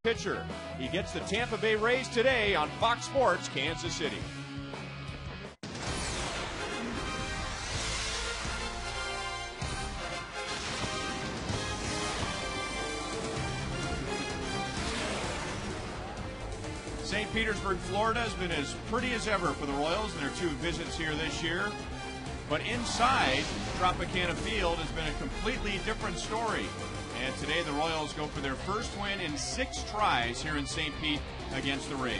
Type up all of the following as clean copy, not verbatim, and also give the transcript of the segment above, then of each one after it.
pitcher. He gets the Tampa Bay Rays today on Fox Sports Kansas City. St. Petersburg, Florida has been as pretty as ever for the Royals in their 2 visits here this year. But inside Tropicana Field has been a completely different story. And today the Royals go for their first win in 6 tries here in St. Pete against the Rays.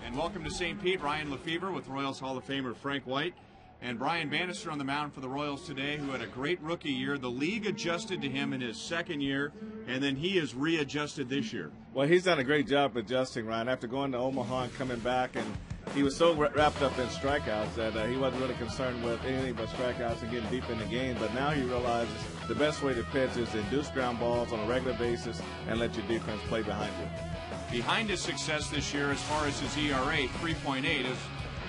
And welcome to St. Pete, Ryan Lefebvre with Royals Hall of Famer Frank White. And Brian Bannister on the mound for the Royals today, who had a great rookie year. The league adjusted to him in his 2nd year, and then he is readjusted this year. Well, he's done a great job adjusting, Ryan. After going to Omaha and coming back, and he was so wrapped up in strikeouts that he wasn't really concerned with anything but strikeouts and getting deep in the game. But now he realizes the best way to pitch is to induce ground balls on a regular basis and let your defense play behind you. Behind his success this year, as far as his ERA, 3.8, has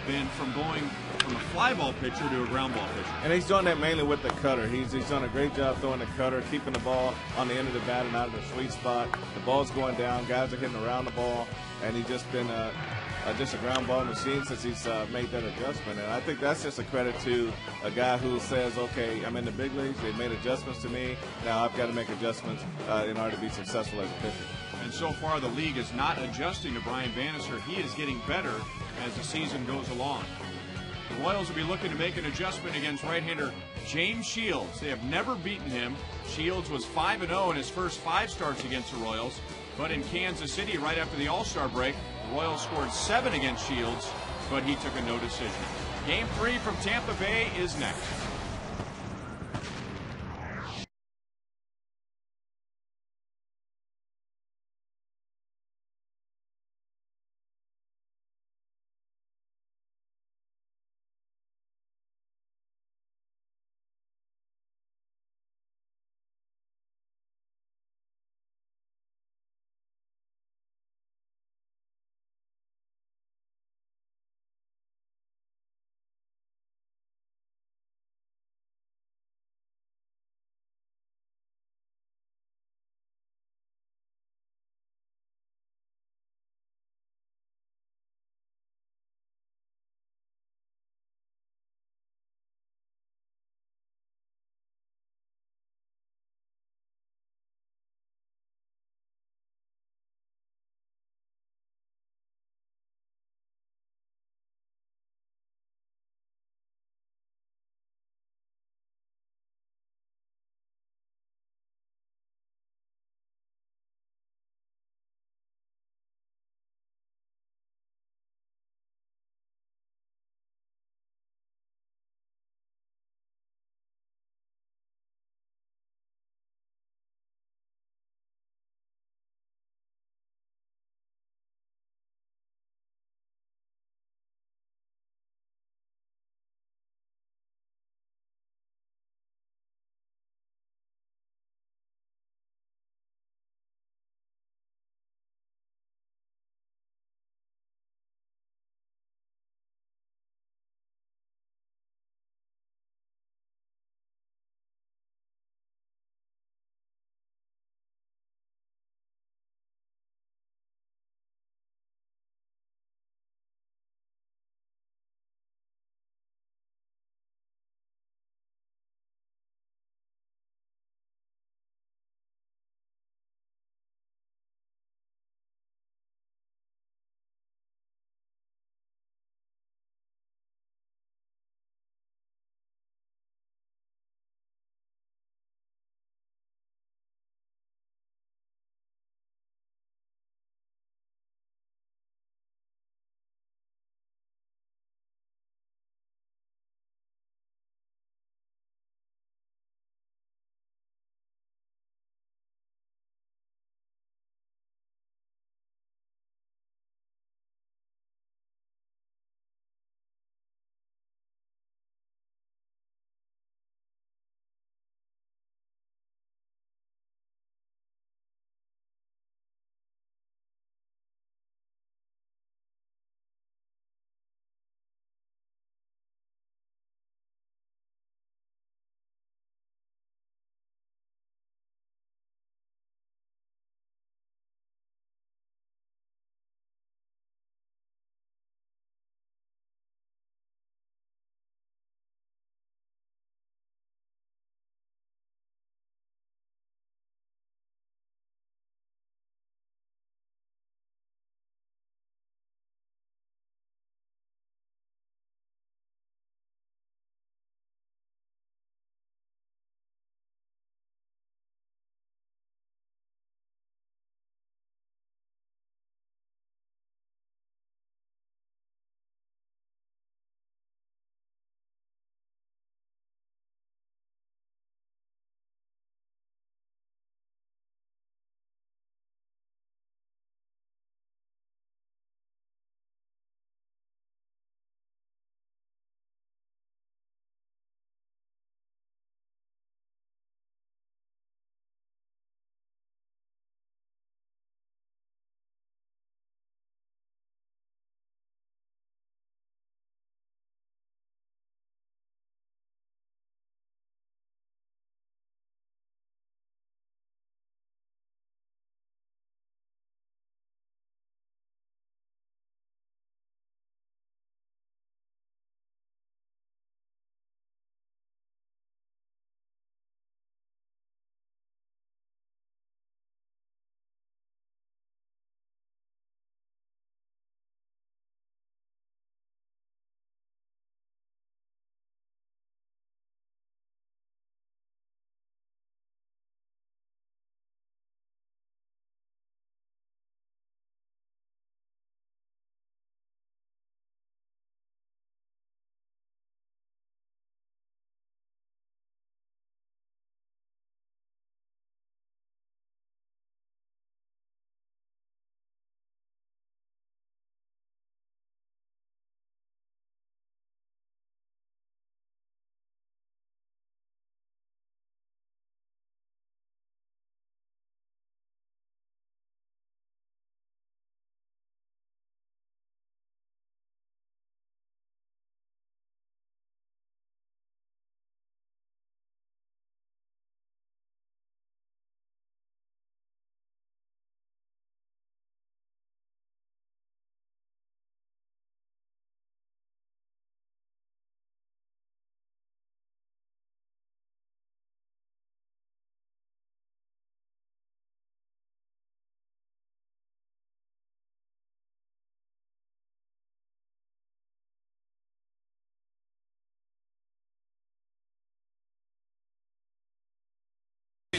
been from going from a fly ball pitcher to a ground ball pitcher. And he's doing that mainly with the cutter. He's done a great job throwing the cutter, keeping the ball on the end of the bat and out of the sweet spot. The ball's going down, guys are hitting around the ball, and he's just been just a ground ball machine since he's made that adjustment. And I think that's just a credit to a guy who says, okay, I'm in the big leagues, they've made adjustments to me, now I've got to make adjustments in order to be successful as a pitcher. And so far the league is not adjusting to Brian Bannister. He is getting better as the season goes along. The Royals will be looking to make an adjustment against right-hander James Shields. They have never beaten him. Shields was 5-0 in his first 5 starts against the Royals. But in Kansas City, right after the All-Star break, the Royals scored 7 against Shields, but he took a no decision. Game 3 from Tampa Bay is next.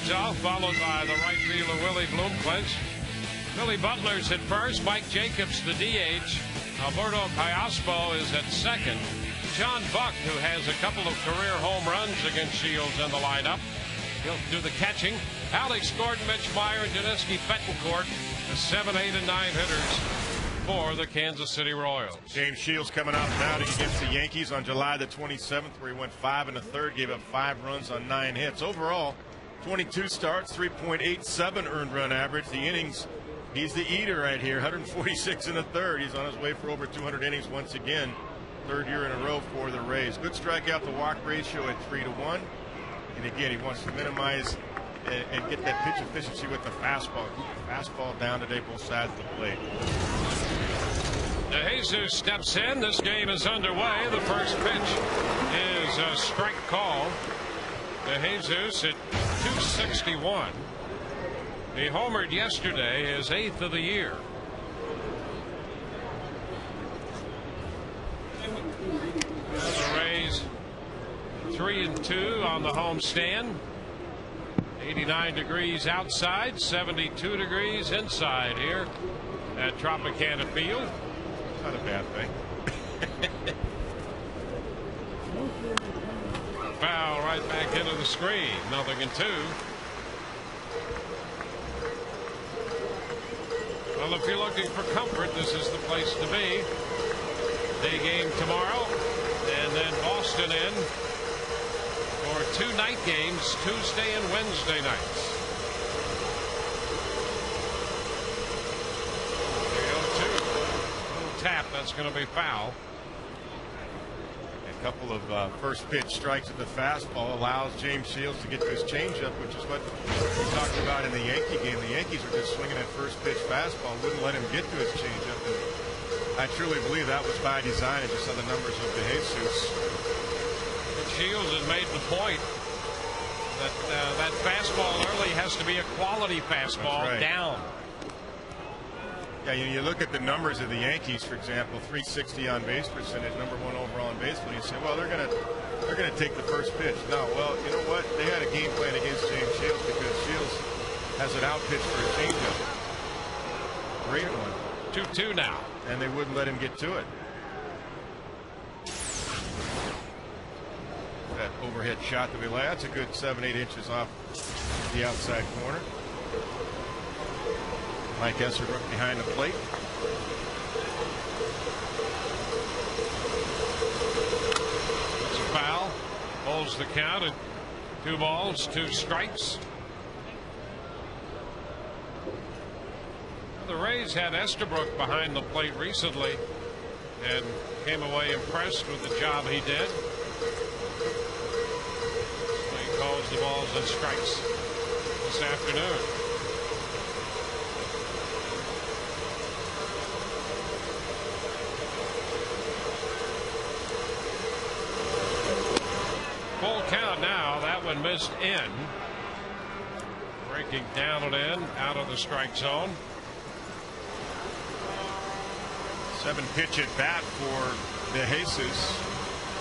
leads off, followed by the right fielder Willie Bloomquist. Billy Butler's at first. Mike Jacobs, the DH. Alberto Callaspo is at second. John Buck, who has a couple of career home runs against Shields in the lineup, he'll do the catching. Alex Gordon, Mitch Meyer, and Janeski Betancourt, the 7, 8, and 9 hitters for the Kansas City Royals. James Shields coming out of outing against the Yankees on July the 27th, where he went 5 1/3, gave up 5 runs on 9 hits. Overall, 22 starts, 3.87 earned run average. The innings, he's the eater right here, 146 1/3. He's on his way for over 200 innings once again. 3rd year in a row for the Rays. Good strikeout to walk ratio at 3-1. And again, he wants to minimize and get that pitch efficiency with the fastball. Keep the fastball down today, both sides of the plate. Jesus steps in. This game is underway. The first pitch is a strike call. Jesus at 261. He homered yesterday, his 8th of the year. The Rays 3-2 on the homestand. 89 degrees outside, 72 degrees inside here at Tropicana Field. Not a bad thing. Foul right back into the screen. 0-2. Well, if you're looking for comfort, this is the place to be. Day game tomorrow, and then Boston in for 2 night games, Tuesday and Wednesday nights. 3-0-2. Little tap, that's going to be foul. A couple of first pitch strikes at the fastball allows James Shields to get to his changeup, which is what we talked about in the Yankee game. The Yankees were just swinging that first pitch fastball, wouldn't let him get to his changeup. And I truly believe that was by design. Just on the numbers of De Jesus. Shields has made the point that that fastball early has to be a quality fastball. Right. Down. Yeah, you look at the numbers of the Yankees, for example, 360 on base percentage, number 1 overall on base. When you say, well, they're gonna take the first pitch. No, well, you know what? They had a game plan against James Shields because Shields has an out pitch for a changeup. Great one. 2-2 now. And they wouldn't let him get to it. That overhead shot that we lay, that's a good 7-8 inches off the outside corner. Mike Esserbrook behind the plate. That's a foul. Holds the count at 2 balls, 2 strikes. The Rays had Estabrook behind the plate recently and came away impressed with the job he did. He calls the balls and strikes this afternoon. Full count now. That one missed in. Breaking down and in, out of the strike zone. 7 pitch at bat for De Jesus.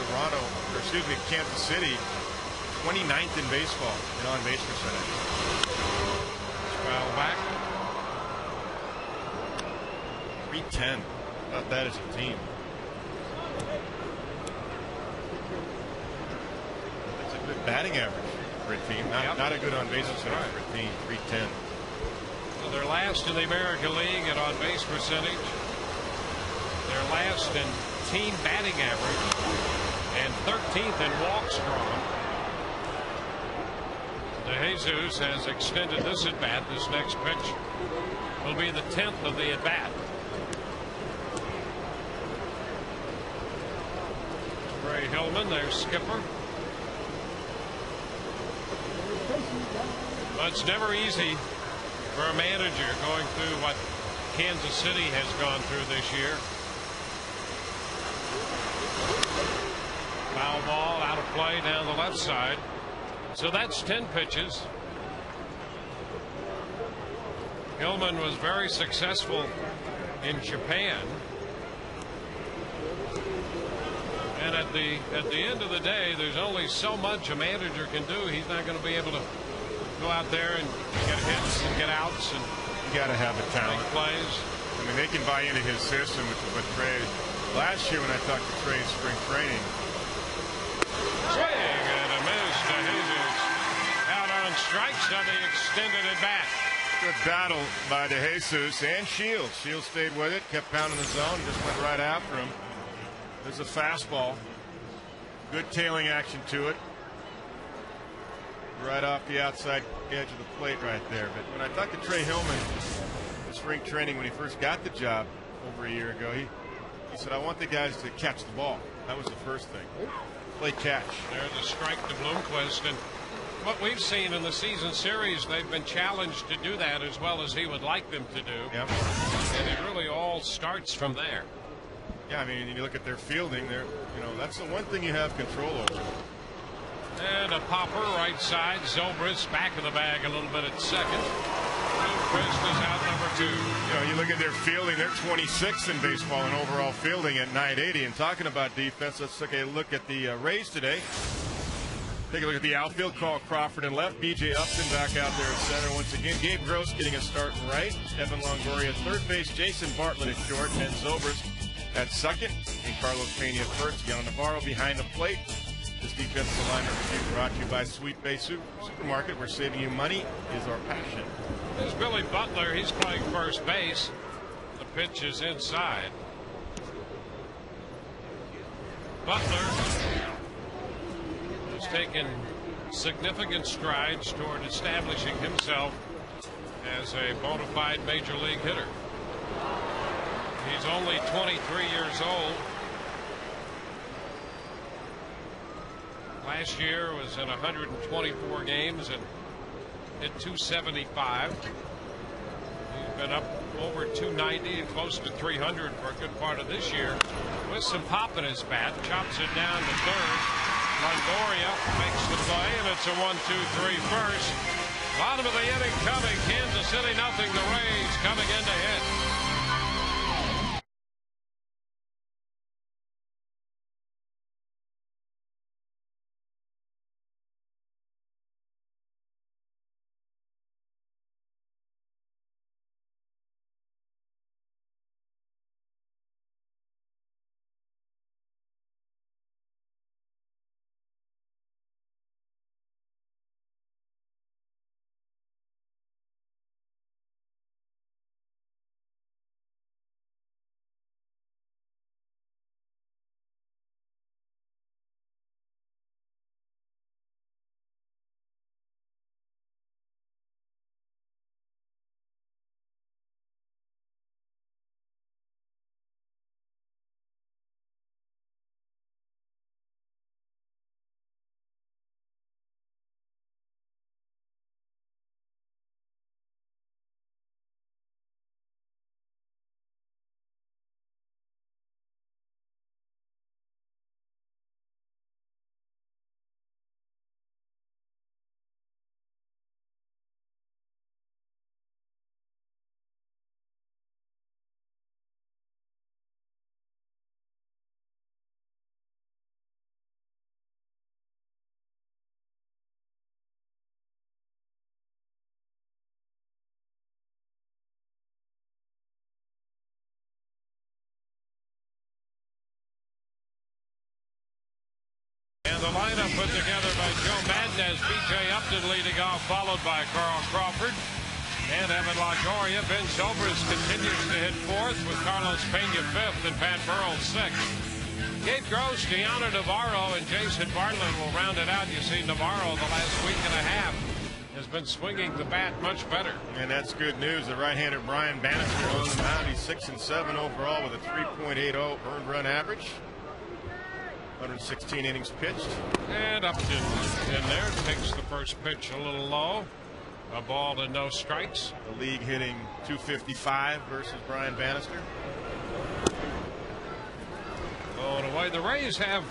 Toronto, or excuse me, Kansas City, 29th in baseball in on base percentage. Foul back. 310. About that as a team. That's a good batting average for a team. Not a good on base percentage for a team. 310. So they're last in the American League at on base percentage. They're last in team batting average and 13th in walks drawn. De Jesus has extended this at bat. This next pitch will be the 10th of the at bat. Ray Hillman, their skipper. But it's never easy for a manager going through what Kansas City has gone through this year. Foul ball out of play down the left side. So that's 10 pitches. Hillman was very successful in Japan. And at the end of the day, there's only so much a manager can do. He's not going to be able to go out there and get hits and get outs and You got to have the talent. make plays. I mean, they can buy into his system, which is what Trey. Last year when I talked to Trey in spring training. Swing and a miss to Jesus. Out on strikes on the extended at bat. Good battle by DeJesus and Shields. Shields stayed with it, kept pounding the zone, just went right after him. There's a fastball. Good tailing action to it. Right off the outside edge of the plate right there. But when I talked to Trey Hillman in spring training when he first got the job over a year ago, he said, I want the guys to catch the ball. That was the first thing. Play catch. There's a strike to Bloomquist. And what we've seen in the season series, they've been challenged to do that as well as he would like them to do. Yep. And it really all starts from there. Yeah, I mean, you look at their fielding, that's the one thing you have control over. And a popper right side. Zobrist back of the bag a little bit at second. Bloomquist is out number 2. You look at their fielding, they're 26th in baseball in overall fielding at 980. And talking about defense, let's take a look at the Rays today. Take a look at the outfield. Carl Crawford in left. B.J. Upton back out there at center once again. Gabe Gross getting a start in right. Evan Longoria at third base. Jason Bartlett at short. And Zobrist at second. And Carlos Pena at first. Yellow Navarro behind the plate. This defensive lineup review brought to you by Sweet Bay Supermarket, where saving you money is our passion. There's Billy Butler. He's playing first base. The pitch is inside. Butler has taken significant strides toward establishing himself as a bona fide major league hitter. He's only 23 years old. Last year was in 124 games and hit 275. He's been up over 290 and close to 300 for a good part of this year. With some pop in his bat, chops it down to third. Longoria makes the play, and it's a 1-2-3 first. Bottom of the inning coming. Kansas City nothing. The Rays coming in to hit. And the lineup put together by Joe Madness, B.J. Upton leading off, followed by Carl Crawford and Evan Longoria. Ben Zobrist continues to hit fourth with Carlos Pena fifth and Pat Burrell sixth. Gabe Gross, Gianna Navarro, and Jason Bartlett will round it out. You see Navarro the last week and a half has been swinging the bat much better. And that's good news. The right-hander Brian Bannister on the mound. He's 6-7 overall with a 3.80 earned run average. 116 innings pitched. And Upton in there, takes the first pitch a little low. A ball and no strikes. The league hitting 255 versus Brian Bannister. Going away. The Rays have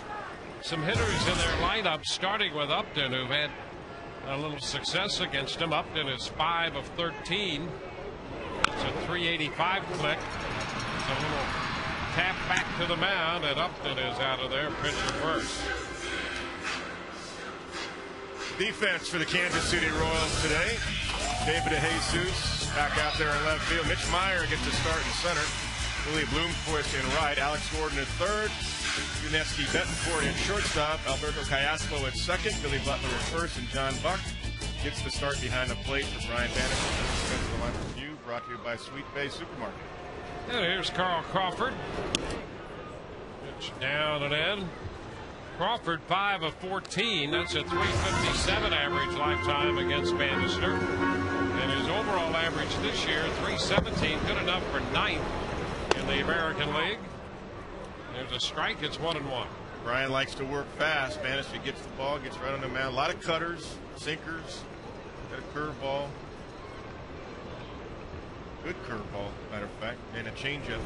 some hitters in their lineup, starting with Upton, who've had a little success against him. Upton is 5 of 13. It's a 385 click. It's a little tap back to the mound, and Upton is out of there, pitching first. Defense for the Kansas City Royals today. David DeJesus back out there in left field. Mitch Meyer gets to start in center. Willie Bloomquist in right. Alex Gordon at third. Yuneski Betancourt in shortstop. Alberto Callaspo at second. Billy Butler at first. And John Buck gets to start behind the plate for Brian Bannister. This is Defensive Line Review brought to you by Sweet Bay Supermarket. And here's Carl Crawford. Pitch down and in. Crawford 5 of 14. That's a 357 average lifetime against Bannister. And his overall average this year, 317. Good enough for 9th in the American League. There's a strike. It's 1-1. Brian likes to work fast. Bannister gets the ball, gets right on the mound. A lot of cutters, sinkers, got a curveball. Good curveball, matter of fact, and a changeup.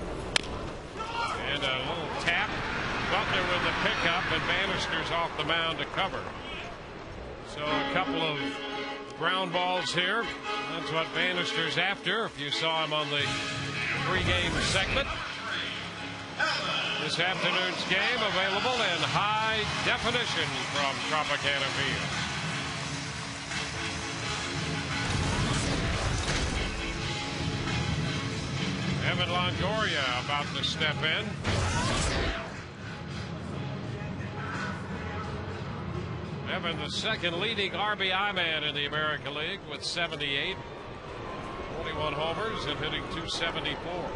And a little tap. Butler with the pickup, and Bannister's off the mound to cover. So a couple of ground balls here. That's what Bannister's after. If you saw him on the pregame segment. This afternoon's game available in high definition from Tropicana Field. Evan Longoria about to step in. Evan, the second leading RBI man in the American League with 78. 21 homers and hitting .274. 4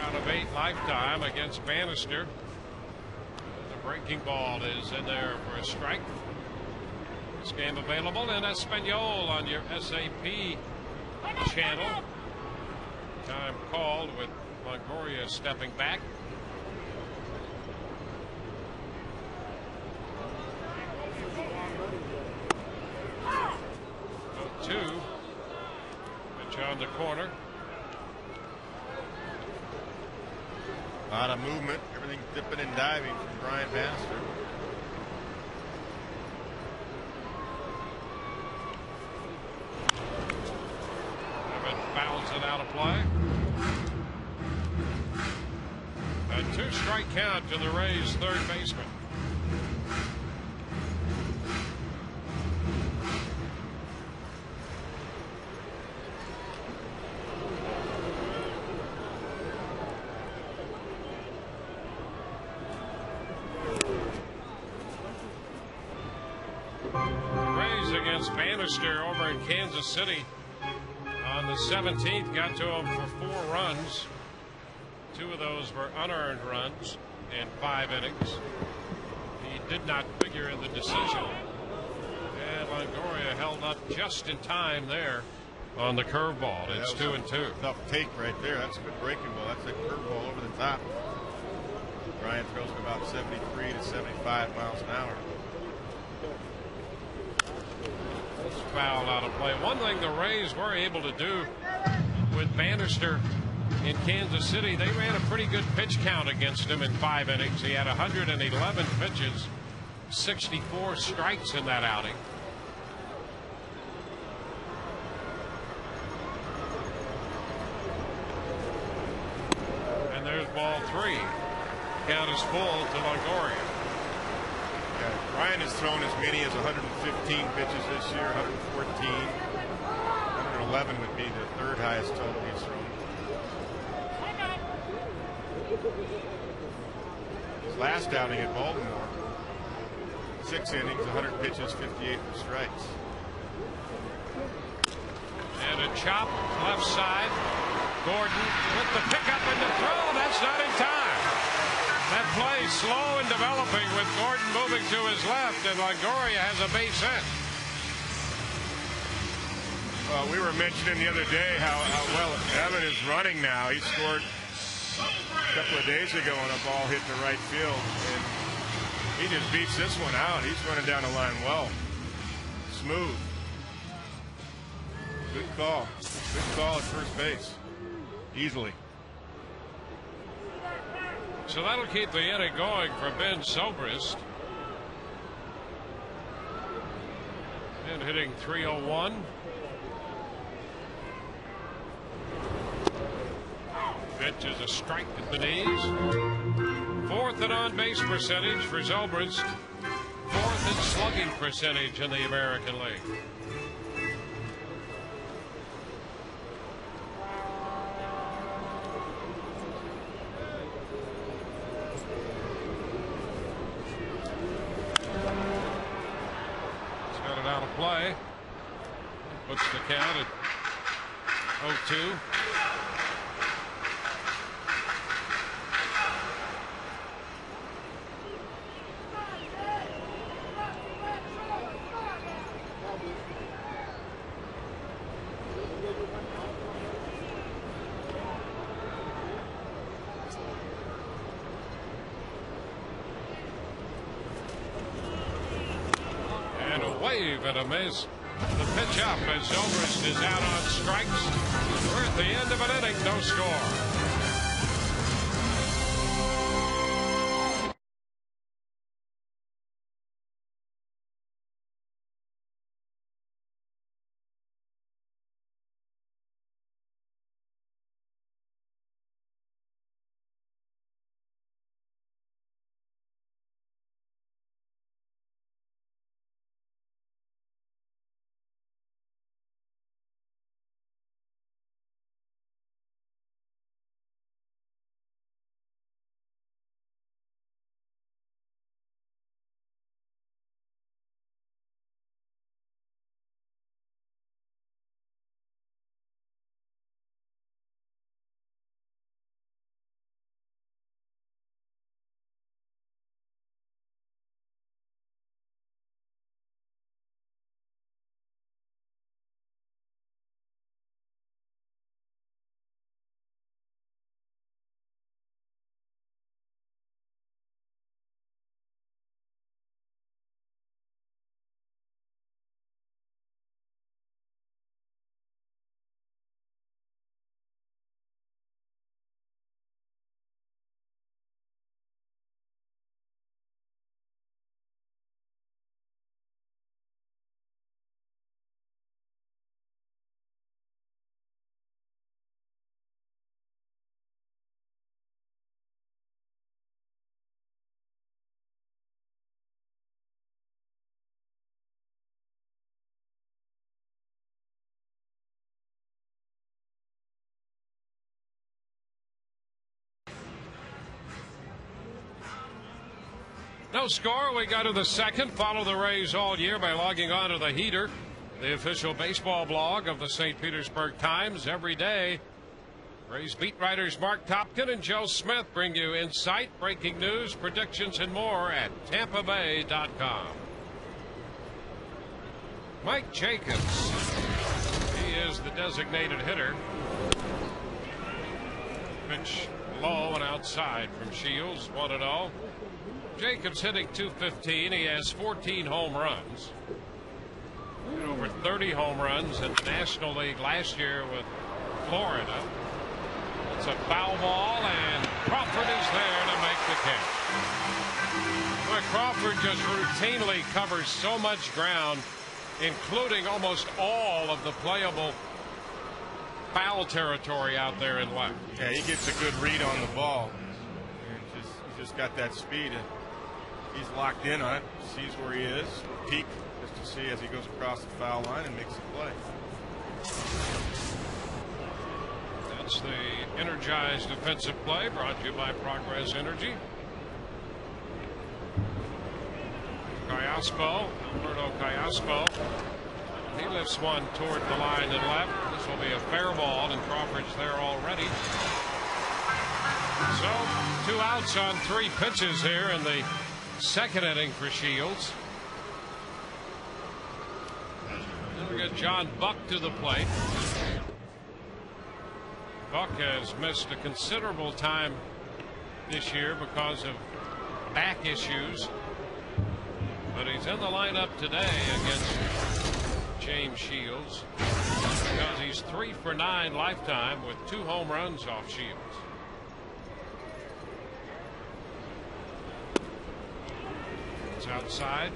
out of 8 lifetime against Bannister. The breaking ball is in there for a strike. This game available in Espanol on your SAP channel. Time called with Longoria stepping back. 2. Pitch on the corner. A lot of movement. Everything dipping and diving from Brian Bannister. Evan fouls it out of play. A 2-strike count to the Rays' third baseman. Bannister over in Kansas City on the 17th got to him for 4 runs. 2 of those were unearned runs in 5 innings. He did not figure in the decision, and Longoria held up just in time there on the curveball. It's 2-2. Tough take right there. That's a good breaking ball. That's a curveball over the top. Brian throws it about 73 to 75 miles an hour. Foul out of play. One thing the Rays were able to do with Bannister in Kansas City, they ran a pretty good pitch count against him in 5 innings. He had 111 pitches, 64 strikes in that outing. And there's ball 3. Count is full to Longoria. Brian has thrown as many as 115 pitches this year, 114. 111 would be the third highest total he's thrown. His last outing at Baltimore, 6 innings, 100 pitches, 58 strikes. And a chop left side. Gordon with the pickup and the throw. That's not in time. That play slow and developing with Gordon moving to his left, and Longoria has a base hit. Well, we were mentioning the other day how well Evan is running now. He scored a couple of days ago on a ball hit to right field, and he just beats this one out. He's running down the line well. Smooth. Good call. Good call at first base. Easily. So that'll keep the inning going for Ben Zobrist. And hitting .301. Pitch is a strike at the knees. 4th in on-base percentage for Zobrist. 4th slugging percentage in the American League. He's got it out of play. Puts the count at 0-2. And a wave and a miss. The pitch up as Zobrist is out on strikes. We're at the end of an inning, no score. No score. We go to the second. Follow the Rays all year by logging on to the Heater, the official baseball blog of the St. Petersburg Times. Every day, Rays beat writers Mark Topkin and Joe Smith bring you insight, breaking news, predictions, and more at TampaBay.com. Mike Jacobs. He is the designated hitter. Pitch low and outside from Shields, 1-0. Jacobs hitting .215. He has 14 home runs. Hit over 30 home runs in the National League last year with Florida. It's a foul ball, and Crawford is there to make the catch. But Crawford just routinely covers so much ground, including almost all of the playable foul territory out there in left. Yeah, he gets a good read on the ball. He's just got that speed. He's locked in on it, sees where he is, peek just to see as he goes across the foul line and makes a play. That's the energized defensive play brought to you by Progress Energy. Callaspo, Alberto Callaspo. He lifts one toward the line and left. This will be a fair ball, and Crawford's there already. So 2 outs on 3 pitches here in the second inning for Shields. Then we get John Buck to the plate. Buck has missed a considerable time this year because of back issues, but he's in the lineup today against James Shields because he's 3 for 9 lifetime with 2 home runs off Shields. It's outside.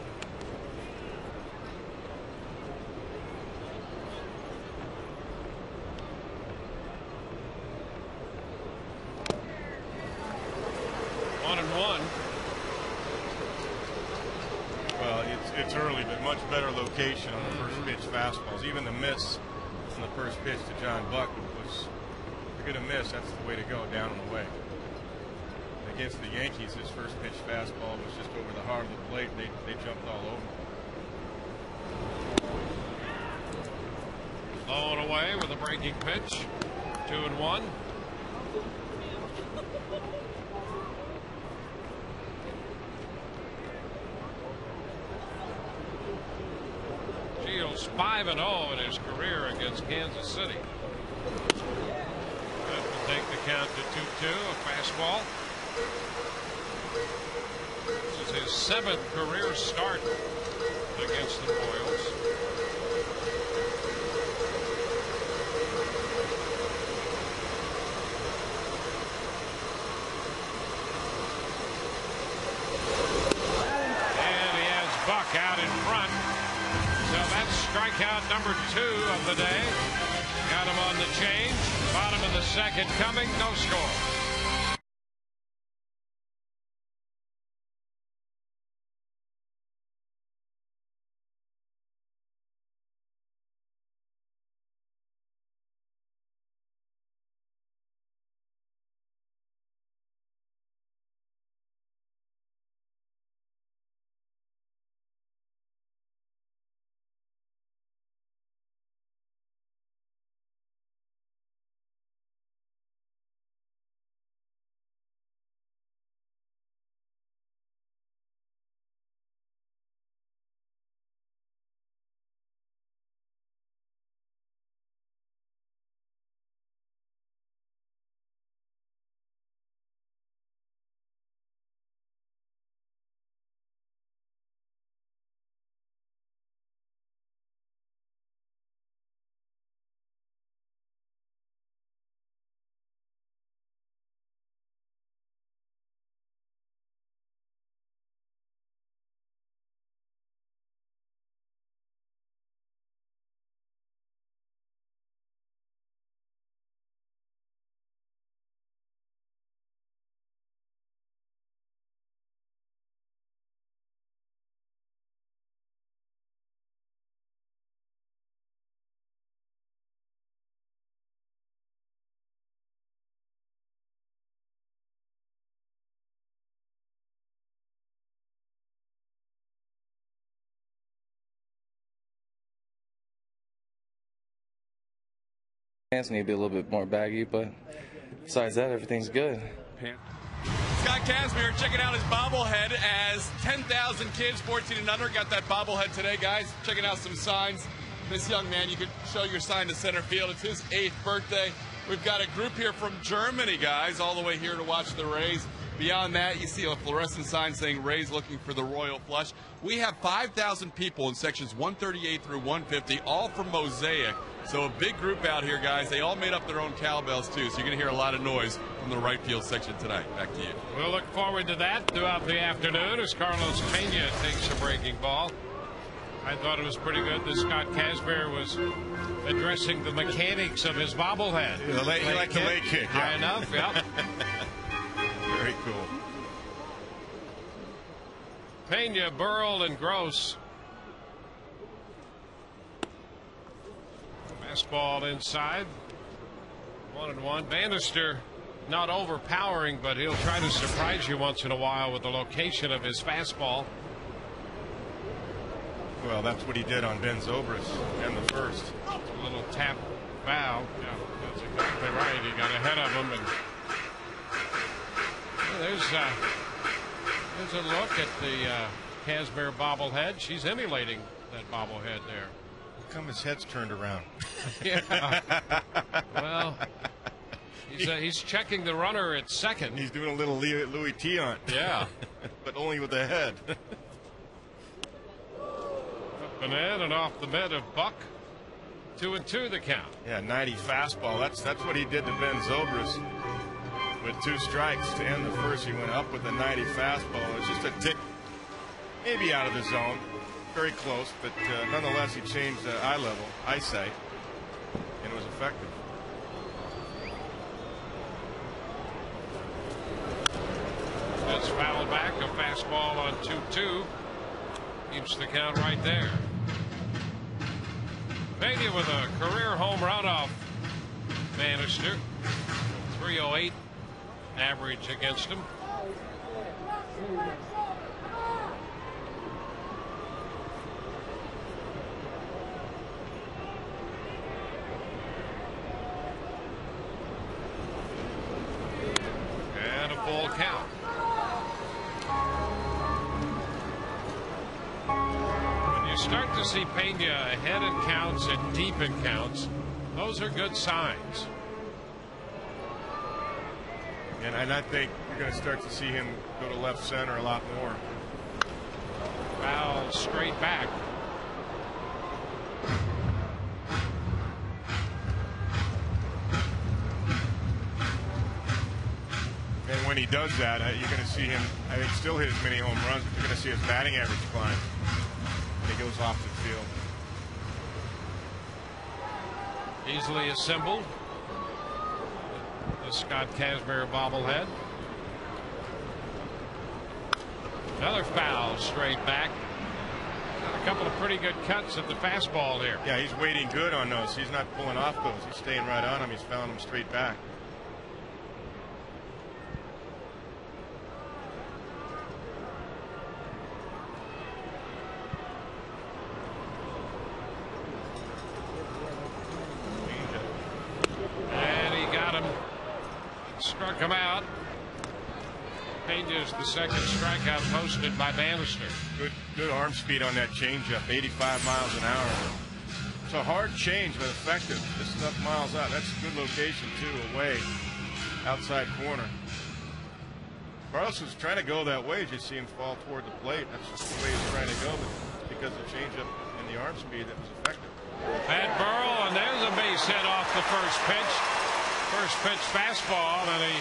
It's early, but much better location on the first pitch fastballs. Even the miss on the first pitch to John Buck was, if you're going to miss, that's the way to go, down and away. Against the Yankees, his first pitch fastball was just over the heart of the plate. They jumped all over. Low and away with a breaking pitch. 2-1. Shields 5-0 in his career against Kansas City. That will take the count to 2-2. A fastball. This is his 7th career start against the Royals. And he has Buck out in front. So that's strikeout number 2 of the day. Got him on the change. Bottom of the second coming. No score. Pants need to be a little bit more baggy, but besides that, everything's good. Scott Kazmir checking out his bobblehead as 10,000 kids 14 and under got that bobblehead today, guys. Checking out some signs. This young man, you could show your sign to center field. It's his 8th birthday. We've got a group here from Germany, guys, all the way here to watch the Rays. Beyond that, you see a fluorescent sign saying Rays looking for the Royal Flush. We have 5,000 people in sections 138 through 150, all from Mosaic. So a big group out here, guys. They all made up their own cowbells, too, so you're going to hear a lot of noise from the right field section tonight. Back to you. We'll look forward to that throughout the afternoon as Carlos Pena takes a breaking ball. I thought it was pretty good that Scott Kazmir was addressing the mechanics of his bobblehead. He liked the leg kick. High enough, yep. Very cool. Pena, Burrell, and Gross. Fastball inside. 1-1. Bannister not overpowering, but he'll try to surprise you once in a while with the location of his fastball. Well, that's what he did on Ben Zobrist in the first. A little tap foul. Yeah, that's exactly right. He got ahead of him, and there's a look at the Kazmir bobblehead. She's emulating that bobblehead there. How come his head's turned around? Yeah. Well, he's checking the runner at second. He's doing a little Louis Tiant. Yeah. But only with the head. Up and in and off the mid of Buck. 2-2 the count. Yeah, 90 fastball. That's what he did to Ben Zobrist. With 2 strikes to end the first, he went up with a 90 fastball. It's just a tick, maybe out of the zone. Very close, but nonetheless, he changed the eye level, eyesight, and it was effective. That's fouled back, a fastball on 2-2. Keeps the count right there. Pena with a career home run off Bannister. 308 average against him. And a full count. When you start to see Pena ahead in counts and deep in counts, those are good signs. And I think you're going to start to see him go to left center a lot more. Foul straight back. And when he does that, you're going to see him, I think, still hit as many home runs, but you're going to see his batting average climb when he goes off the field. Easily assembled. The Scott Kazmir bobblehead. Another foul straight back. Got a couple of pretty good cuts at the fastball here. Yeah, he's waiting good on those. He's not pulling off those. He's staying right on them. He's fouling them straight back. Struck him out. Pena's the second strikeout posted by Bannister. Good arm speed on that changeup, 85 miles an hour. It's a hard change, but effective. Just enough miles out. That's a good location, too, away, outside corner. Carlos was trying to go that way. You see him fall toward the plate. That's just the way he's trying to go, but because of the changeup and the arm speed, that was effective. Pat Burrell, and there's a base hit off the first pitch. First pitch fastball, and he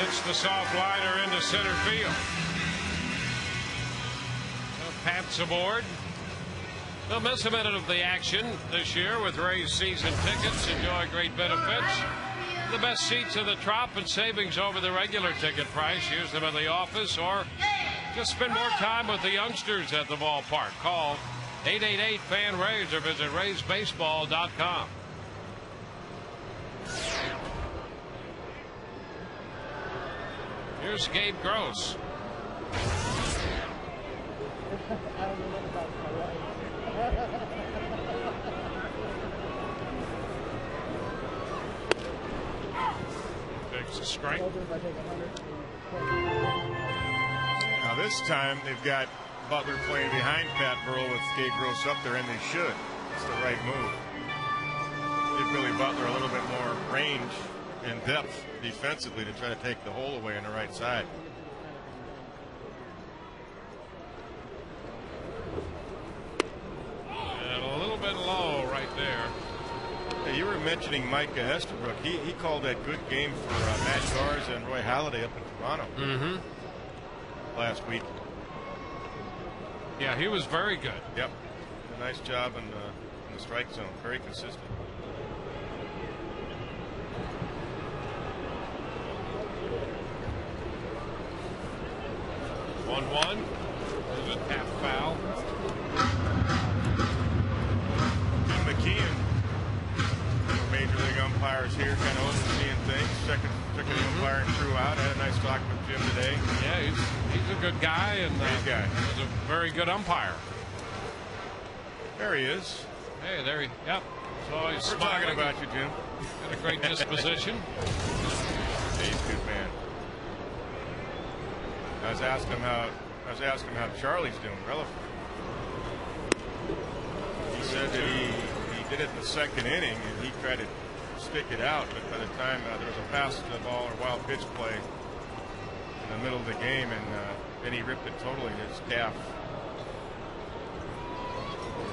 hits the soft liner into center field. So Pat's aboard. They'll miss a minute of the action this year with Rays season tickets. Enjoy great benefits. The best seats in the Trop and savings over the regular ticket price. Use them in the office or just spend more time with the youngsters at the ballpark. Call 888-FAN-RAYS or visit RaysBaseball.com. Here's Gabe Gross. Takes a strike. Now this time they've got Butler playing behind Pat Burrell with Gabe Gross up there, and they should. It's the right move. Give Billy Butler a little bit more range and depth defensively to try to take the hole away on the right side. And a little bit low right there. Hey, you were mentioning Micah Estabrook. He called that good game for Matt Garza and Roy Halladay up in Toronto last week. Yeah, he was very good. Yep. A nice job in the strike zone. Very consistent. 1-1. There's a tap foul. Jim McKeon, major league umpires here, kind of overseeing things. Second umpiring throughout. Had a nice talk with Jim today. Yeah, he's a good guy and great guy. He's a very good umpire. There he is. Hey, there he. Yep. So he's We're smiling. talking about you, Jim. Got a great disposition. Yeah, he's a good man. I was asking him how Charlie's doing. Relevant. He said that he did it in the second inning and he tried to stick it out, but by the time there was a pass to the ball or wild pitch play in the middle of the game, and then he ripped it totally to his calf.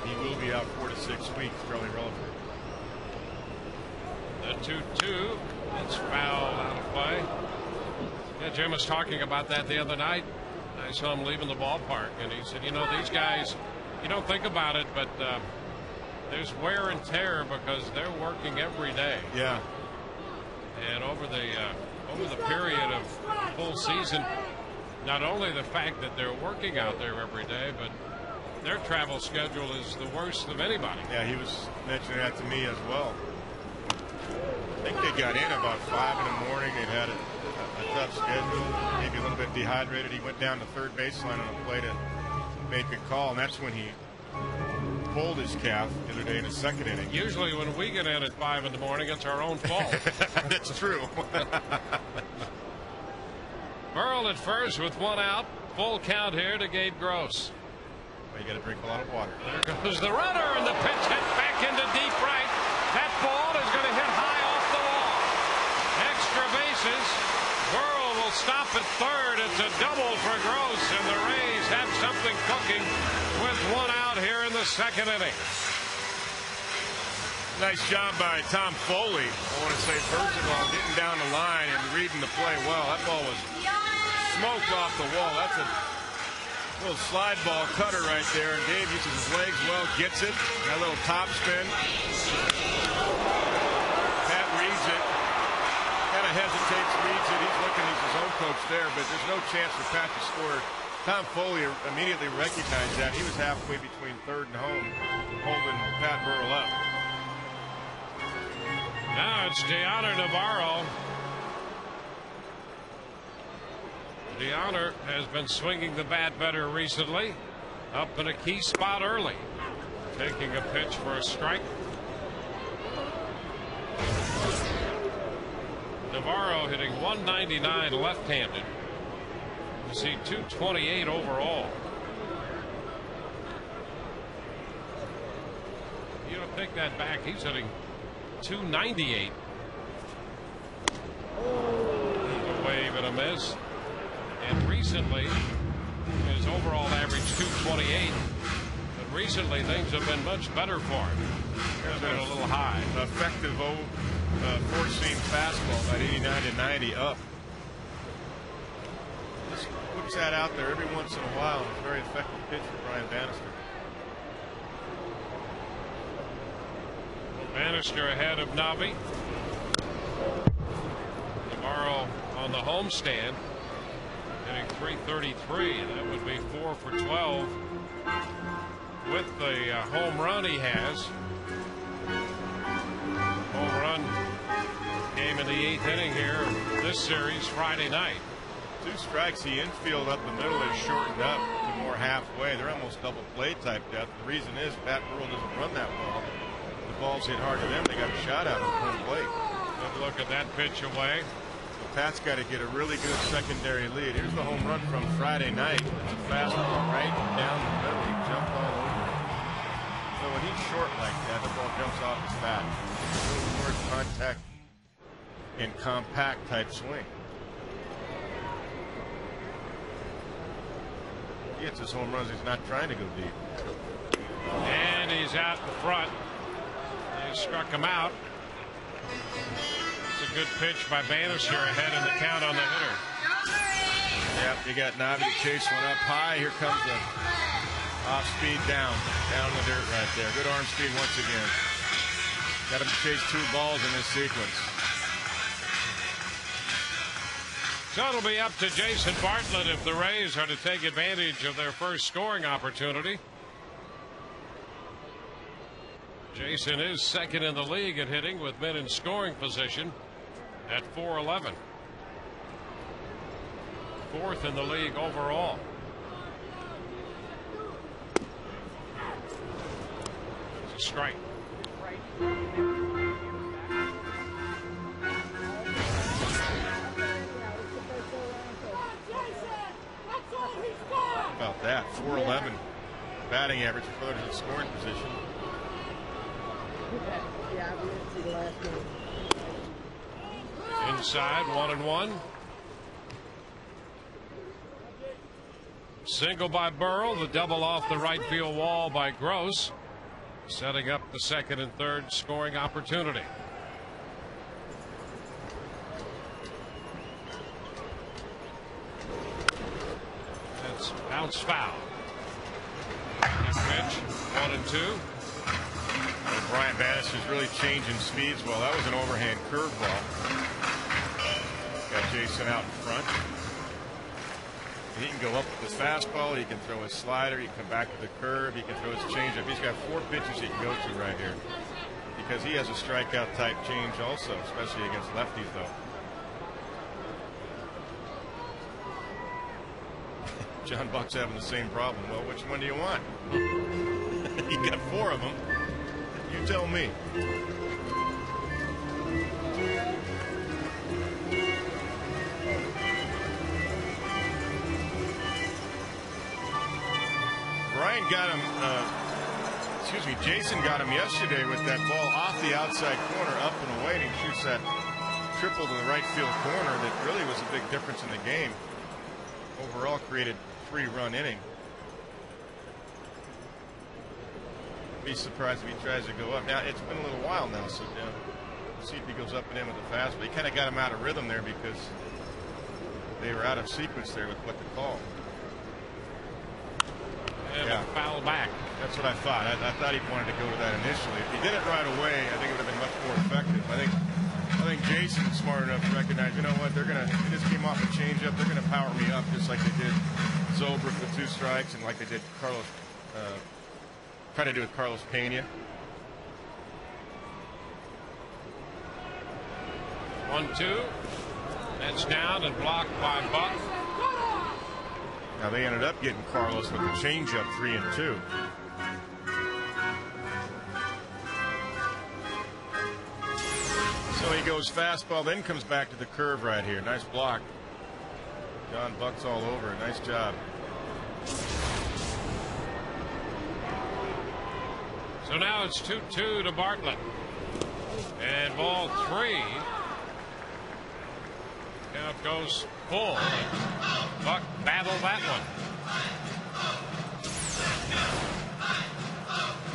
He will be out 4 to 6 weeks, Charlie Relevant. The 2-2. That's foul out of play. Yeah, Jim was talking about that the other night. I saw him leaving the ballpark, and he said, you know, these guys, you don't think about it, but there's wear and tear because they're working every day. Yeah. And over the period of full season, not only the fact that they're working out there every day, but their travel schedule is the worst of anybody. Yeah, he was mentioning that to me as well. I think they got in about 5 in the morning. They'd had a tough schedule, maybe a little bit dehydrated. He went down to third baseline on a play to make a call, and that's when he pulled his calf the other day in the second inning. Usually when we get in at 5 in the morning, it's our own fault. That's true. Burrell at first with 1 out. Full count here to Gabe Gross. Well, you got to drink a lot of water. There goes the runner, and the pitch hit back into deep right. That ball is going to hit high off the wall. Extra bases. Burrell will stop at third. It's a double for Gross, and the Rays have something cooking with 1 out here in the second inning. Nice job by Tom Foley. I want to say, first of all, getting down the line and reading the play well. That ball was smoked off the wall. That's a little slide ball cutter right there. And Dave uses his legs well, gets it. That little top spin. Pat reads it. Kind of hesitates, reads it. He's looking, he's his own coach there, but there's no chance for Pat to score. Tom Foley immediately recognized that. He was halfway between third and home, holding Pat Burrell up. Now it's Deoner Navarro. Deoner has been swinging the bat better recently. Up in a key spot early. Taking a pitch for a strike. Navarro hitting 199 left-handed. You see 228 overall. You don't take that back. He's hitting 298. A wave and a miss. And recently, his overall average 228. But recently, things have been much better for him. Here's been a little high. Effective four-seam fastball, about 89 to 90 up. Just puts that out there every once in a while. It's a very effective pitch for Brian Bannister. Bannister ahead of Navi. Navarro on the homestand, hitting 333. That would be 4 for 12 with the home run he has. Home run came in the 8th inning here this series Friday night. 2 strikes. The infield up the middle is shortened up to more halfway. They're almost double play type depth. The reason is Pat Burrell doesn't run that well. The balls hit hard to them. They got a shot out of home plate. Good look at that pitch away. So Pat's got to get a really good secondary lead. Here's the home run from Friday night. It's a fastball right down the middle. He jumped all over it. So when he's short like that, the ball jumps off his bat. It's a little more contact and compact type swing. He hits his home runs. He's not trying to go deep. And he's out in front. They struck him out. It's a good pitch by Bannister ahead in the count on the hitter. Yep, you got Navi to chase one up high. Here comes the off speed down the dirt right there. Good arm speed once again. Got him to chase 2 balls in this sequence. So it'll be up to Jason Bartlett if the Rays are to take advantage of their first scoring opportunity. Jason is second in the league at hitting with men in scoring position at 411. 4th in the league overall. It's a strike. About that, 411 batting average for others in scoring position. Inside, 1-1. Single by Burrell, the double off the right field wall by Gross, setting up the second and third scoring opportunity. That's bounce foul. Pitch 1-2. Brian Bannister's really changing speeds well. That was an overhand curveball. Got Jason out in front. He can go up with his fastball. He can throw his slider. He can come back with the curve. He can throw his changeup. He's got 4 pitches he can go to right here because he has a strikeout type change also, especially against lefties though. John Buck's having the same problem. Well, which one do you want? You got 4 of them. You tell me. Brian got him, Jason got him yesterday with that ball off the outside corner, up and away, and he shoots that triple to the right field corner that really was a big difference in the game. Overall created 3-run inning. Be surprised if he tries to go up. Now, it's been a little while now, so we'll see if he goes up and in with the fastball. He kind of got him out of rhythm there because they were out of sequence there with what to call. And yeah. Foul back. That's what I thought. I thought he wanted to go to that initially. If he did it right away, I think it would have been much more effective. I think Jason's smart enough to recognize, you know what, they just came off a changeup. They're going to power me up just like they did Zobrist with 2 strikes and like they did Carlos, trying to do with Carlos Pena. 1-2. That's down and blocked by Buck. Now they ended up getting Carlos with the changeup 3-2. So he goes fastball, then comes back to the curve right here. Nice block. John Buck's all over. Nice job. So now it's 2-2 to Bartlett. And ball 3. Count goes full. Buck battled that one.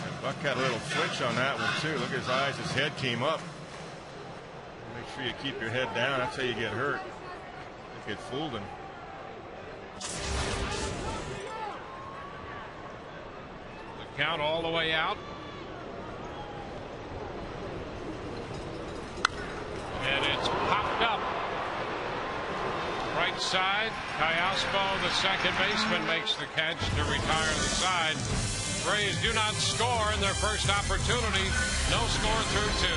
And Buck had a little flinch on that one too. Look at his eyes. His head came up. Make sure you keep your head down. That's how you get hurt. I think it fooled him. The count all the way out. And it's popped up. Right side. Cayaspo, the second baseman, makes the catch to retire the side. Rays do not score in their first opportunity. No score through 2.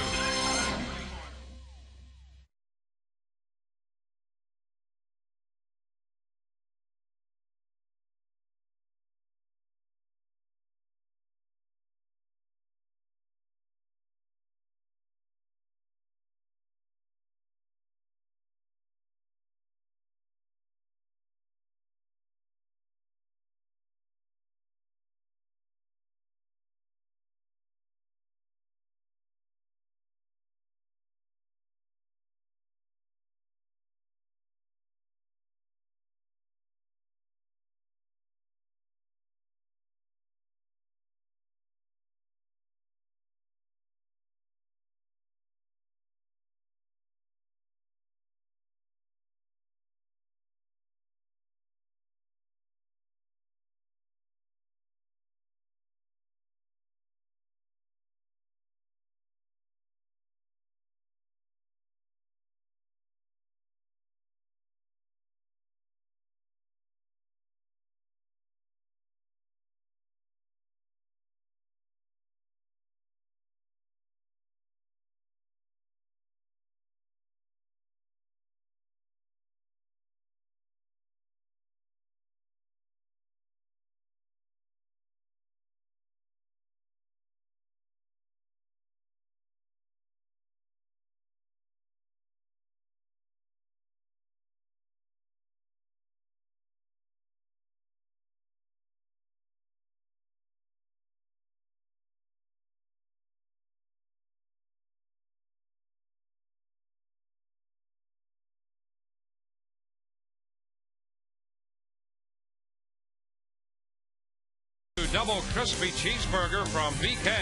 Double crispy cheeseburger from BK.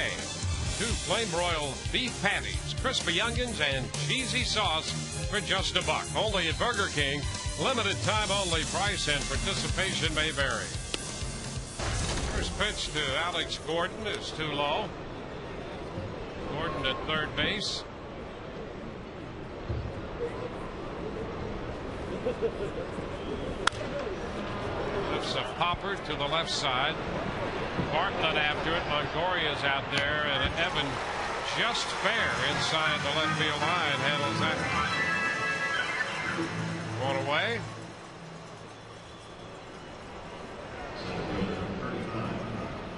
2 flame broiled beef patties, crispy onions, and cheesy sauce for just $1. Only at Burger King. Limited time only. Price and participation may vary. First pitch to Alex Gordon is too low. Gordon at third base. Lifts a popper to the left side. Bartlett after it. Longoria's out there, and Evan just fair inside the left field line handles that one away.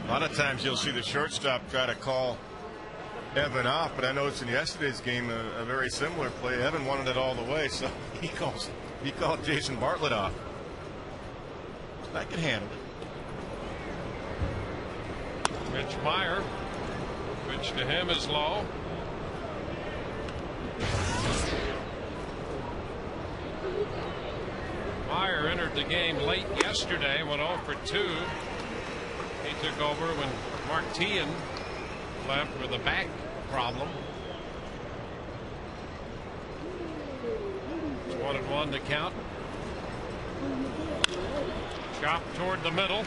A lot of times you'll see the shortstop try to call Evan off, but I noticed in yesterday's game a very similar play. Evan wanted it all the way, so he called Jason Bartlett off. I can handle it. Mitch Meyer. Pitch to him is low. Meyer entered the game late yesterday, went 0 for 2. He took over when Mark Teahan left with a back problem. It's 1-1 to count. Chop toward the middle.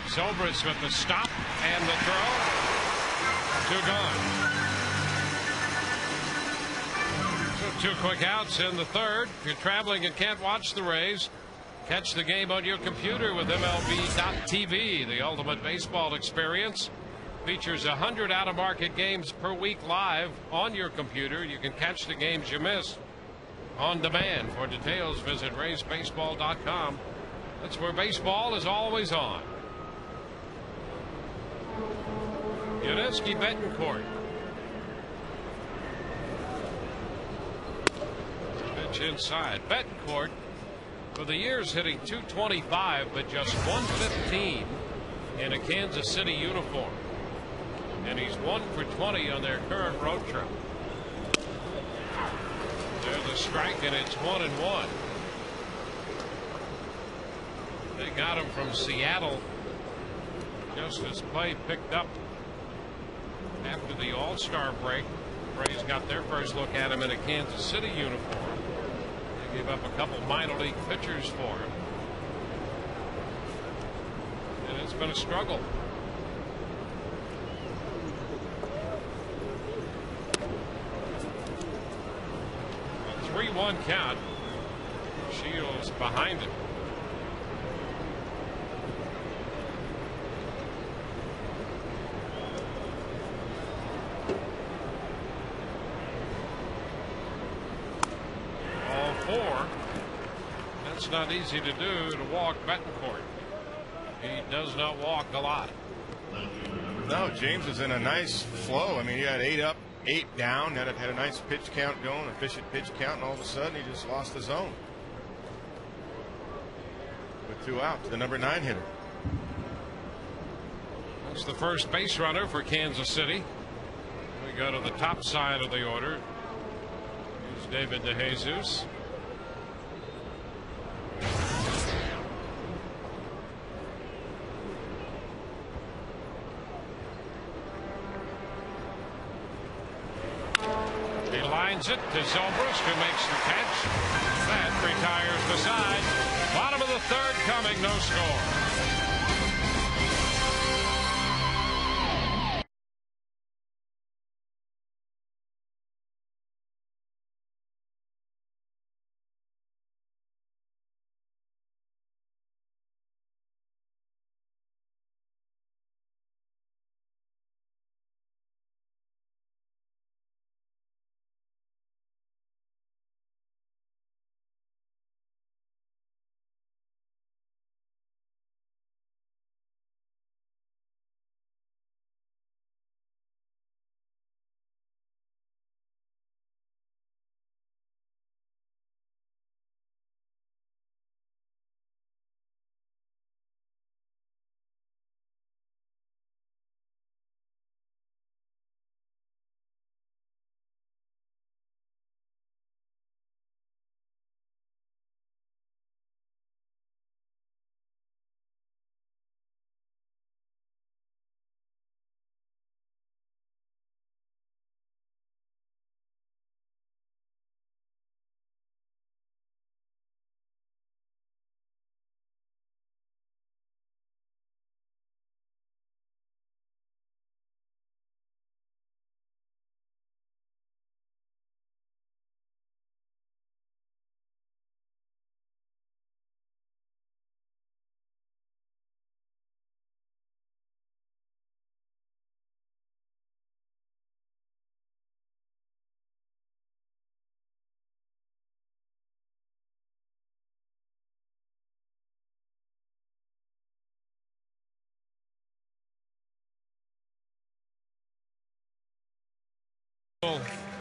Zobrist with the stop and the throw. 2 gone. So 2 quick outs in the third. If you're traveling and can't watch the Rays, catch the game on your computer with MLB.TV. The ultimate baseball experience features 100 out-of-market games per week live on your computer. You can catch the games you miss on demand. For details, visit RaysBaseball.com. That's where baseball is always on. Yudinski Betancourt. Pitch inside. Betancourt, for the years, hitting .225, but just .115 in a Kansas City uniform. And he's 1 for 20 on their current road trip. There's a strike, and it's 1-1. They got him from Seattle just as play picked up after the All-Star break. Rays got their first look at him in a Kansas City uniform. They gave up a couple minor league pitchers for him, and it's been a struggle. A 3-1 count. Shields behind it. That's not easy to do, to walk Betancourt. He does not walk a lot. No, James is in a nice flow. I mean, he had 8 up, 8 down, had a nice pitch count going, efficient pitch count, and all of a sudden he just lost the zone. With 2 outs, the number 9 hitter. That's the first base runner for Kansas City. We go to the top side of the order. Here's David DeJesus. He lines it to Zobrist, who makes the catch. That retires the side. Bottom of the third coming, no score.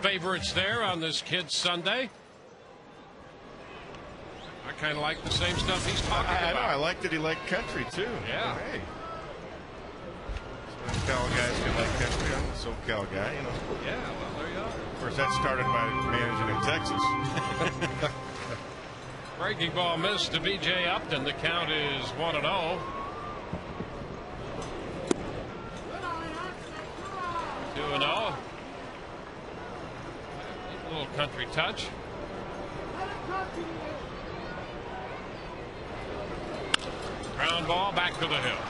favorites there on this Kids Sunday. I kind of like the same stuff he's talking about. I know. I like that he liked country too. Yeah. Hey. SoCal guys can like country. I'm a SoCal guy, you know. Yeah, well, there you go. Of course, that started by managing in Texas. Breaking ball missed to B.J. Upton. The count is 1-0. 2-0. A little country touch. Ground ball back to the hill.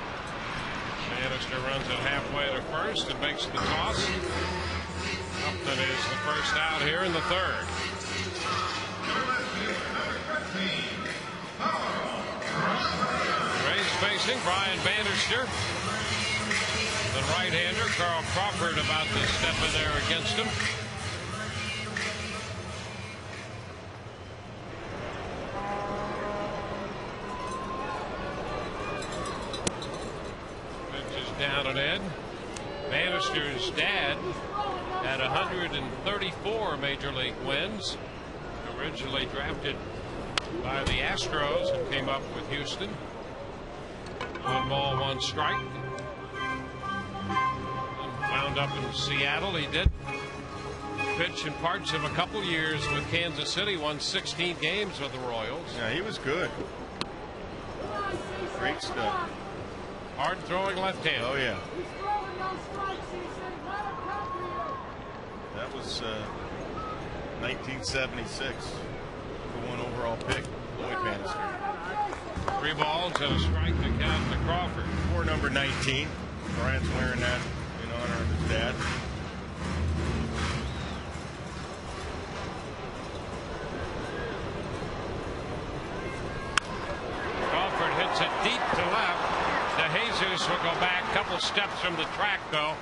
Bannister runs it halfway to first and makes the toss. Upton is the first out here in the third. Rays facing Brian Bannister. The right-hander, Carl Crawford, about to step in there against him. Pitch is down and in. Bannister's dad had 134 major league wins. Originally drafted by the Astros and came up with Houston. 1 ball, 1 strike. Wound up in Seattle. He did pitch in parts of a couple years with Kansas City. Won 16 games with the Royals. Yeah, he was good. Great stuff. Hard throwing left-hand. Oh yeah. That was 1976. The 1 overall pick, Lloyd Bannister. 3 balls and a strike to count to Crawford. For number 19. Bryant's wearing that in honor of his dad. Crawford hits it deep to left. DeJesus will go back a couple steps from the track, though,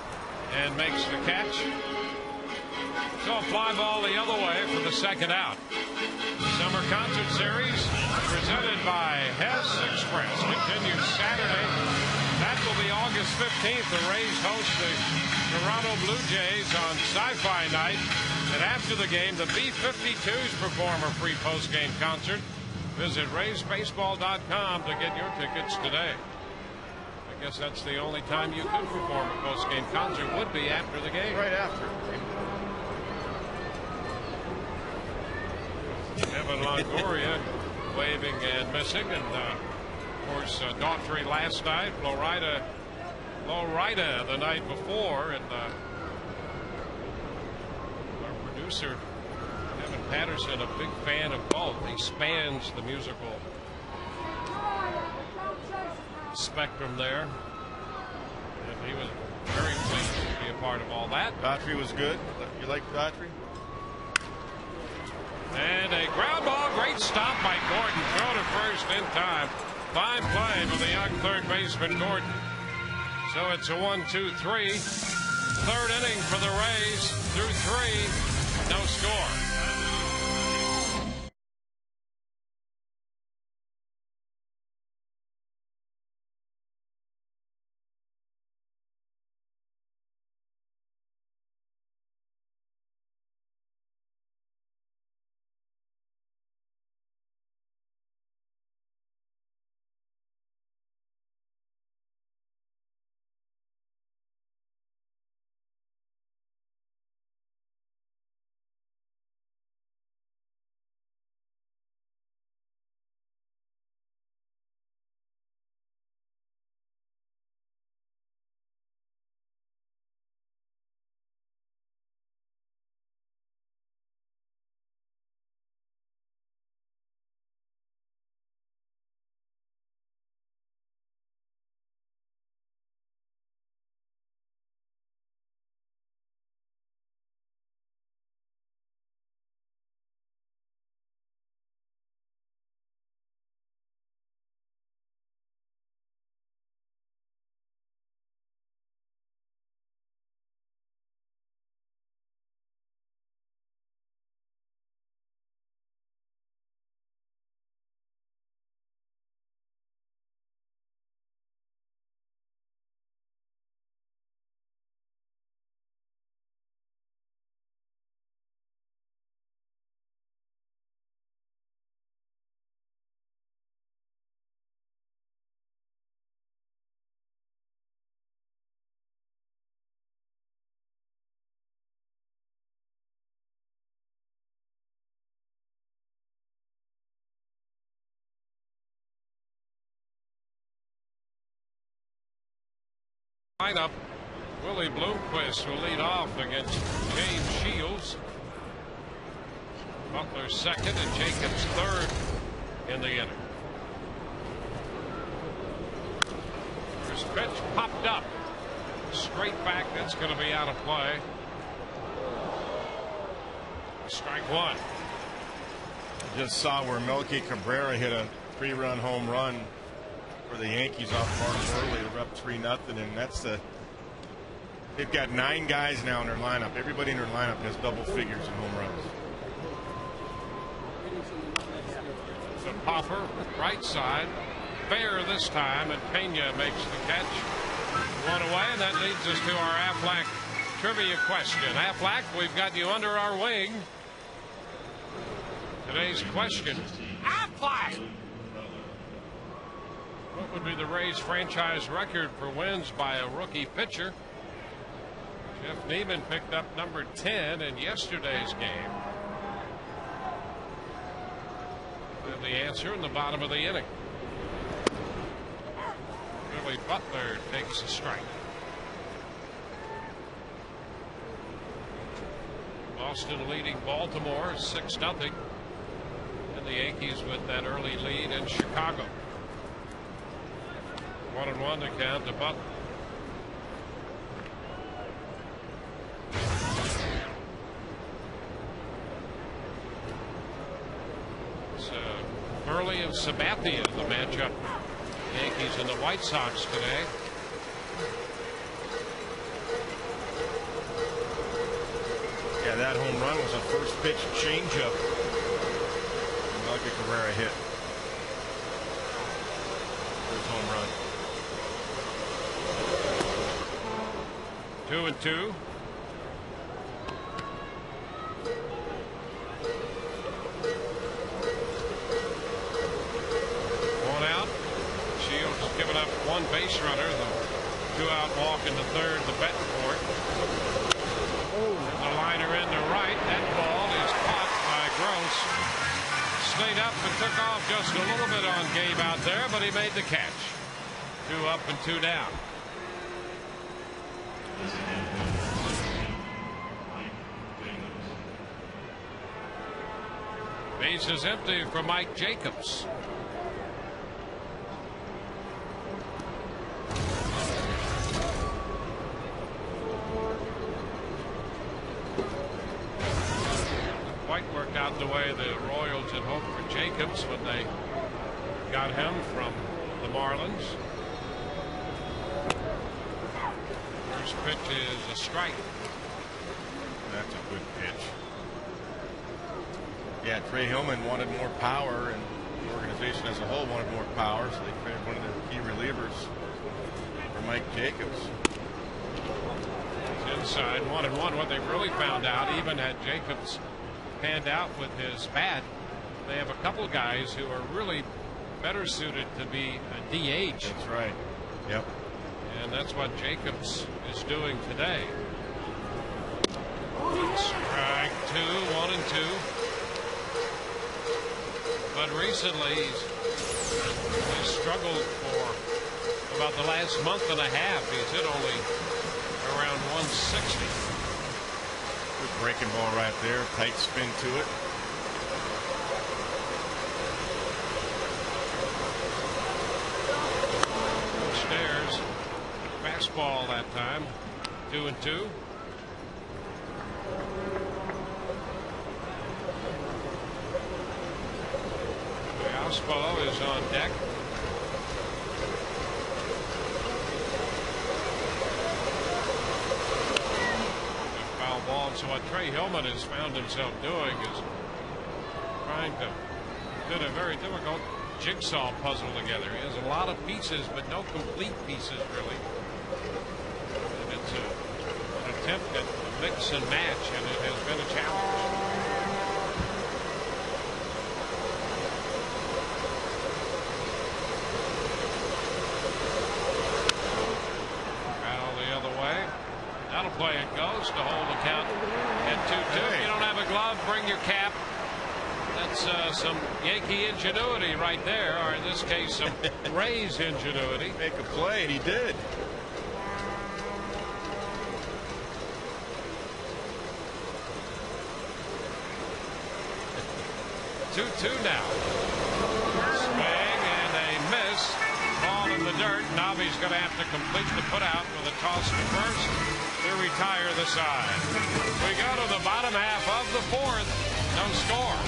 and makes the catch. So a fly ball the other way for the second out. Summer Concert Series presented by Hess Express continues Saturday. That will be August 15th. The Rays host the Toronto Blue Jays on Sci-Fi Night. And after the game, the B-52s perform a free post-game concert. Visit RaysBaseball.com to get your tickets today. I guess that's the only time you could perform a post-game concert would be after the game. Right after. Evan Longoria waving and missing, and of course Daughtry last night, Florida the night before, and our producer Evan Patterson, a big fan of both. He spans the musical spectrum there, and he was very pleased to be a part of all that. Daughtry was good. You like Daughtry? And a ground ball, great stop by Gordon. Throw to first in time. Fine play by the young third baseman Gordon. So it's a 1-2-3. Third inning for the Rays. Through 3, no score. lineup. Willie Bloomquist will lead off against James Shields. Butler second and Jacobs third in the inning. First pitch popped up. Straight back. That's going to be out of play. Strike one. Just saw where Melky Cabrera hit a 3-run home run for the Yankees off Farm early. They're up 3-0, and that's the. They've got 9 guys now in their lineup. Everybody in their lineup has double figures in home runs. So Popper, right side, fair this time, and Pena makes the catch. One away, and that leads us to our Aflac trivia question. Aflac, we've got you under our wing. Today's question, Aflac! What would be the Rays franchise record for wins by a rookie pitcher? Jeff Neiman picked up number 10 in yesterday's game. And the answer in the bottom of the inning. Billy Butler takes a strike. Boston leading Baltimore 6-0. And the Yankees with that early lead in Chicago. 1-1 to count to Butler. Early and Sabathia, the matchup. Yankees and the White Sox today. Yeah, that home run was a first pitch changeup. Melky Cabrera hit. First home run. 2-2. Giving up one base runner, the 2-out walk in the third, the Betancourt. The liner in to right. That ball is caught by Gross. Stayed up and took off just a little bit on Gabe out there, but he made the catch. 2 up and 2 down. Base is empty for Mike Jacobs. Worked out the way the Royals had hoped for Jacobs when they got him from the Marlins. First pitch is a strike. That's a good pitch. Yeah, Trey Hillman wanted more power, and the organization as a whole wanted more power, so they traded one of their key relievers for Mike Jacobs. He's inside 1-1. What they really found out, even had Jacobs panned out with his bat, they have a couple guys who are really better suited to be a DH. That's right. Yep. And that's what Jacobs is doing today. Strike 2, 1-2. But recently he's struggled for about the last month and a half. He's hit only around 160. Good breaking ball right there. Tight spin to it. Stairs. Fastball that time. 2-2. Ospo is on deck. Foul ball. So what Trey Hillman has found himself doing is trying to put a very difficult jigsaw puzzle together. He has a lot of pieces, but no complete pieces really. And it's an attempt at mix and match, and it has been a challenge. Play it goes to hold the count at 2-2. You don't have a glove, bring your cap. That's some Yankee ingenuity right there, or in this case some Rays ingenuity. Make a play, and he did. 2-2 now. Swing and a miss. Ball in the dirt. Navi's going to have to complete the putout with a toss to first to retire the side. We go to the bottom half of the fourth. No score.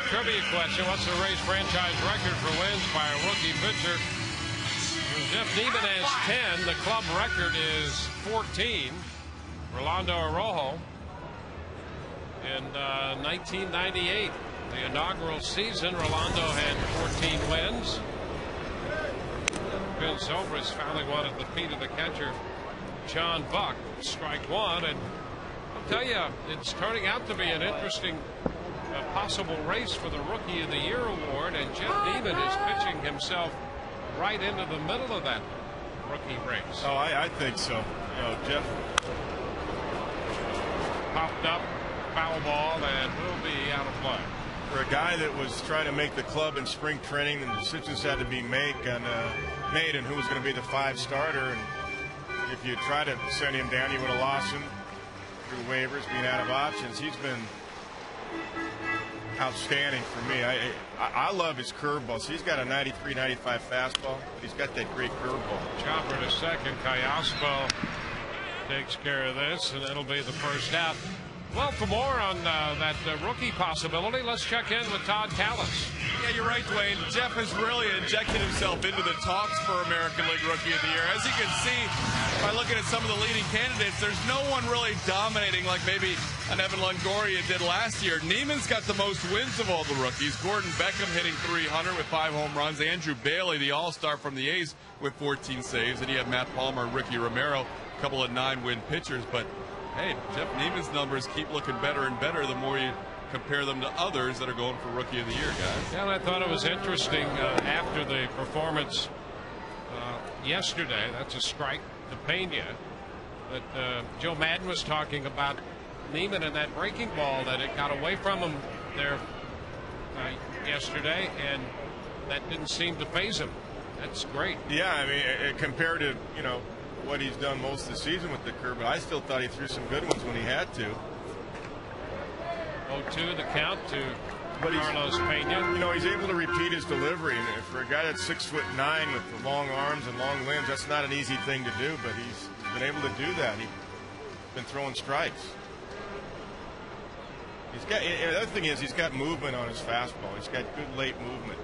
Trivia question: what's the Rays franchise record for wins by a rookie pitcher? Jeff Neiman has 10. The club record is 14. Rolando Arrojo in 1998, the inaugural season, Rolando had 14 wins. Vince Zobrist finally one at the feet of the catcher, John Buck. Strike one, and I'll tell you, it's turning out to be an interesting possible race for the Rookie of the Year award, and Jeff Neiman is pitching himself right into the middle of that rookie race. Oh, I think so. You know, Jeff popped up, foul ball, and will be out of play. For a guy that was trying to make the club in spring training, the decisions had to be made on who was going to be the 5 starter. And if you try to send him down, you would have lost him through waivers, being out of options. He's been outstanding for me. I love his curveball. So he's got a 93, 95 fastball, but he's got that great curveball. Chopper to second. Callaspo takes care of this, and it'll be the first out. Well, for more on that rookie possibility, let's check in with Todd Callis. Yeah, you're right, Dwayne. Jeff has really injected himself into the talks for American League Rookie of the Year. As you can see by looking at some of the leading candidates, there's no one really dominating like maybe an Evan Longoria did last year. Neiman's got the most wins of all the rookies. Gordon Beckham hitting .300 with 5 home runs. Andrew Bailey, the all-star from the A's, with 14 saves. And you have Matt Palmer and Ricky Romero, a couple of 9-win pitchers. But hey, Jeff Neiman's numbers keep looking better and better the more you compare them to others that are going for Rookie of the Year, guys. Yeah, and I thought it was interesting after the performance yesterday, that's a strike to Pena, that Joe Madden was talking about Neiman and that breaking ball, that it got away from him there yesterday, and that didn't seem to faze him. That's great. Yeah, I mean, compared to, you know, what he's done most of the season with the curve, but I still thought he threw some good ones when he had to. 0-2 the count to Carlos Pena. You know, he's able to repeat his delivery, and for a guy that's 6'9" with the long arms and long limbs, that's not an easy thing to do, but he's been able to do that. He's been throwing strikes. He's got, the other thing is he's got movement on his fastball. He's got good late movement.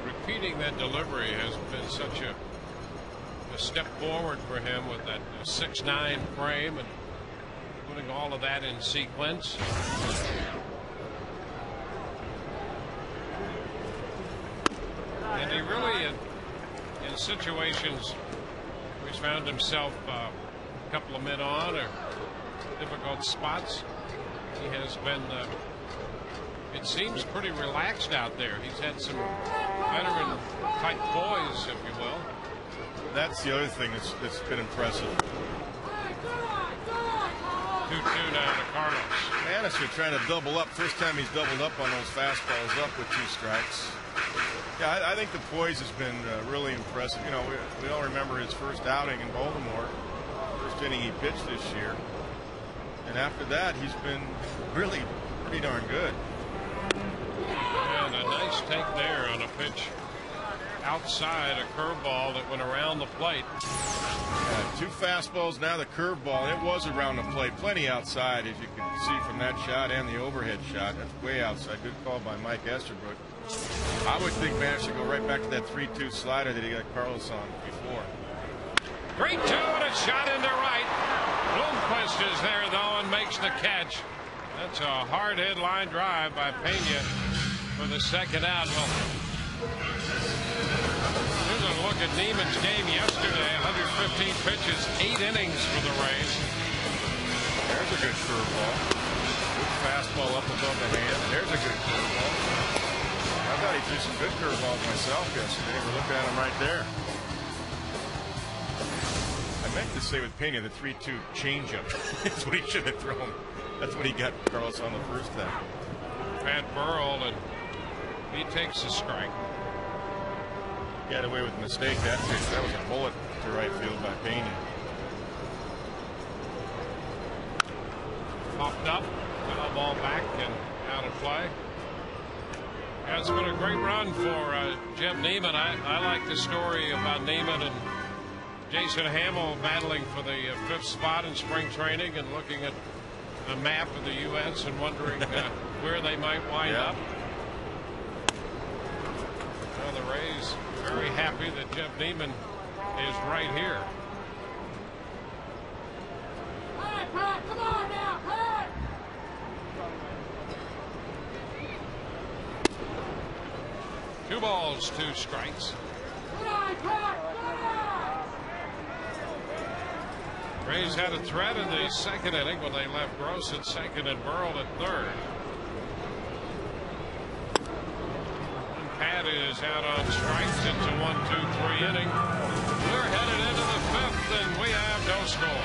Repeating that delivery has been such a step forward for him with that 6'9" frame and putting all of that in sequence. And he really, in situations where he's found himself a couple of men on or difficult spots, he has been it seems pretty relaxed out there. He's had some veteran type poise, if you will. That's the other thing that's been impressive. 2-2 now to Carlos. Bannister trying to double up. First time he's doubled up on those fastballs up with 2 strikes. Yeah, I think the poise has been really impressive. You know, we all remember his first outing in Baltimore, first inning he pitched this year. And after that, he's been really pretty darn good. And a nice take there on a pitch outside, a curveball that went around the plate. 2 fastballs, now the curveball. It was around the plate, plenty outside, as you can see from that shot and the overhead shot. That's way outside. Good call by Mike Esterbrook. I would think man should go right back to that 3-2 slider that he got Carlos on before. 3-2 and a shot into right. Bloomquist is there though and makes the catch. That's a hard hit line drive by Pena for the second out. Well, here's a look at Neiman's game yesterday. 115 pitches, 8 innings for the Rays. There's a good curveball. Good fastball up above the hand. There's a good curveball. I thought he threw some good curveballs myself yesterday. We're looking at him right there. I meant to say with Pena the 3-2 changeup. That's what he should have thrown. That's what he got Carlos on the first time. Pat Burrell, and he takes a strike. Got away with a mistake that pitch. That was a bullet to right field by Pena. Popped up, foul ball back and out of play. Yeah, it's been a great run for Jeb Neiman. I like the story about Neiman and Jason Hamill battling for the 5th spot in spring training and looking at a map of the U.S. and wondering where they might wind up. Well, the Rays very happy that Jeb Neiman is right here. Hey, Pat, come on now, Pat! 2 balls, 2 strikes. Come on, Pat! Come on! Rays had a threat in the second inning when they left Gross at second and Burrell at third. And Pat is out on strikes. It's a 1-2-3 inning. We're headed into the 5th, and we have no score.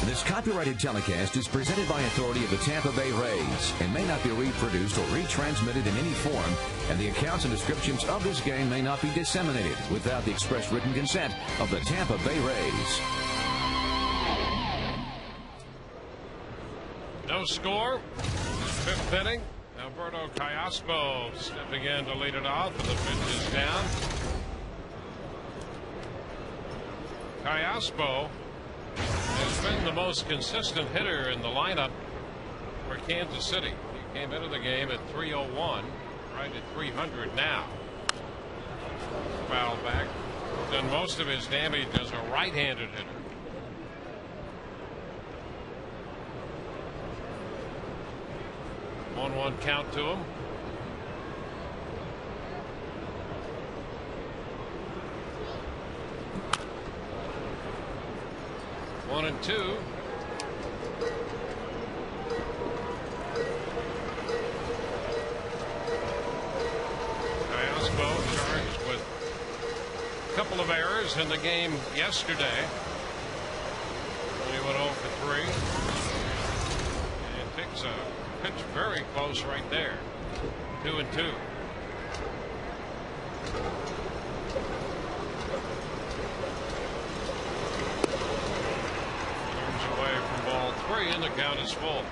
This copyrighted telecast is presented by authority of the Tampa Bay Rays and may not be reproduced or retransmitted in any form, and the accounts and descriptions of this game may not be disseminated without the express written consent of the Tampa Bay Rays. No score. 5th inning. Alberto Callaspo stepping in to lead it off, and the pitch is down. Callaspo has been the most consistent hitter in the lineup for Kansas City. He came into the game at 301, right at 300 now. Foul back. Done most of his damage as a right-handed hitter. One count to him. One and two. Charged with a couple of errors in the game yesterday. He went 0 for 3. And picks a pitch very close right there. 2 and 2. Turns away from ball 3, and the count is full.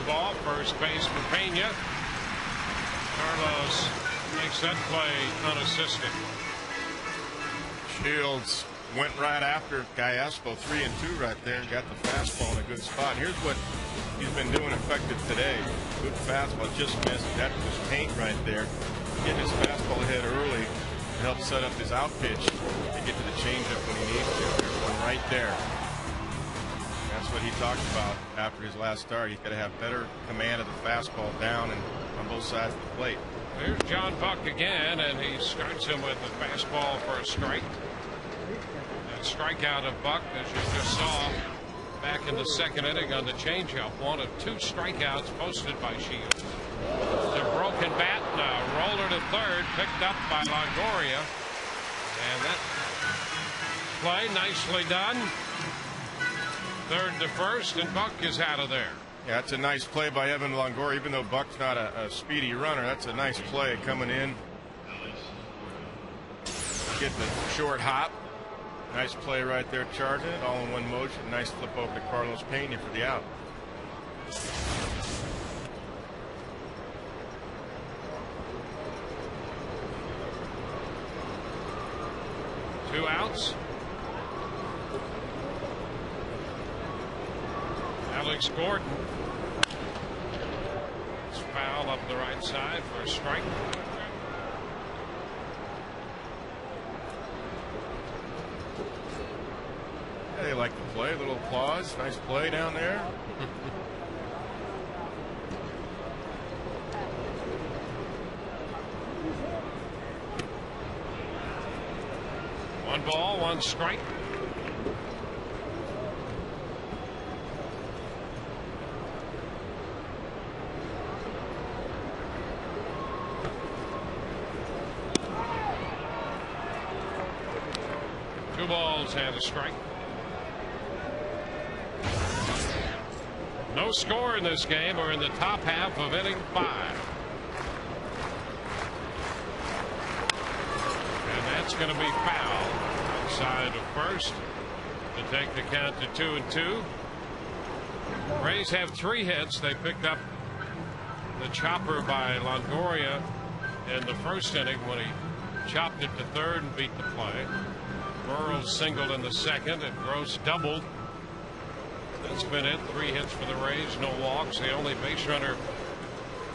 Ball, first baseman Pena. Carlos makes that play unassisted. Shields went right after Gallaspo, 3 and 2 right there, and got the fastball in a good spot. Here's what he's been doing effective today. Good fastball, just missed. That was paint right there. Getting his fastball ahead early to help set up his out pitch and get to the changeup when he needs to. There's one right there. That's what he talked about after his last start. He's got to have better command of the fastball down and on both sides of the plate. There's John Buck again, and he starts him with a fastball for a strike. That strikeout of Buck, as you just saw back in the second inning on the changeup, one of 2 strikeouts posted by Shields. It's a broken bat now. Roller to third, picked up by Longoria, and that play nicely done. Third to first, and Buck is out of there. Yeah, that's a nice play by Evan Longoria. Even though Buck's not a speedy runner, that's a nice play coming in. Get the short hop. Nice play right there, charging it all in one motion. Nice flip over to Carlos Pena for the out. Two outs. Alex Gordon. It's foul up the right side for a strike. Yeah, they like the play. A little applause. Nice play down there. One ball, one strike. Two balls and a strike. No score in this game. We're in the top half of inning 5. And that's going to be foul outside of first to take the count to 2-2. Rays have 3 hits. They picked up the chopper by Longoria in the first inning when he chopped it to third and beat the play. Burrows singled in the second, and Gross doubled. That's been it. 3 hits for the Rays, no walks. The only base runner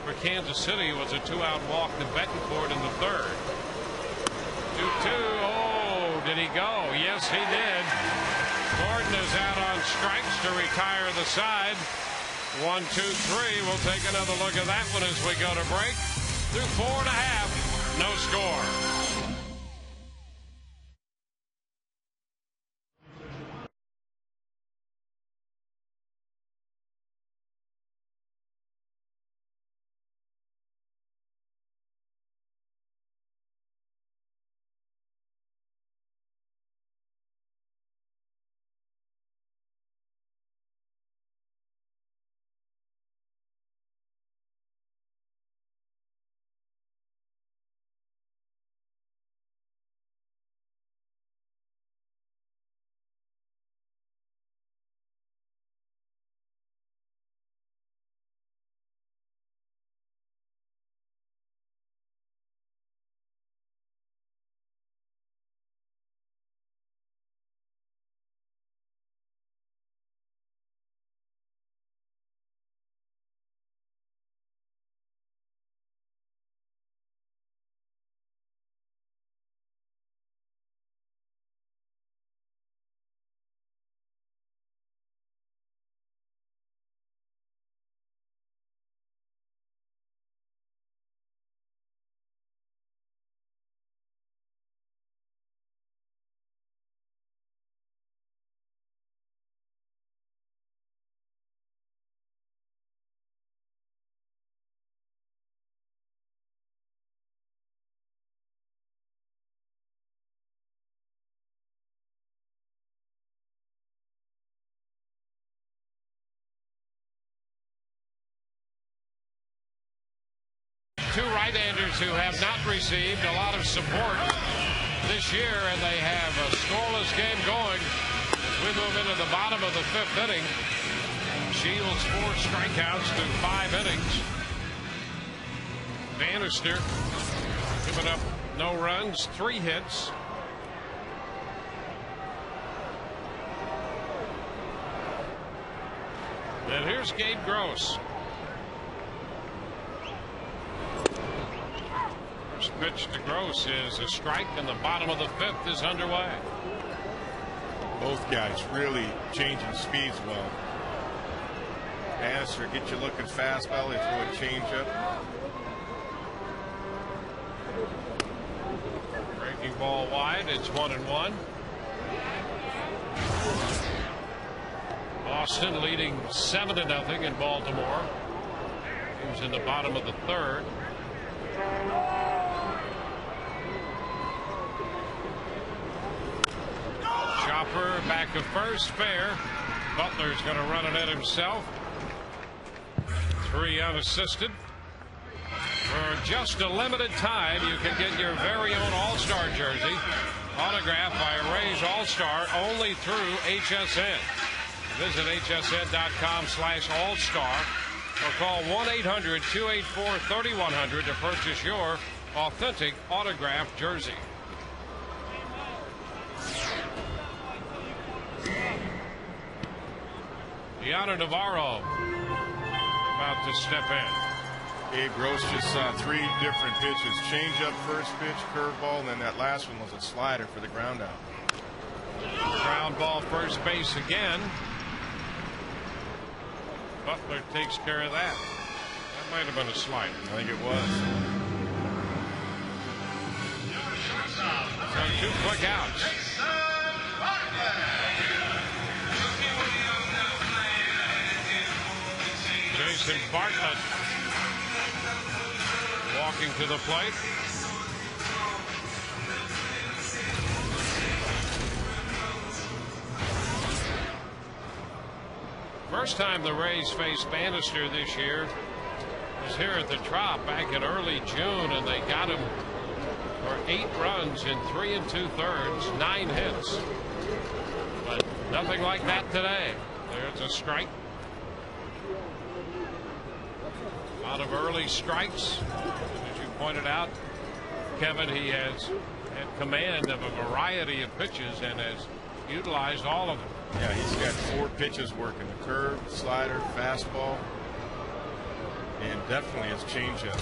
for Kansas City was a 2-out walk to Betancourt in the third. 2-2. Oh, did he go? Yes, he did. Gordon is out on strikes to retire the side. 1, 2, 3. We'll take another look at that one as we go to break. Through 4.5. No score. two right-handers who have not received a lot of support this year, and they have a scoreless game going as we move into the bottom of the fifth inning. Shields 4 strikeouts through 5 innings. Bannister giving up no runs, 3 hits. And here's Gabe Gross. First pitch to Gross is a strike, and the bottom of the fifth is underway. Both guys really changing speeds well. Bannister get you looking fastball, they throw a changeup. Breaking ball wide, it's 1-1. Boston leading 7-0 in Baltimore. Game's in the bottom of the third. Chopper back to first, fair. Butler's going to run it in himself. 3 unassisted. For just a limited time, you can get your very own All-Star jersey autographed by a Rays All-Star only through HSN. Visit hsn.com/all-star or call 1-800-284-3100 to purchase your authentic autographed jersey. Gianna Navarro about to step in. Gabe Gross just saw 3 different pitches. Changeup, first pitch, curveball, and then that last one was a slider for the ground out. Ground ball first base again. Butler takes care of that. That might have been a slider. I think it was. So 2 quick outs. Jason Bartlett walking to the plate. First time the Rays faced Bannister this year was here at the Trop back in early June, and they got him for 8 runs in 3 2/3, 9 hits. But nothing like that today. There's a strike. A lot of early strikes. As you pointed out, Kevin, he has had command of a variety of pitches and has utilized all of them. Yeah, he's got 4 pitches working: the curve, slider, fastball, and definitely his changeup.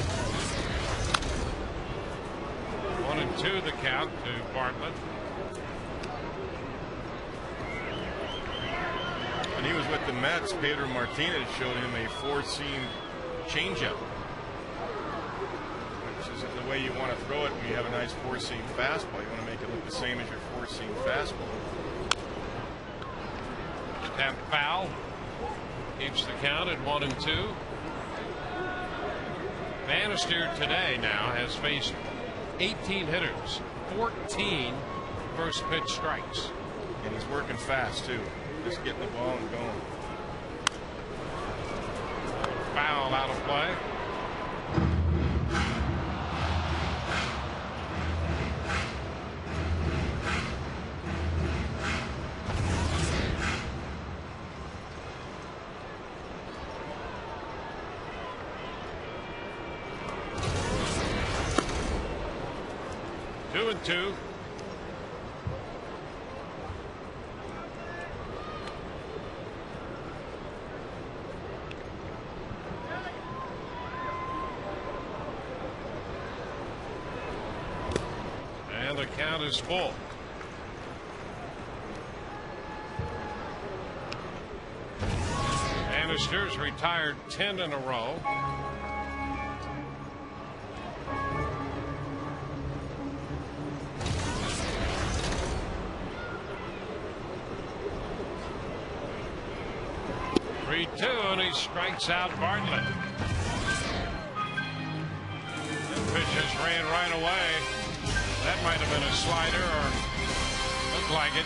1-2 the count to Bartlett. When he was with the Mets, Pedro Martinez showed him a 4-seam changeup, which isn't the way you want to throw it when you have a nice 4-seam fastball. You want to make it look the same as your 4-seam fastball. Tap foul. Keeps the count at 1-2. Bannister today now has faced 18 hitters, 14 first pitch strikes. And he's working fast too. Just getting the ball and going. Foul out of play. Two and two. And the count is full. Bannister's retired 10 in a row. And he strikes out Bartlett. The pitch just ran right away. That might have been a slider, or looked like it.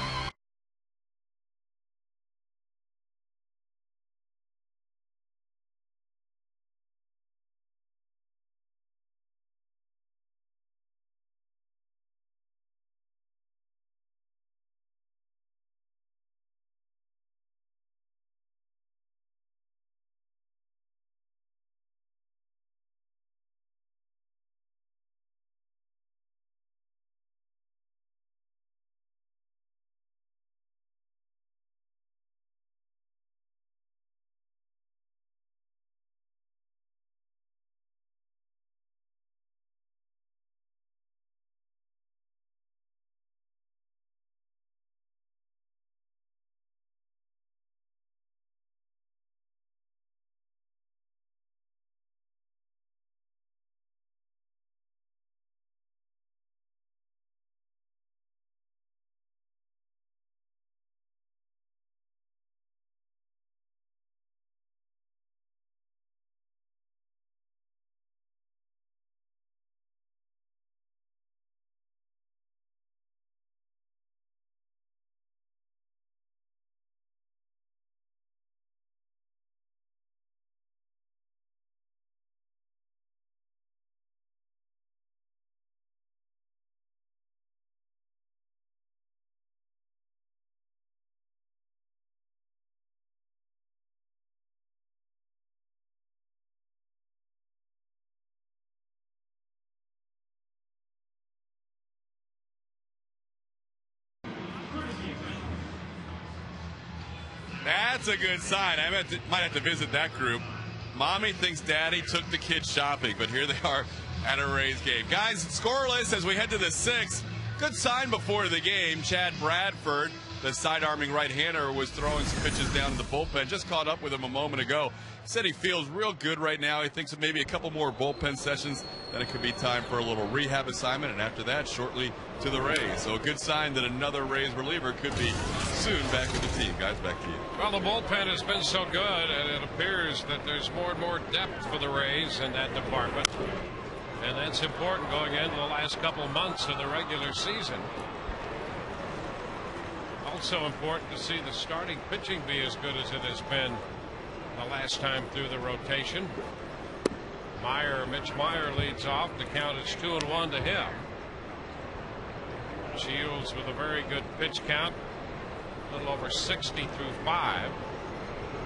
That's a good sign. I might have to visit that group. Mommy thinks Daddy took the kids shopping, but here they are at a Rays game. Guys, scoreless as we head to the 6th. Good sign before the game. Chad Bradford, the sidearming right-hander, was throwing some pitches down to the bullpen. Just caught up with him a moment ago. Said he feels real good right now. He thinks maybe a couple more bullpen sessions, then it could be time for a little rehab assignment, and after that, shortly to the Rays. So a good sign that another Rays reliever could be soon back with the team. Guys, back to you. Well, the bullpen has been so good, and it appears that there's more and more depth for the Rays in that department. And that's important going into the last couple of months of the regular season. Also important to see the starting pitching be as good as it has been the last time through the rotation. Mitch Meyer leads off. The count is 2-1 to him. Shields with a very good pitch count, a little over 60 through 5.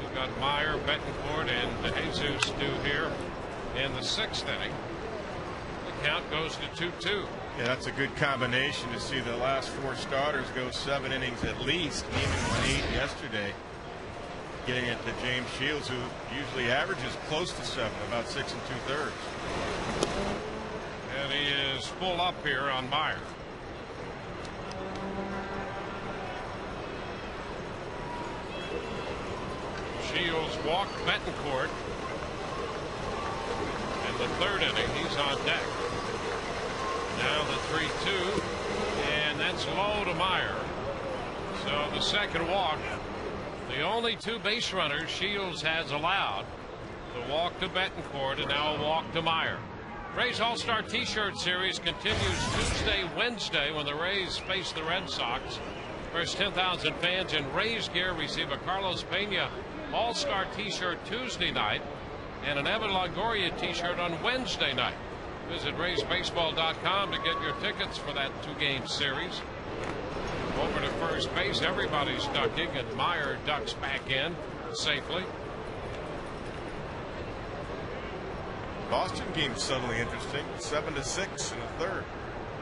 We've got Meyer, Betancourt, and DeJesus due here in the 6th inning. The count goes to 2-2. Yeah, that's a good combination to see the last 4 starters go 7 innings at least, even won 8 yesterday. Getting it to James Shields, who usually averages close to 7, about 6 2/3. And he is full up here on Meyer. Shields walked Betancourt in the 3rd inning. He's on deck. Now the 3-2, and that's low to Meyer. So the second walk. The only 2 base runners Shields has allowed. The walk to Betancourt and now a walk to Meyer. Rays All-Star T-shirt series continues Tuesday, Wednesday when the Rays face the Red Sox. First 10,000 fans in Rays gear receive a Carlos Pena All-Star T-shirt Tuesday night and an Evan Longoria T-shirt on Wednesday night. Visit RaysBaseball.com to get your tickets for that 2-game series. Over to first base, everybody's ducking, and Meyer ducks back in safely. Boston game suddenly interesting. 7-6 in the 3rd.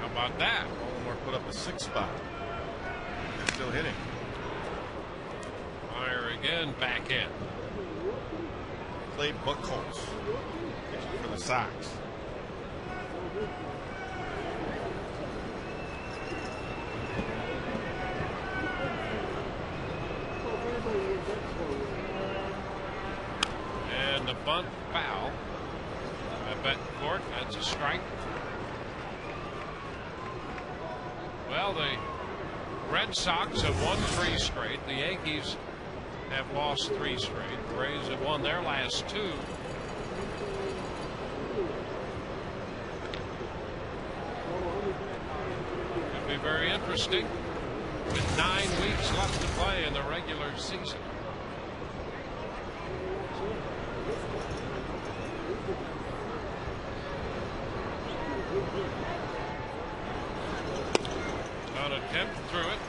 How about that? Baltimore put up a 6th spot. They're still hitting. Meyer again back in. Clay Buchholz pitching for the Sox. And the bunt foul by Betancourt. That's a strike. Well, the Red Sox have won 3 straight. The Yankees have lost 3 straight. The Rays have won their last 2. Could be very interesting with 9 weeks left to play in the regular season. An attempt through it.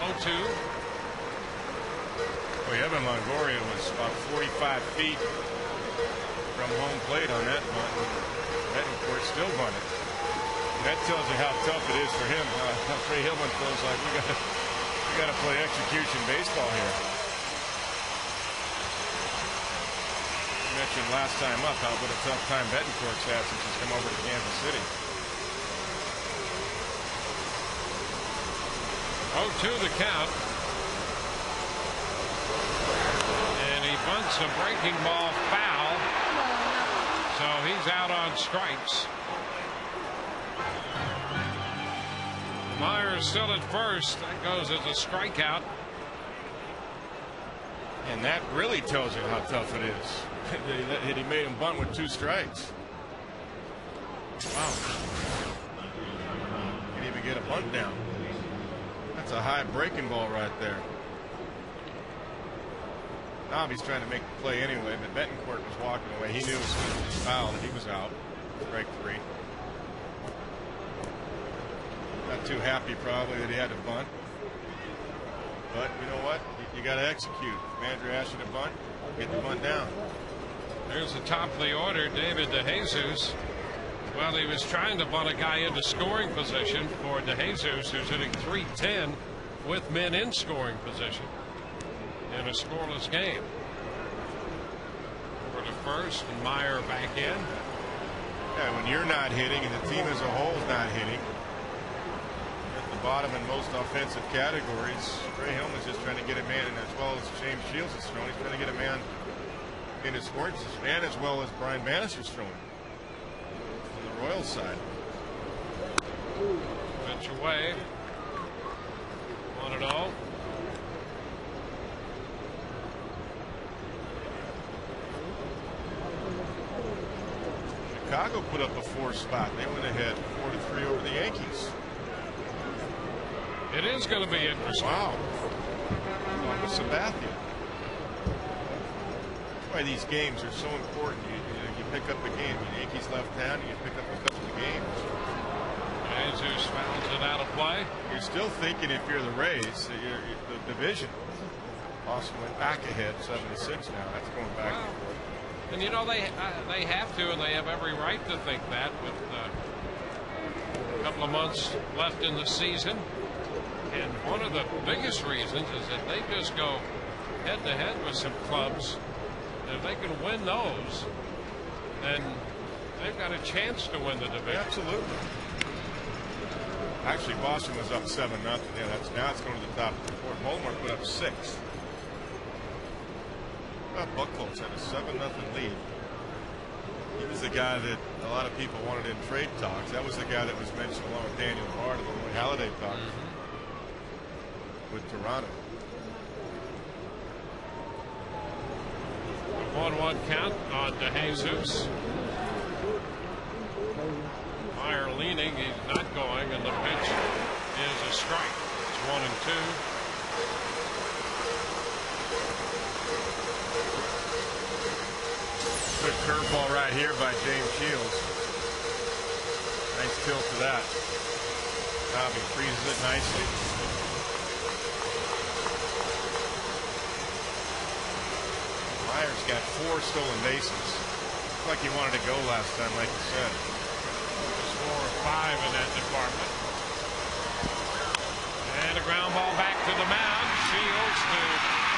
0-2. Well, Evan Longoria was about 45 feet from home plate on that bunt. Betancourt still bunted. That tells you how tough it is for him. Trey Hillman feels like we got to play execution baseball here. You mentioned last time up how what a tough time Betancourt's had since he's come over to Kansas City. 0-2 the count. And he bunts a breaking ball foul. So he's out on strikes. Meyer is still at first. That goes as a strikeout. And that really tells you how tough it is. He made him bunt with 2 strikes. Wow. Can't even get a bunt down. That's a high breaking ball right there. Nobby's trying to make the play anyway, but Betancourt was walking away. He knew as soon as he was fouled that he was out. Strike 3. Not too happy probably that he had to bunt. But you know what? You got to execute. Manager asks you to bunt, get the bunt down. There's the top of the order, David DeJesus. Well, he was trying to bunt a guy into scoring position for DeJesus, who's hitting .310 with men in scoring position. in a scoreless game. Over to first, and Meyer back in. Yeah, when you're not hitting and the team as a whole is not hitting, at the bottom in most offensive categories, Ray Hillman's just trying to get a man in, as well as James Shields is throwing. He's trying to get a man in his scoring position, and as well as Brian Bannister's throwing on the Royals side. Pitch away. 1-0. Chicago put up a 4 spot. They went ahead 4-3 over the Yankees. It is going to be interesting. Wow. On with Sabathia. That's why these games are so important. You pick up a game. The Yankees left town, you pick up a couple of games. Jesus fouls it out of play. You're still thinking, if you're the Rays, the division. Boston went back ahead 7-6 now. That's going back and forth. And you know they have to, and they have every right to think that with a couple of months left in the season. And one of the biggest reasons is that they just go head to head with some clubs. And if they can win those, then they've got a chance to win the division. Absolutely. Actually, Boston was up 7-0. Yeah, now it's going to the top of the fourth. Baltimore put up 6. Buchholz had a 7-0 lead. He was the guy that a lot of people wanted in trade talks. That was the guy that was mentioned along with Daniel Bard in the Roy Halladay talks with Toronto. 1-1 count on DeJesus. Meyer leaning, he's not going, and the pitch is a strike. It's 1-2. Good curveball right here by James Shields. Nice tilt to that. He freezes it nicely. Meyer's got 4 stolen bases. Looks like he wanted to go last time, like you said. Just 4 or 5 in that department. And a ground ball back to the mound. Shields to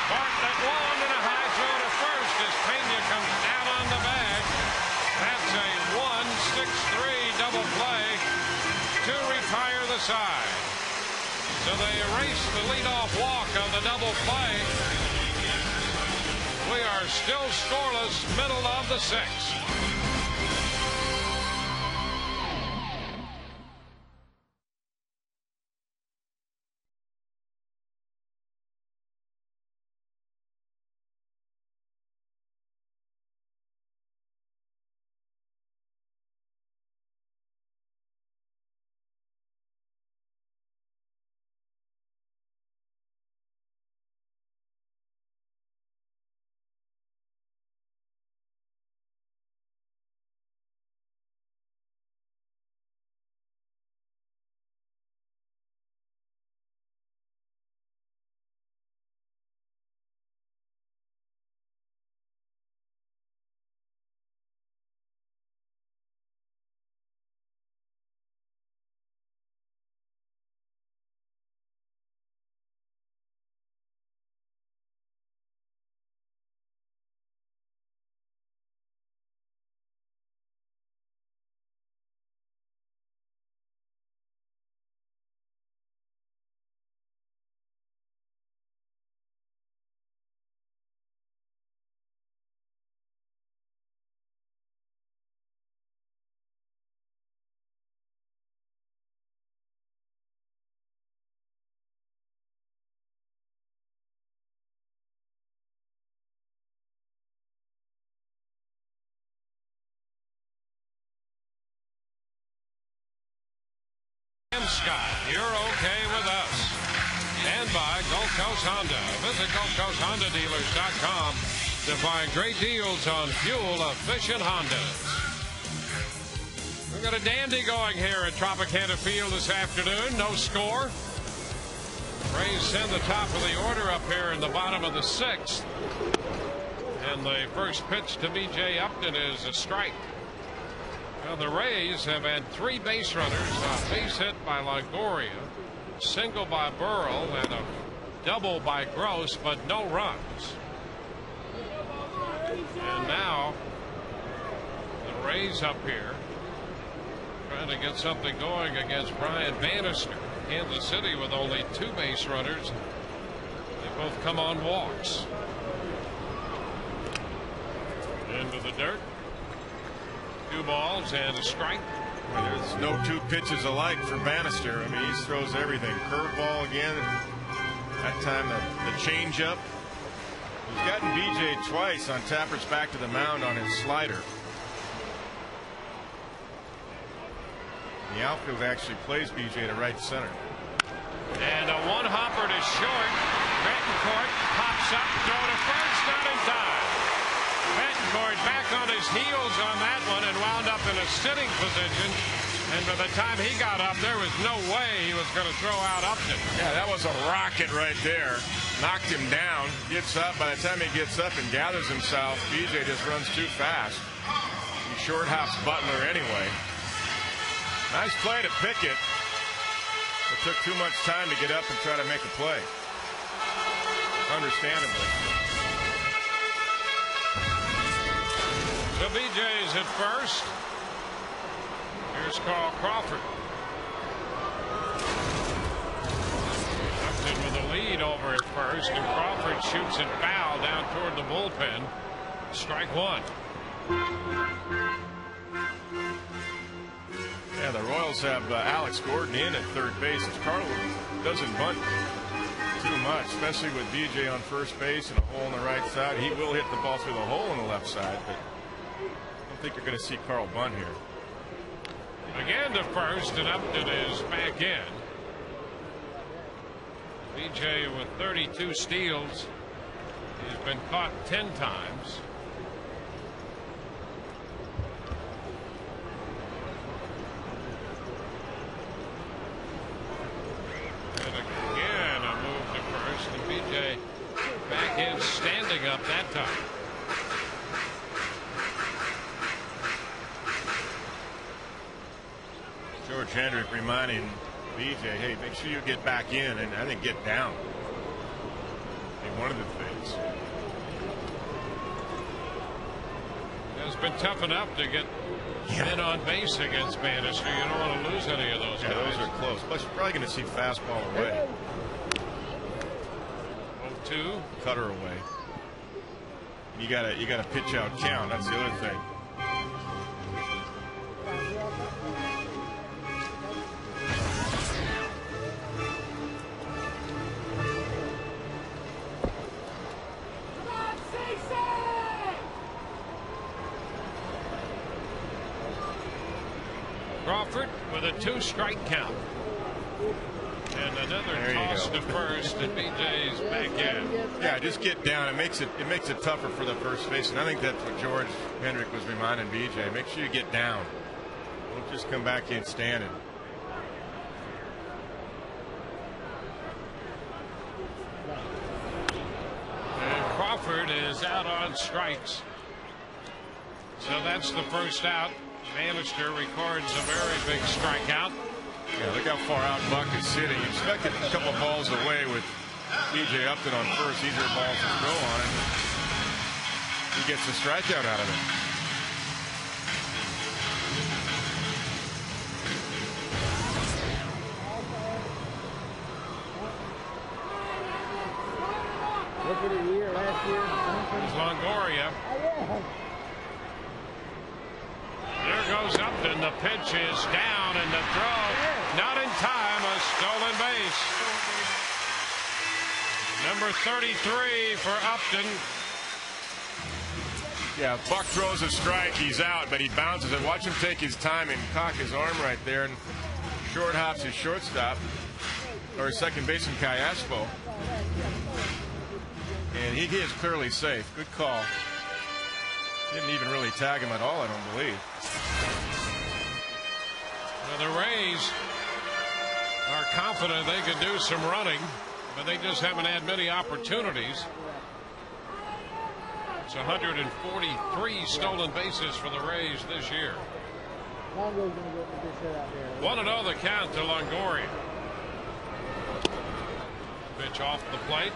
Bartlett, one and a high throw to first as Pena comes out on the bag. That's a 1-6-3 double play to retire the side. So they erase the leadoff walk on the double play. We are still scoreless, middle of the 6th. Scott, you're okay with us. And by Gulf Coast Honda. Visit GulfCoastHondaDealers.com to find great deals on fuel-efficient Hondas. We've got a dandy going here at Tropicana Field this afternoon. No score. Rays send the top of the order up here in the bottom of the 6th. And the first pitch to B.J. Upton is a strike. Well, the Rays have had 3 base runners, a base hit by Longoria, single by Burrell, and a double by Gross, but no runs. And now the Rays up here trying to get something going against Brian Bannister. Kansas City with only 2 base runners. They both come on walks. Into the dirt. 2 balls and a strike. There's no 2 pitches alike for Bannister. I mean, he throws everything. Curveball again. That time the changeup. He's gotten BJ twice on Tapper's back to the mound on his slider. The outfield actually plays BJ to right center. And a 1-hopper to short. Betancourt pops up, throw to first, not in time. Betancourt back on his heels on that one and wound up in a sitting position. And by the time he got up, there was no way he was going to throw out Upton. Yeah, that was a rocket right there. Knocked him down. Gets up. By the time he gets up and gathers himself, BJ just runs too fast. He short hops Butler anyway. Nice play to Pickett. It took too much time to get up and try to make a play. Understandably. The BJ's at first. Here's Carl Crawford. Upton with a lead over at first, and Crawford shoots it foul down toward the bullpen. Strike 1. Yeah, the Royals have Alex Gordon in at third base. Carl doesn't bunt too much, especially with BJ on first base and a hole on the right side. He will hit the ball through the hole on the left side, but I don't think you're going to see Carl bunt here. Again to first, and Upton is back in. BJ with 32 steals. He's been caught 10 times. And again a move to first, and BJ back in, standing up that time. George Hendrick reminding BJ, hey, make sure you get back in, and I think get down. I think one of the things. It's been tough enough to get men on base against Bannister. You don't want to lose any of those guys. Those are close. Plus, you're probably going to see fastball away. 0-2. Cutter away. You gotta pitch out count. That's the other thing. Crawford with a 2-strike count. And another toss to first, and BJ's back in. Yeah, just get down. It makes it tougher for the first base, and I think that's what George Hendrick was reminding BJ. Make sure you get down. Don't just come back in standing. And Crawford is out on strikes. So that's the first out. Bannister records a very big strikeout. Yeah, look how far out Buck is sitting. You expected a couple balls away with BJ Upton on first. Easier balls to throw on it. He gets a strikeout out of it. Look at the year last year. Here's Longoria. There goes Upton. The pitch is down, and the throw not in time. A stolen base. Number 33 for Upton. Yeah, Buck throws a strike. He's out, but he bounces it. Watch him take his time and cock his arm right there, and short hops his shortstop, or his second baseman Kai Aspo. And he is clearly safe. Good call. Didn't even really tag him at all, I don't believe. Well, the Rays are confident they can do some running, but they just haven't had many opportunities. It's 143 stolen bases for the Rays this year. 1-0 the count to Longoria. Pitch off the plate.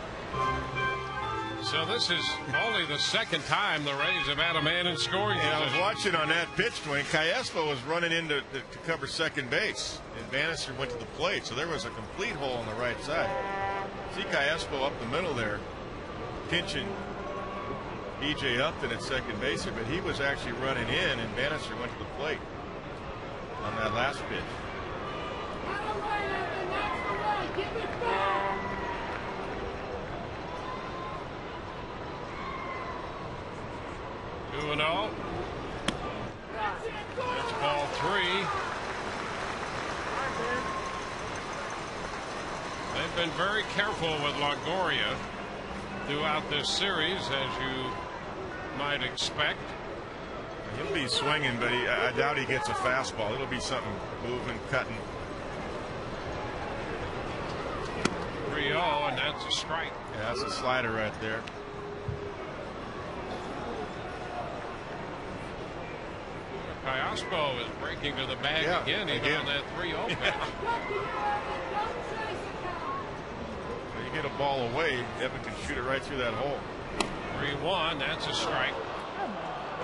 So this is only the second time the Rays have had a man in scoring position. I was watching on that pitch, Dwayne. Callaspo was running in to cover second base, and Bannister went to the plate, so there was a complete hole on the right side. See Callaspo up the middle there, pinching E.J. Upton at second base, but he was actually running in, and Bannister went to the plate on that last pitch. 2-0. That's ball 3. They've been very careful with Longoria throughout this series, as you might expect. He'll be swinging, but I doubt he gets a fastball. It'll be something moving, cutting. 3-0, and that's a strike. Yeah, that's a slider right there. Callaspo is breaking to the bag again, even on that 3-0 pitch. When you get a ball away, Evan can shoot it right through that hole. 3-1, that's a strike.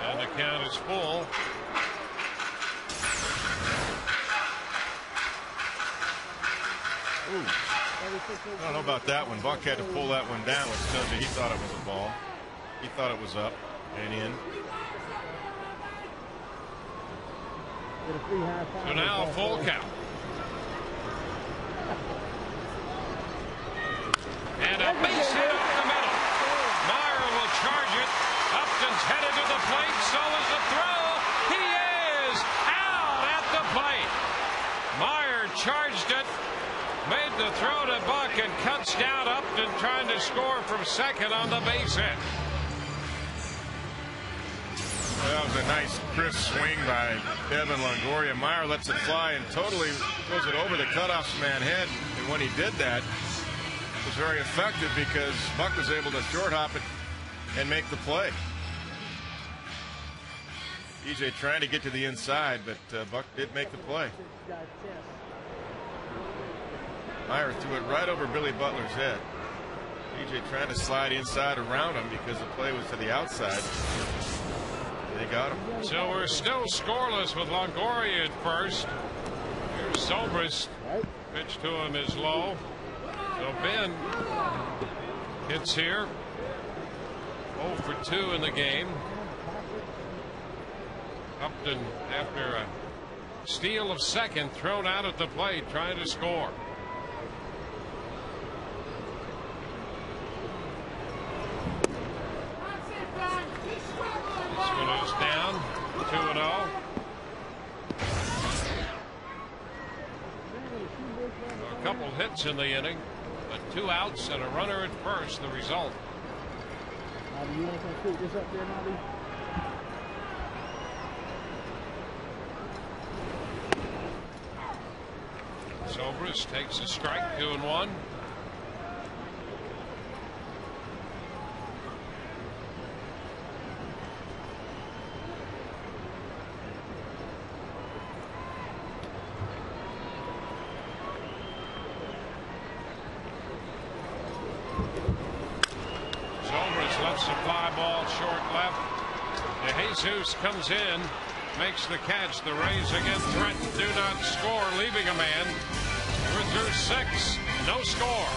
And the count is full. Ooh. I don't know about that one. Buck had to pull that one down, which tells you he thought it was a ball. He thought it was up and in. So now a full count. And a base hit up the middle. Meyer will charge it. Upton's headed to the plate. So is the throw. He is out at the plate. Meyer charged it. Made the throw to Buck and cuts down Upton, trying to score from second on the base hit. Well, that was a nice crisp swing by Evan Longoria. Meyer lets it fly and totally throws it over the cutoff man head. And when he did that, it was very effective because Buck was able to short hop it and make the play. EJ trying to get to the inside, but Buck did make the play. Meyer threw it right over Billy Butler's head. EJ trying to slide inside around him because the play was to the outside. They got him. So we're still scoreless with Longoria at first. Here's Zobrist. Pitch to him is low. So Ben hits here. 0 for 2 in the game. Upton, after a steal of second, thrown out at the plate, trying to score. This one is down. 2-0. A couple hits in the inning, but 2 outs and a runner at first, the result. You want to shoot this up there, Nobby? Zobrist takes a strike, 2-1. Zobrist lets the fly ball short left. Jesus comes in, makes the catch. The Rays again threaten, do not score, leaving a man. We're through 6, no score.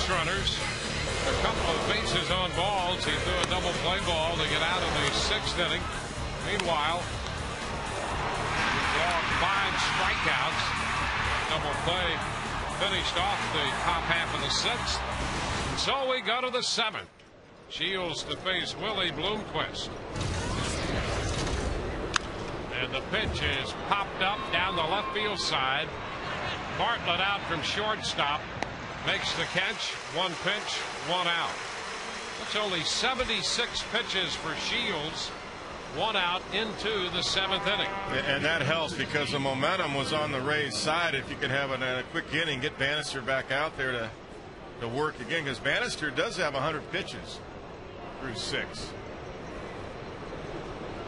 base runners. A couple of bases on balls. He threw a double play ball to get out of the 6th inning. Meanwhile, he logged 5 strikeouts. Double play finished off the top half of the 6th. And so we go to the 7th. Shields to face Willie Bloomquist. And the pitch is popped up down the left field side. Bartlett out from shortstop. Makes the catch. 1 pitch, 1 out. That's only 76 pitches for Shields. 1 out into the 7th inning. And that helps because the momentum was on the Rays' side. If you could have a quick inning, get Bannister back out there to work again, because Bannister does have 100 pitches through 6.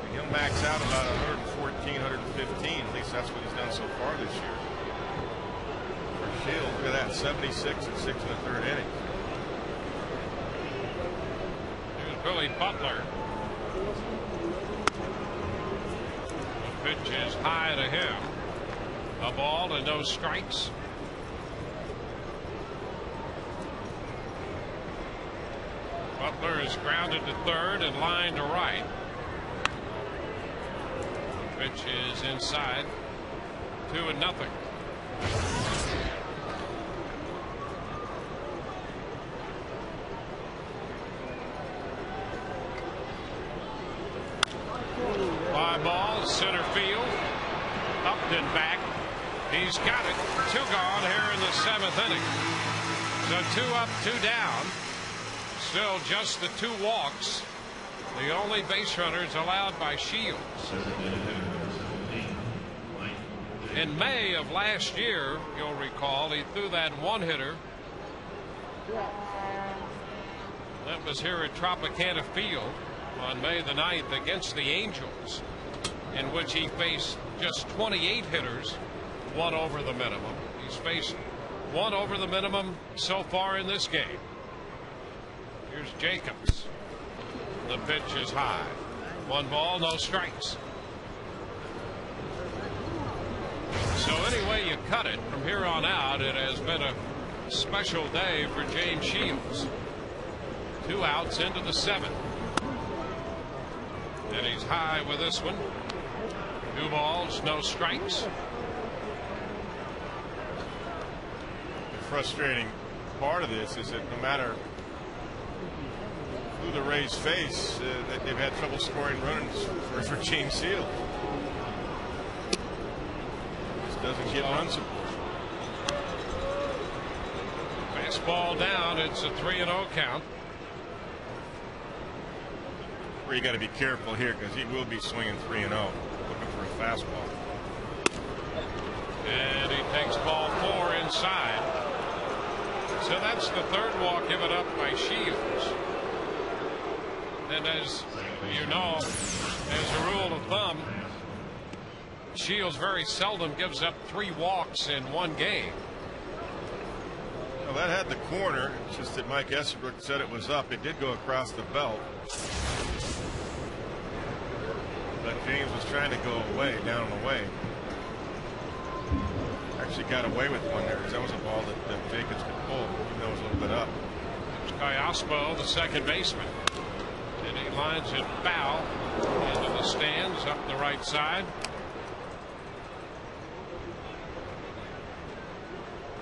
And he'll max out about 114, 115. At least that's what he's done so far this year. For Shields, look at that, 76 and 6 1/3 innings. Here's Billy Butler. The pitch is high to him. A ball and no strikes. Butler is grounded to third and line to right. The pitch is inside. 2-0. Fly ball, center field, up and back. He's got it. 2 gone here in the 7th inning. So 2 up, 2 down. Still just the 2 walks. The only base runners allowed by Shields. In May of last year, you'll recall, he threw that 1-hitter. That was here at Tropicana Field on May the 9th against the Angels, in which he faced just 28 hitters, 1 over the minimum. He's faced 1 over the minimum so far in this game. Here's Jacobs. The pitch is high. 1 ball, no strikes. So any way you cut it, from here on out, it has been a special day for James Shields. 2 outs into the 7th. And he's high with this one. 2 balls, no strikes. The frustrating part of this is that no matter who the Rays face, that they've had trouble scoring runs for James Shields. Just doesn't get runs. Fastball down. It's a 3-0 count. Where you got to be careful here, because he will be swinging 3-0, looking for a fastball. And he takes ball 4 inside. So that's the 3rd walk given up by Shields. And as you know, as a rule of thumb, Shields very seldom gives up 3 walks in 1 game. Well, that had the corner. It's just that Mike Estabrook said it was up. It did go across the belt. But James was trying to go away, down and away. Actually got away with one there, because that was a ball that Jacobs could pull, even though it was a little bit up. There's Kayaspo, the second baseman. And he lines it foul into the stands up the right side.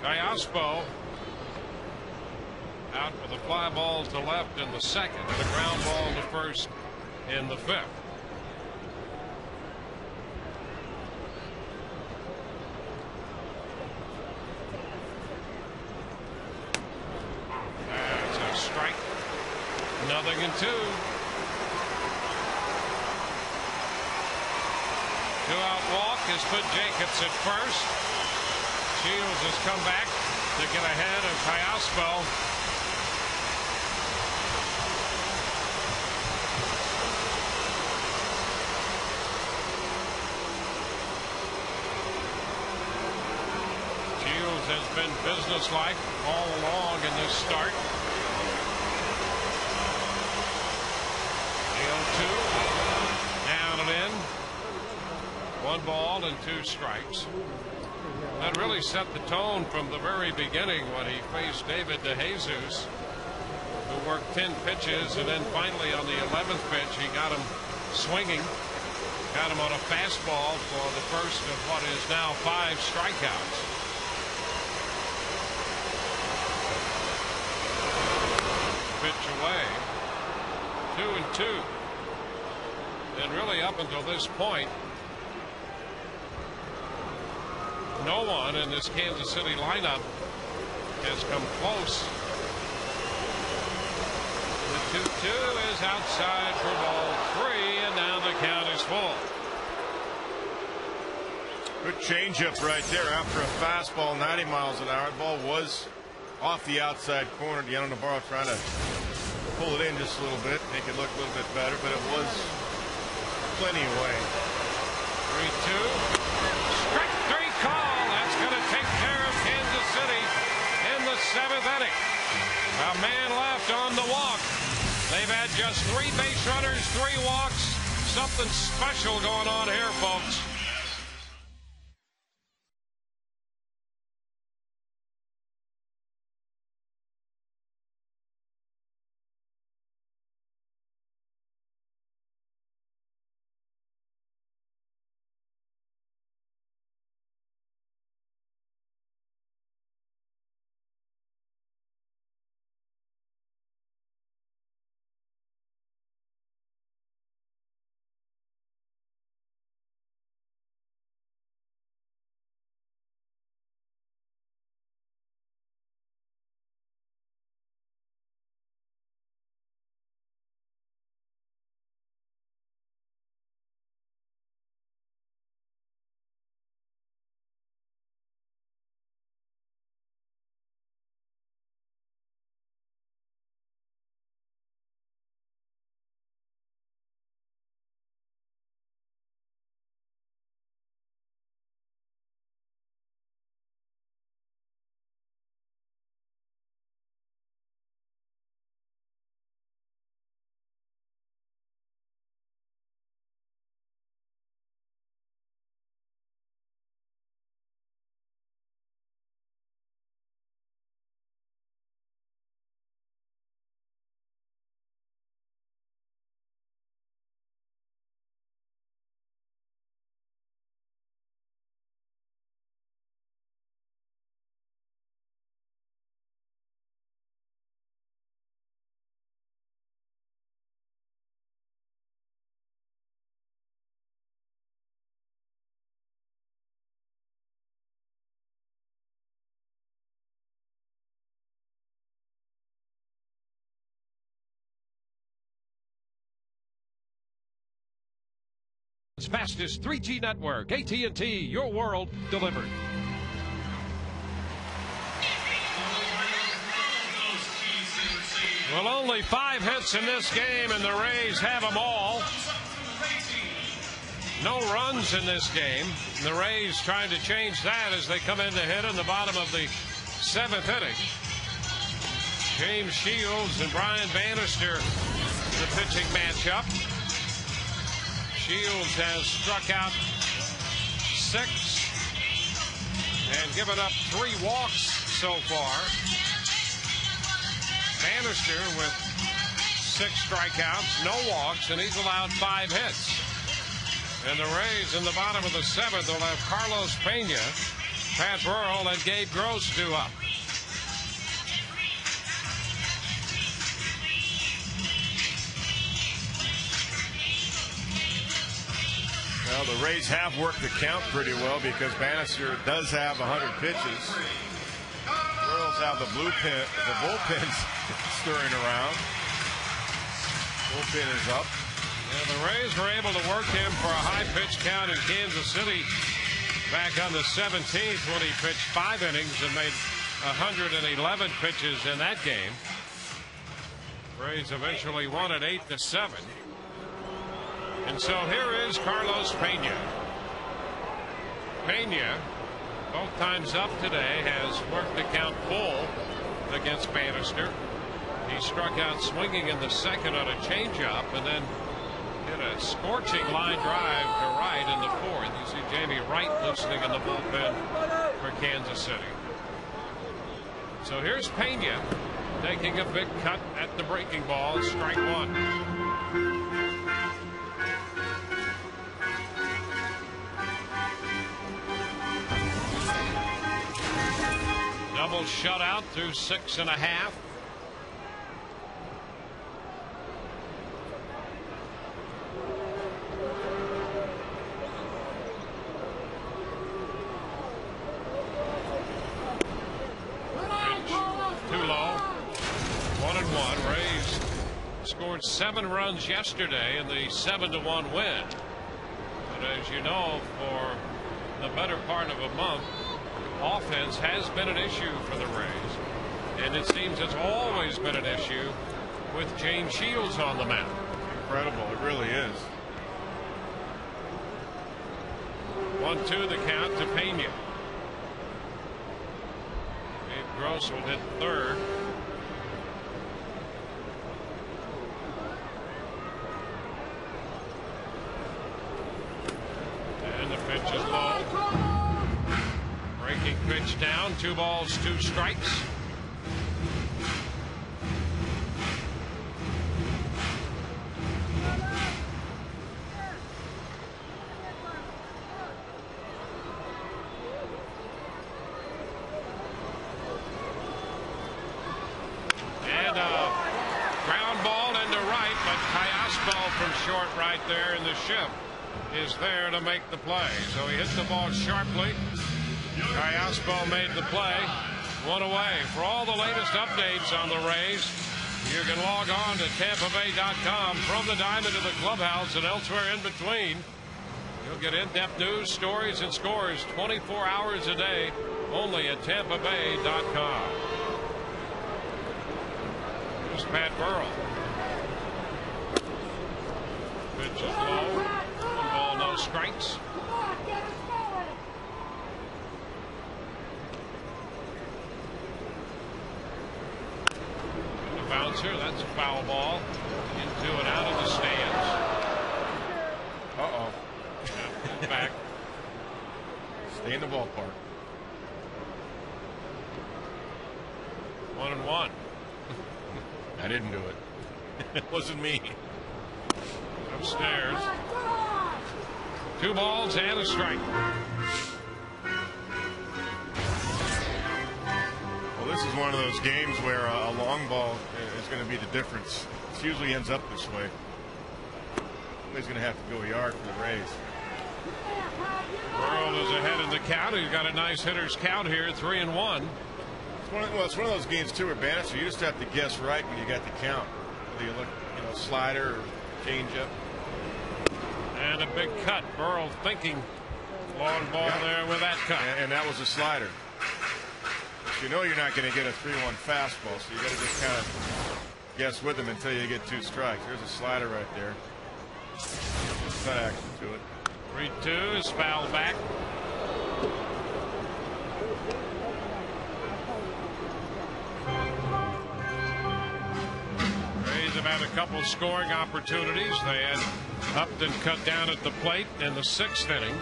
Kayaspo out with a fly ball to left in the 2nd, and a ground ball to first in the 5th. That's a strike. 0-2. 2-out walk has put Jacobs at first. Shields has come back to get ahead of Kayaspo. Shields has been businesslike all along in this start. 0-2. Down and in. 1 ball and 2 strikes. That really set the tone from the very beginning when he faced David DeJesus, who worked 10 pitches, and then finally on the 11th pitch he got him swinging, got him on a fastball for the first of what is now 5 strikeouts. Pitch away, 2-2, and really up until this point, no one in this Kansas City lineup has come close. The 2-2 is outside for ball 3, and now the count is full. Good changeup right there after a fastball 90 miles an hour. The ball was off the outside corner. Deanna Navarro trying to pull it in just a little bit, make it look a little bit better, but it was plenty away. 3-2. Strike 3 call. That's going to take care of Kansas City in the 7th inning. A man left on the walk. They've had just 3 base runners, 3 walks. Something special going on here, folks. Fastest 3G network, AT&T, your world delivered. Well, only 5 hits in this game, and the Rays have them all. No runs in this game. The Rays trying to change that as they come in to hit in the bottom of the 7th inning. James Shields and Brian Bannister, the pitching matchup. Shields has struck out 6 and given up 3 walks so far. Bannister with 6 strikeouts, no walks, and he's allowed 5 hits. And the Rays in the bottom of the 7th will have Carlos Pena, Pat Burrell, and Gabe Gross due up. Well, the Rays have worked the count pretty well because Bannister does have 100 pitches. Royals have the bullpen's stirring around. Bullpen is up. And the Rays were able to work him for a high pitch count in Kansas City back on the 17th when he pitched 5 innings and made 111 pitches in that game. Rays eventually won it 8-7. And so here is Carlos Pena. Pena, both times up today, has worked the count full against Bannister. He struck out swinging in the 2nd on a changeup and then hit a scorching line drive to right in the 4th. You see Jamie Wright loosening in the bullpen for Kansas City. So here's Pena taking a big cut at the breaking ball. Strike one. Double shutout through 6.5. Scored 7 runs yesterday in the 7-1 win. But as you know, for the better part of a month, offense has been an issue for the Rays. And it seems it's always been an issue with James Shields on the mound. Incredible, it really is. 1-2 the count to Pena. Dave Gross will hit third. Pitch is low. Breaking pitch down. 2 balls, 2 strikes. And a ground ball into right, but Kayaspo from short right there in the ship is there to make the play. So he hit the ball sharply. Kayaspo made the play. 1 away. For all the latest updates on the Rays, you can log on to TampaBay.com. From the diamond to the clubhouse and elsewhere in between. You'll get in-depth news, stories, and scores 24 hours a day only at TampaBay.com. Here's Pat Burrell. Pitch is low. No strikes. The bouncer, that's a foul ball. Into and out of the stands. Uh-oh. Yeah, back. Stay in the ballpark. 1-1. I didn't do it. It wasn't me. Upstairs. 2 balls and a strike. Well, this is one of those games where a long ball is going to be the difference. It usually ends up this way. He's going to have to go a yard for the Rays. Burrell is ahead in the count. He's got a nice hitter's count here, 3-1. It's one of those games too, where Bannister, you just have to guess right when you got the count. Whether you look, slider or changeup. And a big cut. Burrell thinking long ball there with that cut. And that was a slider. You know you're not going to get a 3-1 fastball, so you got to just kind of guess with him until you get 2 strikes. There's a slider right there. Cut action to it. 3-2 is fouled back. Rays have had a couple scoring opportunities. They had Upton cut down at the plate in the 6th inning.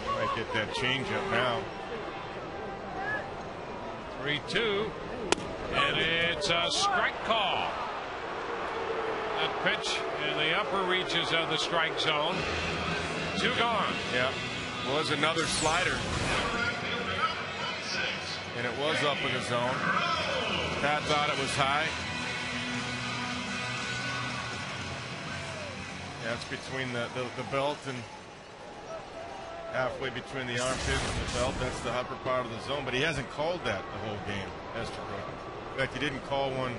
Might get that changeup now. 3-2, and it's a strike call. That pitch in the upper reaches of the strike zone. 2 gone. Yeah. Was another slider. And it was up in the zone. Pat thought it was high. Yeah, it's between the belt and halfway between the armpit and the belt. That's the upper part of the zone. But he hasn't called that the whole game, Estabrook. In fact, he didn't call one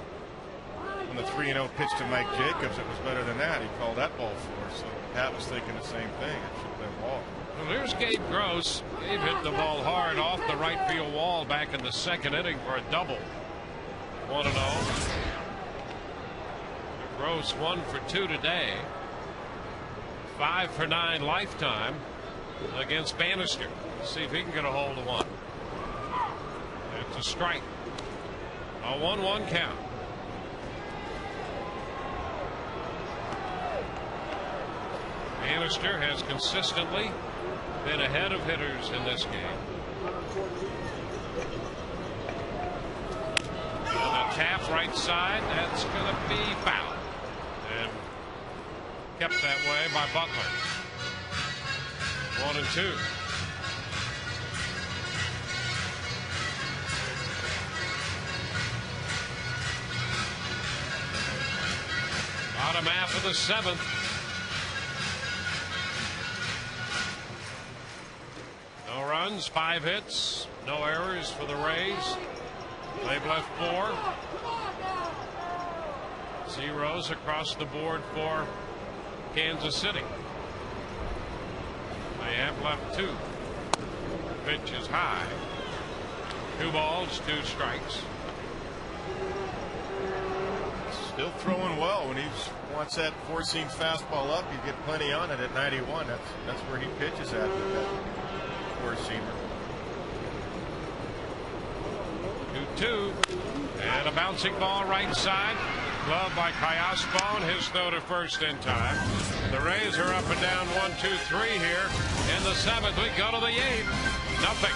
on the 3-0 pitch to Mike Jacobs. It was better than that. He called that ball for us. So Pat was thinking the same thing. It should have been ball. Well, here's Gabe Gross. Gabe hit the ball hard off the right field wall back in the 2nd inning for a double. 1-0. Gross 1 for 2 today. 5 for 9 lifetime against Bannister. Let's see if he can get a hold of one. It's a strike. A 1-1 count. Bannister has consistently been ahead of hitters in this game. And a tap right side, that's going to be fouled. And kept that way by Butler. 1-2. Bottom half of the 7th. No runs, 5 hits, no errors for the Rays. They've left 4. Zeros across the board for Kansas City. They have left 2. Pitch is high. 2 balls, 2 strikes. Still throwing well. When he wants that four-seam fastball up, you get plenty on it at 91. That's where he pitches at with that four-seamer. 2-2. And a bouncing ball right side. Glove by Kayaspo, and his throw to first in time. The Rays are up and down 1-2-3 here in the 7th. We go to the 8th. Nothing.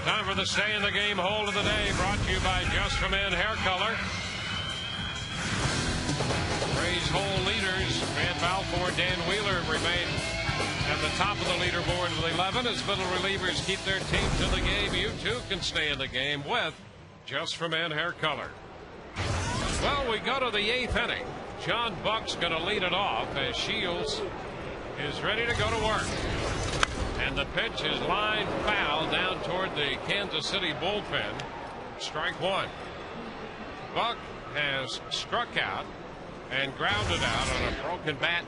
Time for the stay in the game hold of the day, brought to you by Just for Men Hair Color. Rays hole leaders, Van Balfour, Dan Wheeler remain at the top of the leaderboard with 11 as middle relievers keep their team to the game. You too can stay in the game with Just for Men Hair Color. Well, we go to the 8th inning. John Buck's going to lead it off as Shields is ready to go to work. And the pitch is line foul down toward the Kansas City bullpen. Strike 1. Buck has struck out and grounded out on a broken bat.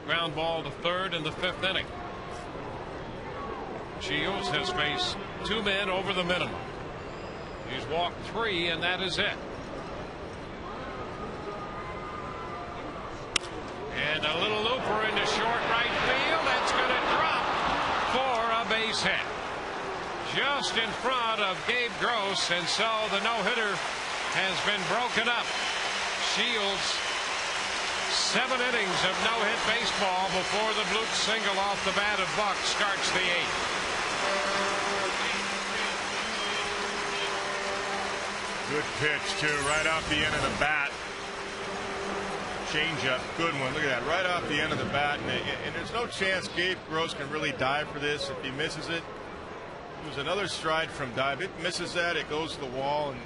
Ground ball to third in the 5th inning. Shields has faced 2 men over the minimum. He's walked 3, and that is it. And a little looper into short right field. That's going to drop for a base hit. Just in front of Gabe Gross, and so the no-hitter has been broken up. Shields, 7 innings of no-hit baseball before the Blute single off the bat of Buck starts the 8th. Good pitch, too, right off the end of the bat. Changeup, good one. Look at that, right off the end of the bat. And there's no chance Gabe Gross can really dive for this. If he misses it, it was another stride from dive. It misses that, it goes to the wall. And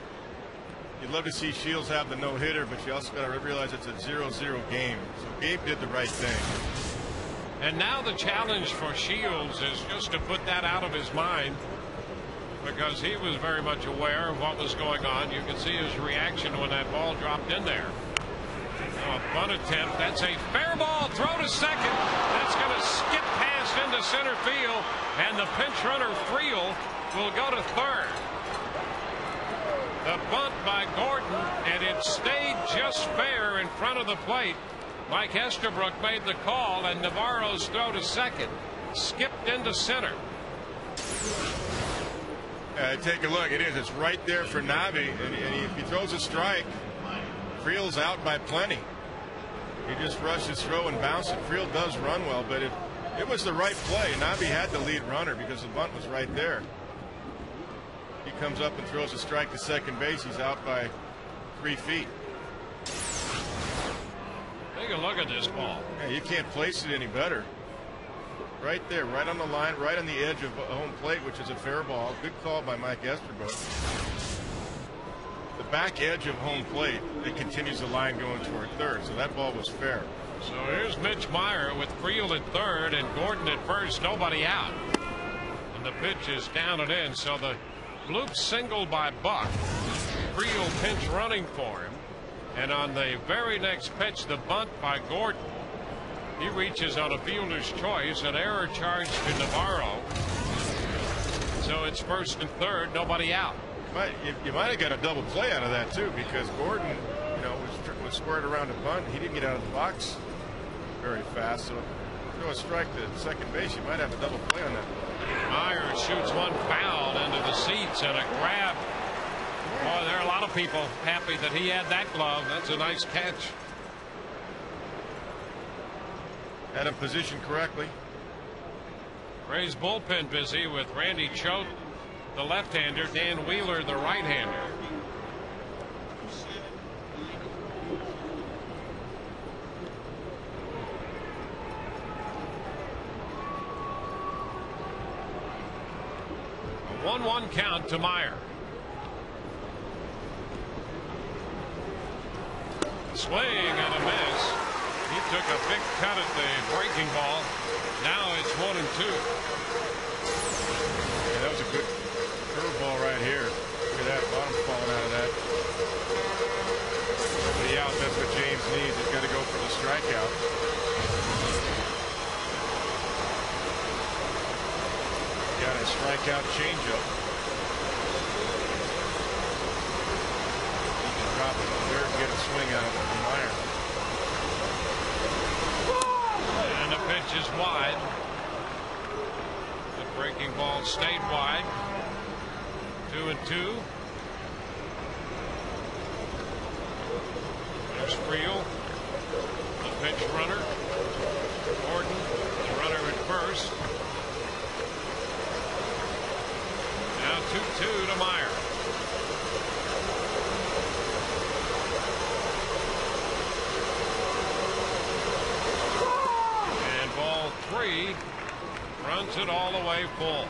you'd love to see Shields have the no-hitter, but you also got to realize it's a 0-0 game. So Gabe did the right thing. And now the challenge for Shields is just to put that out of his mind, because he was very much aware of what was going on. You can see his reaction when that ball dropped in there. A bunt attempt. That's a fair ball. Throw to second. That's going to skip past into center field. And the pinch runner, Friel, will go to third. The bunt by Gordon, and it stayed just fair in front of the plate. Mike Estabrook made the call, and Navarro's throw to second skipped into center. Take a look. It is. It's right there for Navi, and if he throws a strike, Friel's out by plenty. He just rushes throw and bounce it. Friel does run well, but it was the right play. Navi had the lead runner because the bunt was right there. He comes up and throws a strike to second base. He's out by 3 feet. Take a look at this ball. Yeah, you can't place it any better. Right there, right on the line, right on the edge of home plate, which is a fair ball. Good call by Mike Estabrook. The back edge of home plate, it continues the line going toward third, so that ball was fair. So here's Mitch Meyer with Friel at third and Gordon at first, nobody out. And the pitch is down and in, so the Bloop single by Buck. Friel pinch running for him. And on the very next pitch, the bunt by Gordon. He reaches on a fielder's choice, an error charge to Navarro. So it's first and third, nobody out. You might have got a double play out of that too, because Gordon, was squared around a bunt. He didn't get out of the box very fast, so throw a strike to second base, you might have a double play on that. Meyer shoots one foul into the seats and a grab. Boy, there are a lot of people happy that he had that glove. That's a nice catch. Had him positioned correctly. Ray's bullpen busy with Randy Choate, the left-hander, Dan Wheeler, the right-hander. A 1-1 count to Meyer. Swing and a miss. He took a big cut at the breaking ball. Now it's 1-2. Yeah, that was a good curveball right here. Look at that, bottom falling out of that. Nobody out, that's what James needs. He's got to go for the strikeout. Got a strikeout changeup. He can drop it there and get a swing out of it from Meyer. And the pitch is wide. The breaking ball stayed wide. 2-2. There's Friel, the pinch runner. Gordon, the runner at first. Now 2-2 to Meyer. And ball 3, runs it all the way full.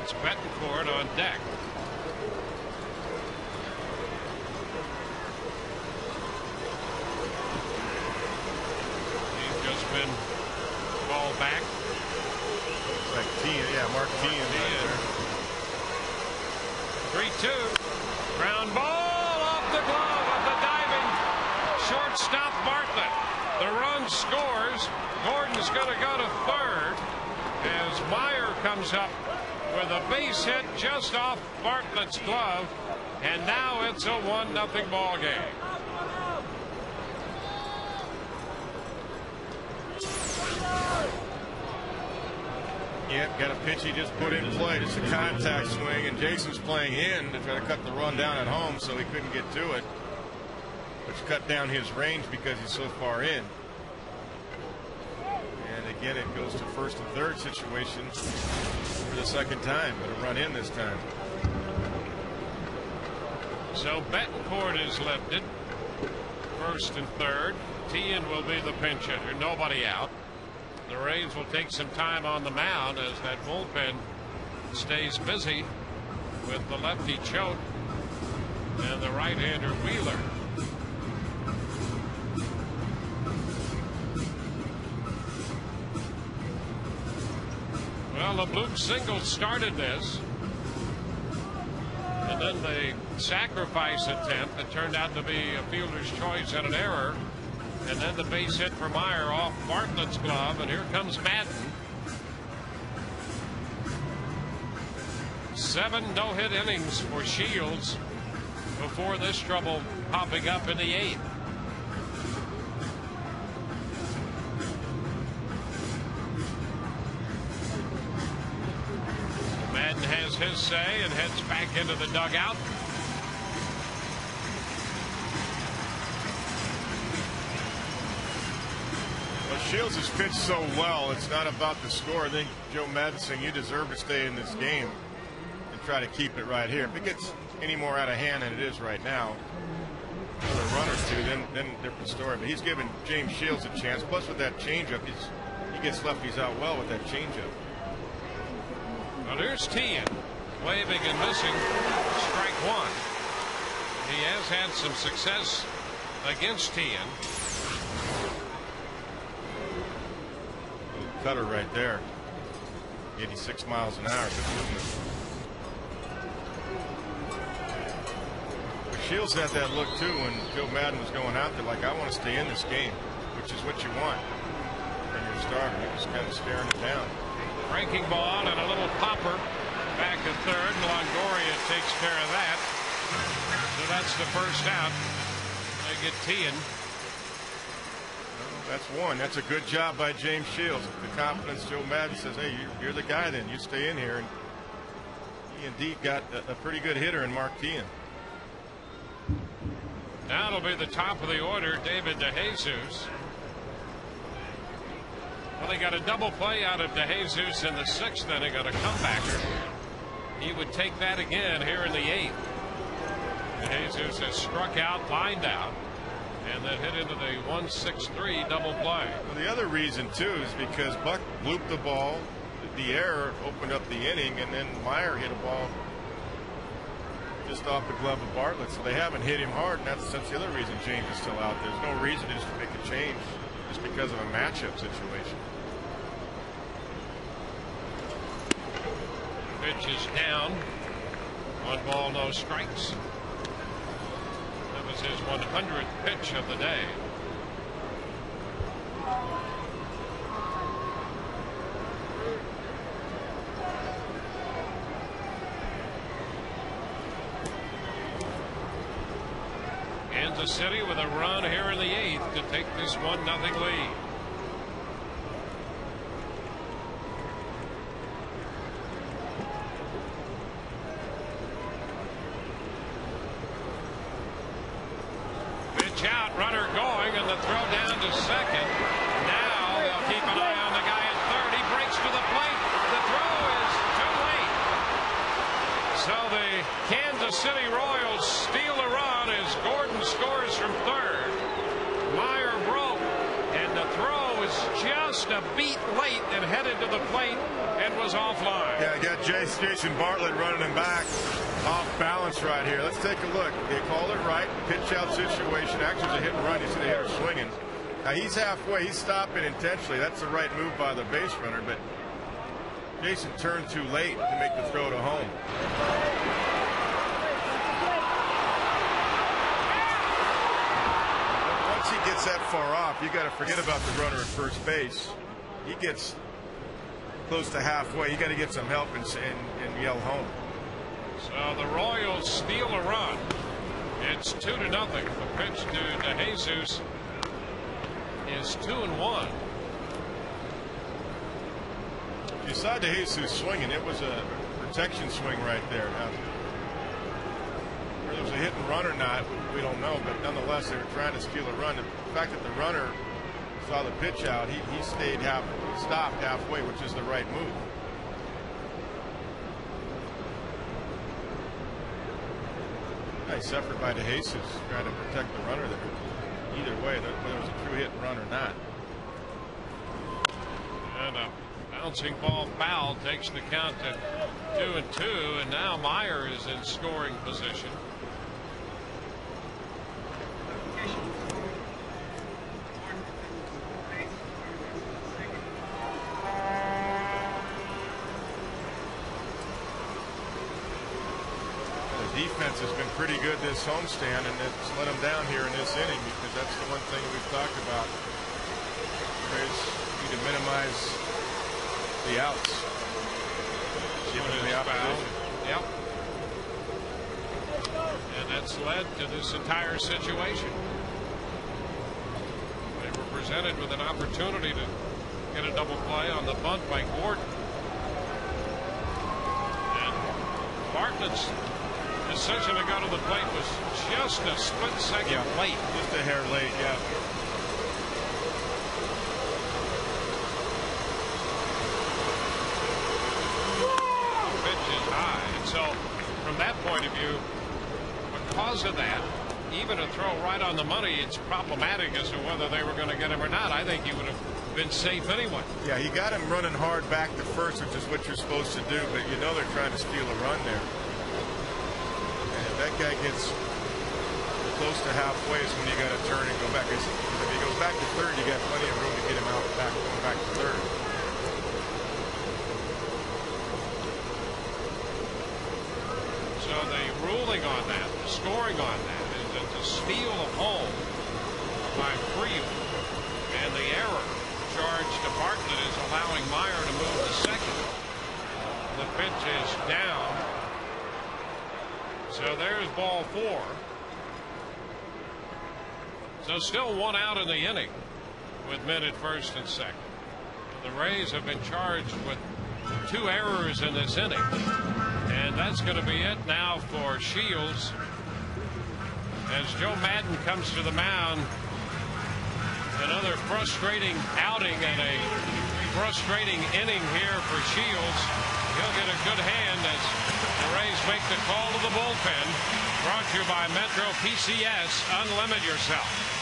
It's Betancourt on deck. He's just been called back. Looks like Mark Teahan right there. 3-2. Ground ball off the glove of the diving shortstop Bartlett. The run scores. Gordon's going to go to third as Meyer comes up with a base hit just off Bartlett's glove, and now it's a 1-0 ball game. Yep, got a pitch he just put in play. Just a contact swing, and Jason's playing in to try to cut the run down at home, so he couldn't get to it, which cut down his range because he's so far in. And again, it goes to first and third situation for the second time, but a run in this time. So Betancourt is lifted. First and third. Teahan will be the pinch hitter. Nobody out. The Rays will take some time on the mound as that bullpen stays busy with the lefty Choate and the right-hander Wheeler. Well, the Bloop single started this. The And then the sacrifice attempt that turned out to be a fielder's choice and an error. And then the base hit for Meyer off Bartlett's glove. And here comes Madden. 7 no-hit innings for Shields before this trouble popping up in the 8th. Madden has his say and heads back into the dugout. Well, Shields has pitched so well, it's not about the score. I think Joe Madden saying you deserve to stay in this game and try to keep it right here. If it gets any more out of hand than it is right now, for a run or two, then different story. But he's given James Shields a chance. Plus, with that changeup, he gets lefties out well with that changeup. Well, here's Tian, waving and missing. Strike 1. He has had some success against Tian. Cutter right there. 86 miles an hour. Good movement. But Shields had that look too when Joe Madden was going out there, like, I want to stay in this game, which is what you want from your starter. He was kind of staring it down. Breaking ball and a little popper back at third. Longoria takes care of that. So that's the first out. They get Tian. Well, that's one. That's a good job by James Shields. The confidence Joe Madden says, hey, you're the guy then. You stay in here. And he indeed got a pretty good hitter in Mark Tian. Now it'll be the top of the order, David DeJesus. Well, they got a double play out of DeJesus in the 6th inning on a comebacker. He would take that again here in the 8th. DeJesus has struck out, lined out, and then hit into the 1-6-3 double play. Well, the other reason, too, is because Buck looped the ball. The error opened up the inning, and then Meyer hit a ball just off the glove of Bartlett. So they haven't hit him hard, and that's the other reason James is still out there. There's no reason just to make a change just because of a matchup situation. Pitch is down. 1 ball, no strikes. That was his 100th pitch of the day. Kansas City with a run here in the 8th to take this 1-0 lead. Pitch out, runner going, and the throw down to second. Now they'll keep an eye on the guy at third. He breaks to the plate. The throw is too late. So the Kansas City Royals steal a run as Gordon scores from third. Meyer broke, and the throw is just a beat late and headed to the plate and was offline. Yeah, I got Jason Bartlett running him back. Off balance right here. Let's take a look. They called it right. Pitch out situation. Actually, it's a hit and run. You see the hitter swinging. Now he's halfway. He's stopping intentionally. That's the right move by the base runner. But Jason turned too late to make the throw to home. Once he gets that far off, you got to forget about the runner at first base. He gets close to halfway. You got to get some help and yell home. So the Royals steal a run. It's 2-0. The pitch to DeJesus is 2-1. You saw DeJesus swinging. It was a protection swing right there. Now, whether it was a hit and run or not, we don't know. But nonetheless, they were trying to steal a run. The fact that the runner saw the pitch out, he stopped halfway, which is the right move. Nice effort by DeJesus trying to protect the runner there. Either way, whether it was a true hit and run or not. And a bouncing ball foul takes the count to 2-2, and now Meyer is in scoring position. defense has been pretty good this homestand, and it's let them down here in this inning because that's the one thing we've talked about. Rays need to minimize the outs. Giving them the opposition. Yep. And that's led to this entire situation. They were presented with an opportunity to get a double play on the bunt by Gordon. And Bartlett's decision to go to the plate was just a split second late. Just a hair late, yeah. Pitch is high. And so from that point of view, because of that, even a throw right on the money, it's problematic as to whether they were going to get him or not. I think he would have been safe anyway. Yeah, you got him running hard back to first, which is what you're supposed to do, but you know they're trying to steal a run there. And if that guy gets close to halfway is when you got to turn and go back. If he goes back to third, you got plenty of room to get him out back, going back to third. So the ruling on that, the scoring on that, is that the steal of home by Freeland and the error charged to Bartlett is allowing Meyer to move to second. The pitch is down. So there's ball 4. So still 1 out in the inning with men at first and second. The Rays have been charged with 2 errors in this inning. And that's going to be it now for Shields as Joe Madden comes to the mound. Another frustrating outing and a frustrating inning here for Shields. He'll get a good hand as the Rays make the call to the bullpen. Brought to you by Metro PCS. Unlimit yourself.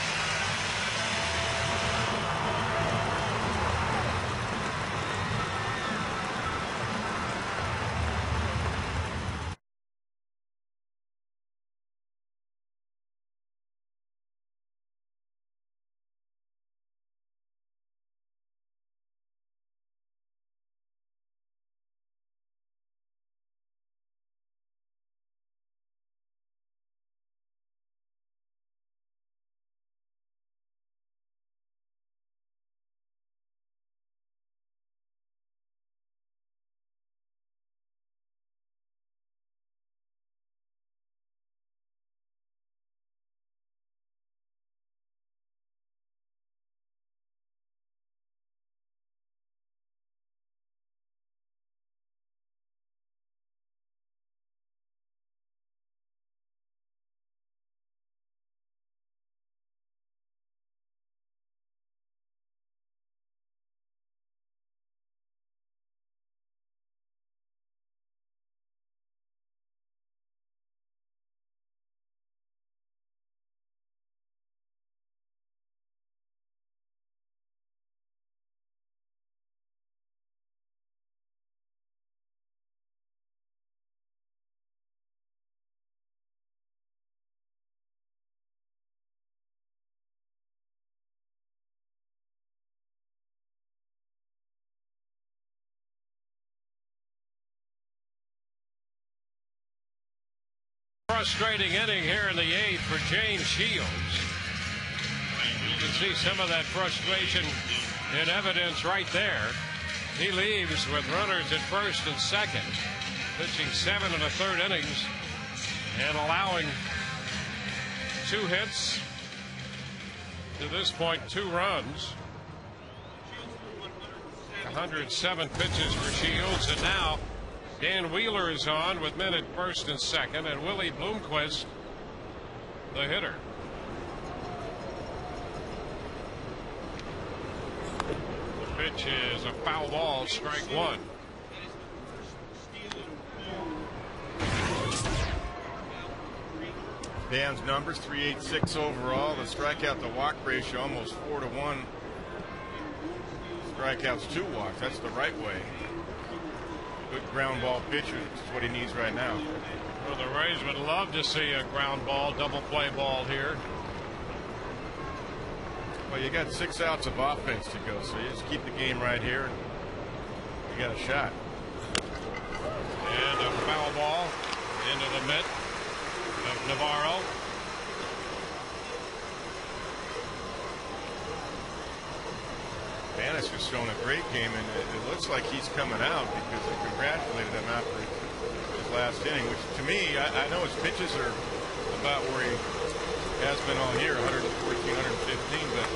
Frustrating inning here in the 8th for James Shields. You can see some of that frustration in evidence right there. He leaves with runners at first and second, pitching 7 1/3 innings and allowing 2 hits. To this point, 2 runs. 107 pitches for Shields, and now Dan Wheeler is on with men at first and second, and Willie Bloomquist, the hitter. The pitch is a foul ball, strike 1. Dan's numbers 386 overall. The strikeout to walk ratio almost 4-1. Strikeouts to walks. That's the right way. Good ground ball pitcher. That's what he needs right now. Well, the Rays would love to see a ground ball, double play ball here. Well, you got 6 outs of offense to go, so you just keep the game right here, and you got a shot. And a foul ball into the mitt. Navarro. Bannister's shown a great game, and it looks like he's coming out because they congratulated him after his last inning, which to me, I know his pitches are about where he has been all year, 114, 115, but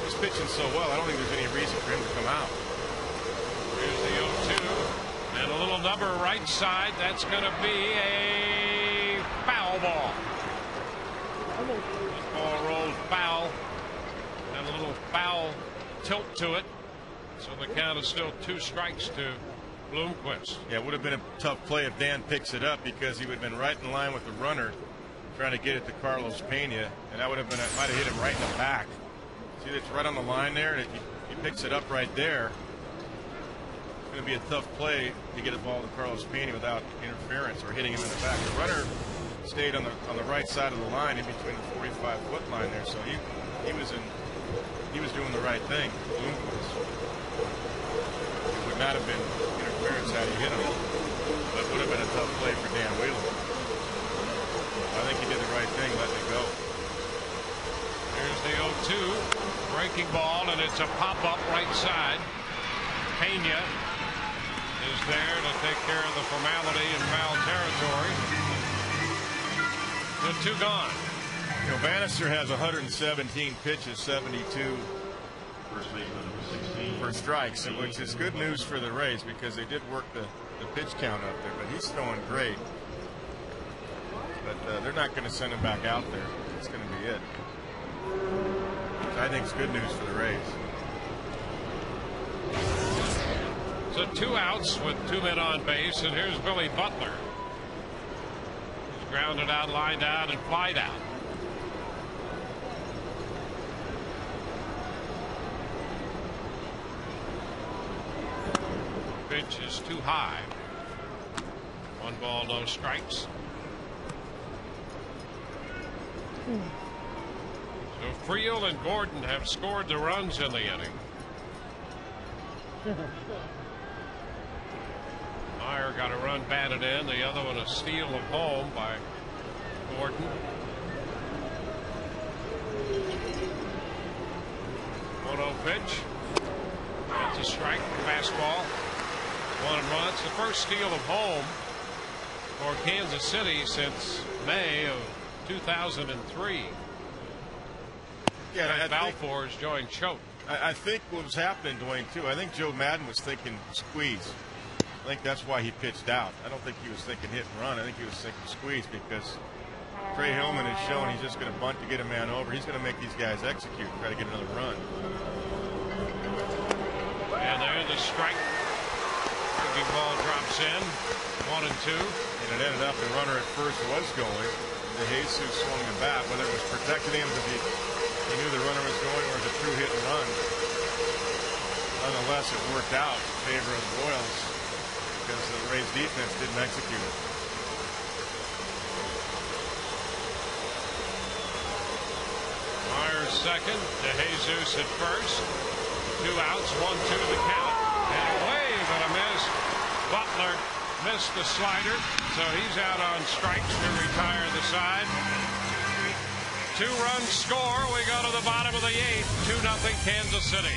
he's pitching so well, I don't think there's any reason for him to come out. Here's the 0-2, and a little number right side. That's going to be a foul ball. This ball rolled foul, and a little foul tilt to it, so the count is still 2 strikes to Bloomquist. Yeah, it would have been a tough play if Dan picks it up, because he would have been right in line with the runner trying to get it to Carlos Pena, and that would have been, might have hit him right in the back. See, it's right on the line there, and if he picks it up right there, it's going to be a tough play to get a ball to Carlos Pena without interference or hitting him in the back. The runner stayed on the right side of the line, in between the 45-foot line there, so he was doing the right thing. It would not have been interference had he hit him, but it would have been a tough play for Dan Wheeler. I think he did the right thing, letting it go. Here's the 0-2, breaking ball, and it's a pop-up right side. Pena is there to take care of the formality in foul territory. The 2 gone. You know, Bannister has 117 pitches, 72 for strikes, which is good news for the Rays because they did work the pitch count up there, but he's throwing great. But they're not going to send him back out there. It's going to be it. Which I think is good news for the Rays. So 2 outs with 2 men on base, and here's Billy Butler. He's grounded out, lined out, and flied out. Pitch is too high. 1 ball, no strikes. So Friel and Gordon have scored the runs in the inning. Meyer got a run batted in, the other one a steal of home by Gordon. 1-0 pitch. That's a strike. Fastball. 1-1. It's the first steal of home for Kansas City since May of 2003. Yeah, Balfour has joined Choate. I think what was happening, Dwayne, too, I think Joe Madden was thinking squeeze. I think that's why he pitched out. I don't think he was thinking hit and run. I think he was thinking squeeze because Trey Hillman has shown he's just going to bunt to get a man over. He's going to make these guys execute, try to get another run. And there's the strike. Breaking ball drops in. 1-2. And it ended up the runner at first was going. The Jesus swung the bat, whether it was protecting him because he knew the runner was going or it was a true hit and run. Nonetheless, it worked out in favor of the Royals because the Rays defense didn't execute it. Myers second, DeJesus at first. 2 outs, 1-2 the count. And a wave and a miss. Butler missed the slider, so he's out on strikes to retire the side. 2-run score. We go to the bottom of the 8th. 2-0 Kansas City.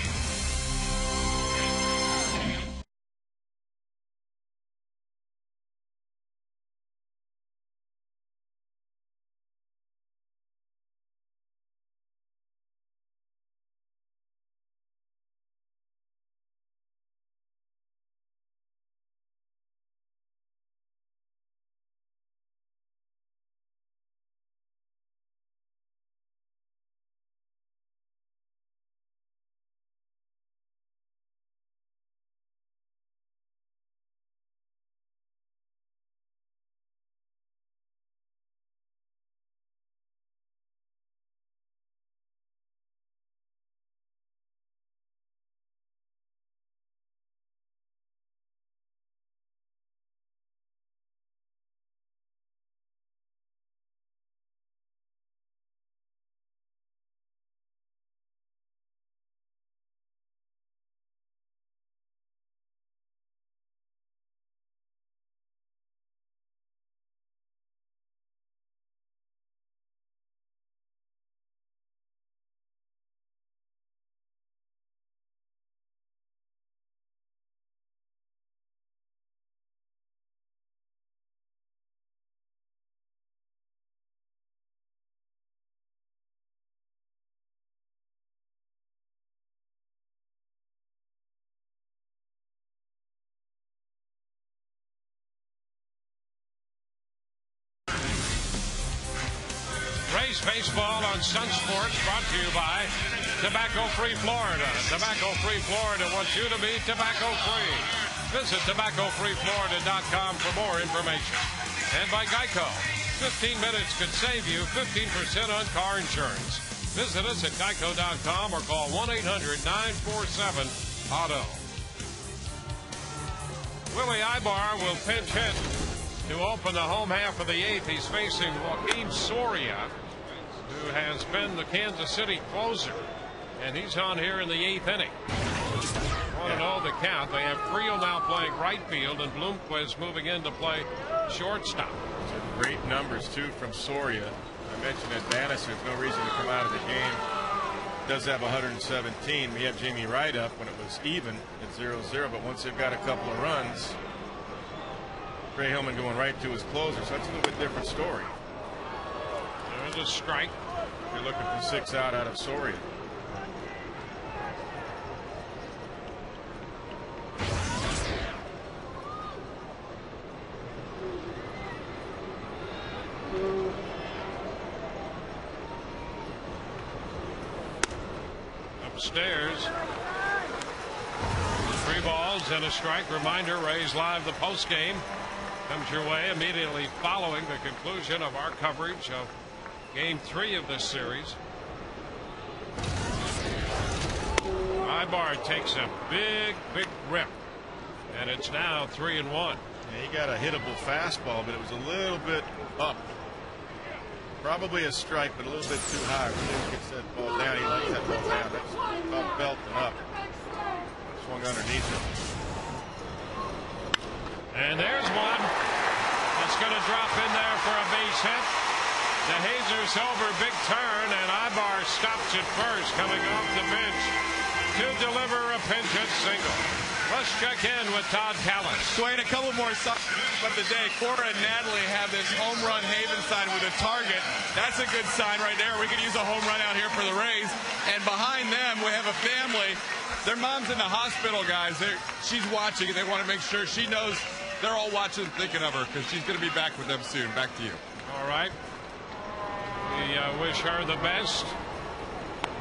Yankees baseball on Sun Sports, brought to you by Tobacco-Free Florida. Tobacco-Free Florida wants you to be tobacco-free. Visit tobaccofreeflorida.com for more information. And by Geico. 15 minutes could save you 15% on car insurance. Visit us at geico.com or call 1-800-947-AUTO. Willie Ibar will pinch hit to open the home half of the eighth. He's facing Joaquin Soria, who has been the Kansas City closer, and he's on here in the eighth inning. 1-0 the count. They have Creel now playing right field, and Bloomquist moving in to play shortstop. Great numbers too from Soria. I mentioned that Bannister has no reason to come out of the game. Does have 117. We had Jamie Wright up when it was even at 0-0, but once they've got a couple of runs, Ray Hillman going right to his closer, so that's a little bit different story. There's a strike. You're looking for 6 out of Soria. Upstairs. 3 balls and a strike. Reminder, Rays Live, the post game, comes your way immediately following the conclusion of our coverage of Game 3 of this series. Ibar takes a big rip, and it's now 3-1. Yeah, he got a hittable fastball, but it was a little bit up. Probably a strike, but a little bit too high. Really gets that ball down. He lets that ball down. That's about belt and up. Swung underneath it. And there's one. It's going to drop in there for a base hit. The Jesus over, big turn, and Ibar stops at first, coming off the bench to deliver a pinch hit single. Let's check in with Todd Callis. Dwayne, a couple more signs of the day. Cora and Natalie have this home run Haven sign with a target. That's a good sign right there. We could use a home run out here for the Rays. And behind them, we have a family. Their mom's in the hospital, guys. She's watching, and they want to make sure she knows they're all watching and thinking of her, because she's going to be back with them soon. Back to you. All right. We wish her the best.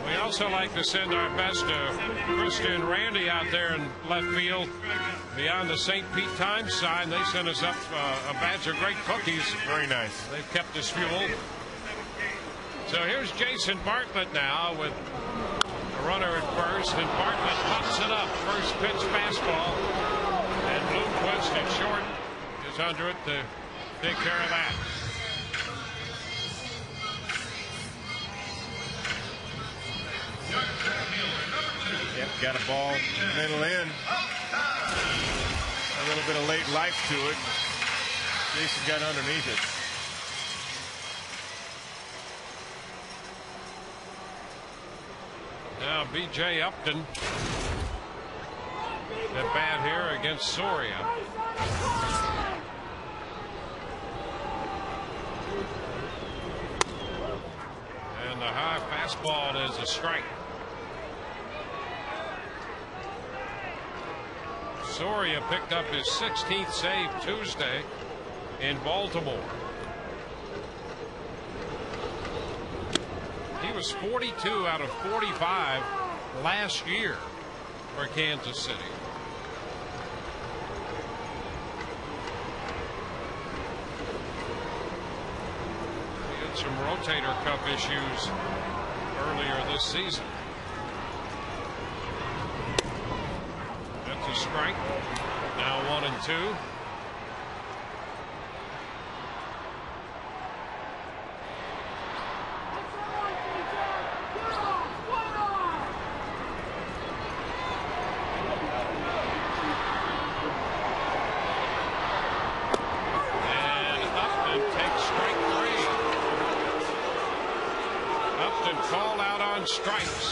We also like to send our best to Krista and Randy out there in left field. Beyond the St. Pete Times sign, they sent us up a batch of great cookies. Very nice. They've kept us fueled. So here's Jason Bartlett now with a runner at first, and Bartlett pops it up. First pitch fastball, and Bloomquist at short is under it to take care of that. Yep, got a ball middle in. A little bit of late life to it. Jason got underneath it. Now B.J. Upton at bat here against Soria. And the high fastball is a strike. Soria picked up his 16th save Tuesday in Baltimore. He was 42 out of 45 last year for Kansas City. He had some rotator cuff issues earlier this season. That's a strike. Now 1-2. Strikes.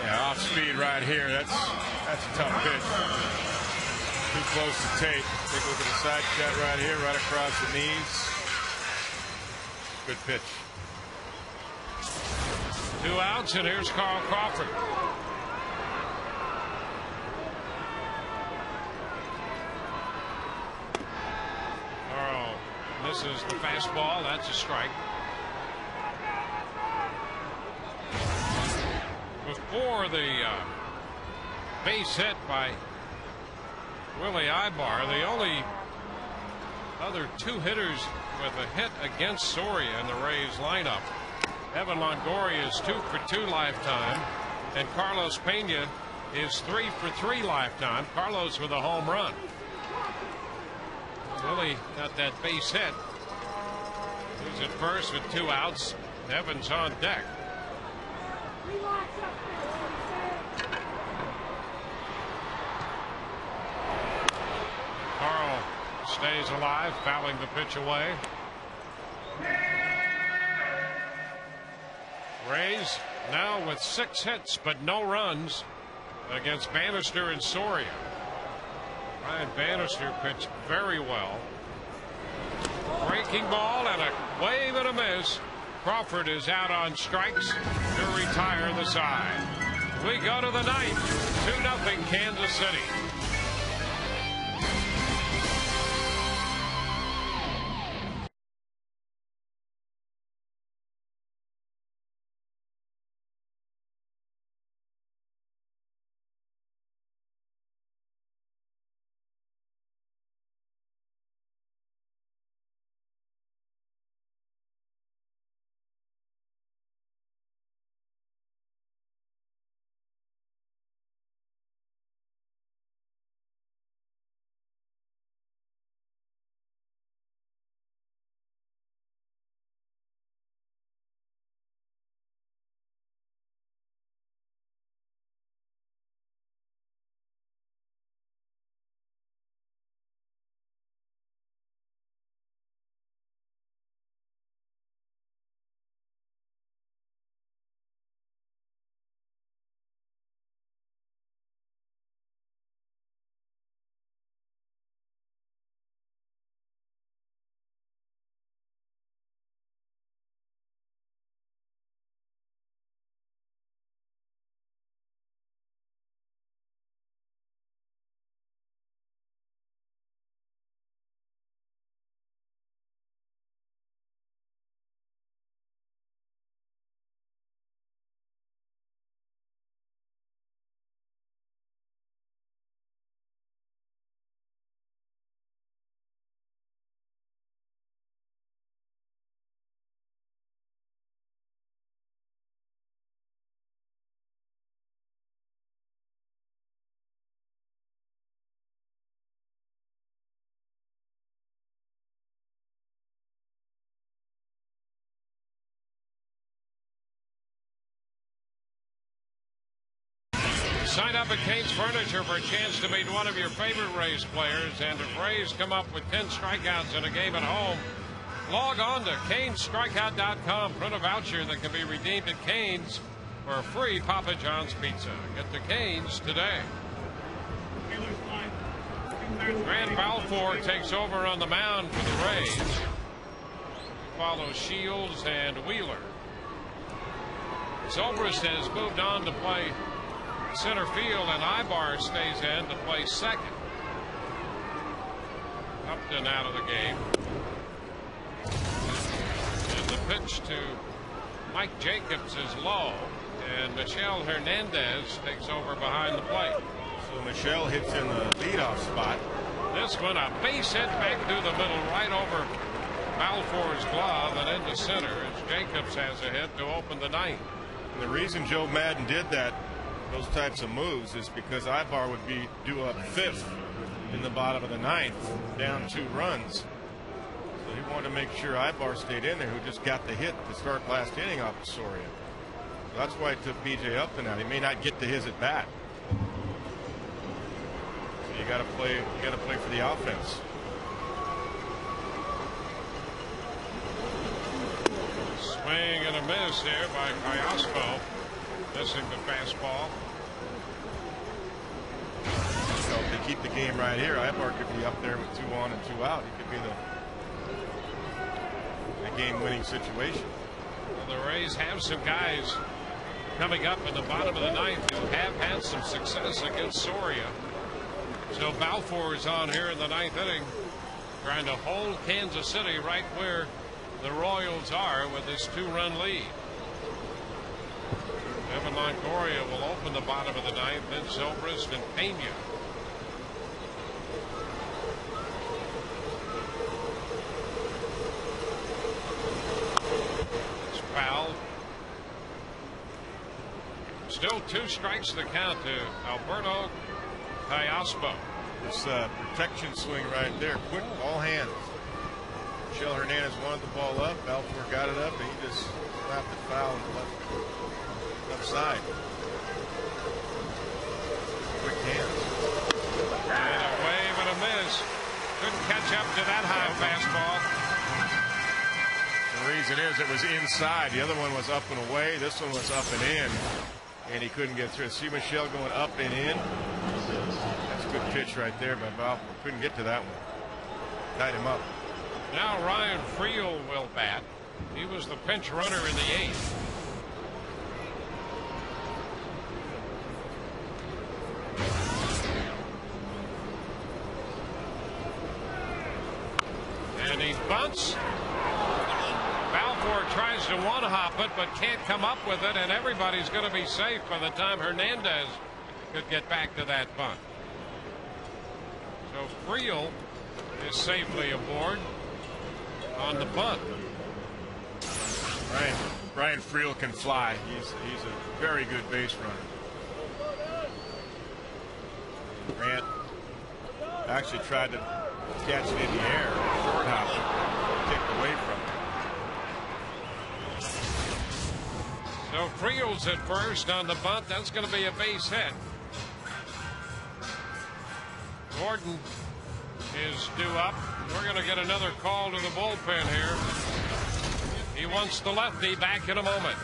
Yeah, off speed right here. That's a tough pitch. Too close to tape. Take a look at the side cut right here, right across the knees. Good pitch. 2 outs, and here's Carl Crawford. misses the fastball. That's a strike. Before the base hit by Willie Ibar, the only other two hitters with a hit against Soria in the Rays lineup, Evan Longoria is 2 for 2 lifetime, and Carlos Pena is 3 for 3 lifetime. Carlos with a home run. Willie got that base hit. He's at first with 2 outs. Evans on deck. Carl stays alive, fouling the pitch away. Rays now with 6 hits but no runs against Bannister and Soria. Ryan Bannister pitched very well. Breaking ball and a wave and a miss. Crawford is out on strikes to retire the side. We go to the ninth. 2-0 Kansas City. Sign up at Kane's Furniture for a chance to meet one of your favorite Rays players. And if Rays come up with 10 strikeouts in a game at home, log on to canestrikeout.com. Print a voucher that can be redeemed at Kane's for a free Papa John's pizza. Get to Kane's today. Grant Balfour takes over on the mound for the Rays. Follow Shields and Wheeler. Zobrist has moved on to play center field, and Ibar stays in to play second. Upton out of the game. And the pitch to Mike Jacobs is low, and Michelle Hernandez takes over behind the plate. So Michelle hits in the leadoff spot. This one a base hit back through the middle, right over Balfour's glove and into center, as Jacobs has a hit to open the ninth. And the reason Joe Madden did that, those types of moves, is because Ibar would be due up 5th in the bottom of the ninth, down 2 runs. So he wanted to make sure Ibar stayed in there, who just got the hit to start last inning off of Soria. So that's why he took BJ Upton out. He may not get to his at bat. So you got to play. You got to play for the offense. Swing and a miss there by Cayaspo. Missing the fastball. So if they keep the game right here, Ibar could be up there with 2 on and 2 out. It could be the game-winning situation. Well, the Rays have some guys coming up in the bottom of the ninth who have had some success against Soria. So Balfour is on here in the ninth inning. trying to hold Kansas City right where the Royals are with this 2-run lead. Evan Longoria will open the bottom of the ninth, then Zobrist and Pena. It's foul. Still 2 strikes to count to Alberto Callaspo. This protection swing right there, quick, all hands. Michel Hernandez wanted the ball up. Balfour got it up, and he just slapped it foul on the left side. Quick hands. And a wave and a miss. Couldn't catch up to that high fastball. The reason is it was inside. The other one was up and away. This one was up and in, and he couldn't get through. See Michel going up and in. That's a good pitch right there by Balfour. Couldn't get to that one. Tied him up. Now Ryan Friel will bat. He was the pinch runner in the 8th. And he bunts. Balfour tries to one-hop it, but can't come up with it, and everybody's going to be safe by the time Hernandez could get back to that bunt. So Friel is safely aboard on the bunt. Ryan Friel can fly. He's a very good base runner. Grant actually tried to catch it in the air, short hop, kicked away from it. So Friel's at first on the bunt. That's going to be a base hit. Gordon is due up. We're going to get another call to the bullpen here. He wants the lefty back in a moment.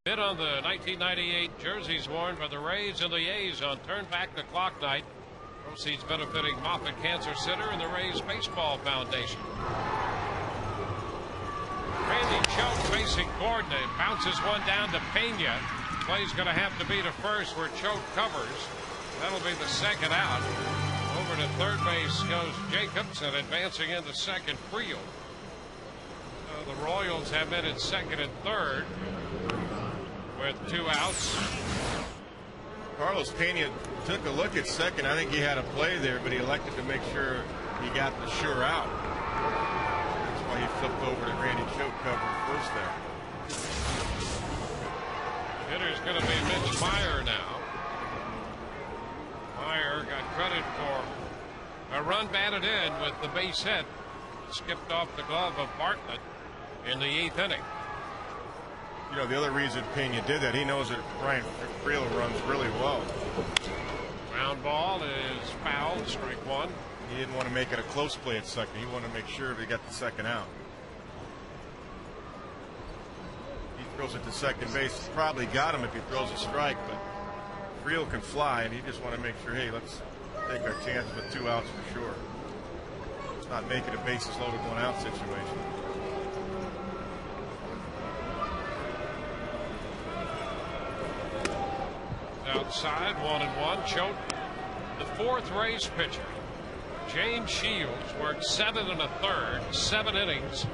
Hit on the 1998 jerseys worn by the Rays and the A's on Turn Back the Clock night. Proceeds benefiting Moffitt Cancer Center and the Rays Baseball Foundation. Randy Choate facing Gordon. It bounces one down to Pena. Play's going to have to be to first where Choate covers. That'll be the second out. Over to third base goes Jacobs, and advancing into second, Friel. The Royals have been at second and third with 2 outs. Carlos Pena took a look at second. I think he had a play there, but he elected to make sure he got the sure out. That's why he flipped over to Randy Choate covering first there. Hitter's going to be Mitch Meyer now. Meyer got credit for a run batted in with the base hit. Skipped off the glove of Bartlett in the 8th inning. You know, the other reason Pena did that, he knows that Ryan Friel runs really well. Ground ball is fouled, strike 1. He didn't want to make it a close play at second. He wanted to make sure he got the second out. He throws it to second base. Probably got him if he throws a strike, but Friel can fly, and he just want to make sure, hey, let's take our chances with 2 outs for sure. Let's not make it a bases loaded 1 out situation. Outside, 1-1. Choate, the 4th Rays pitcher. James Shields worked 7 1/3, 7 innings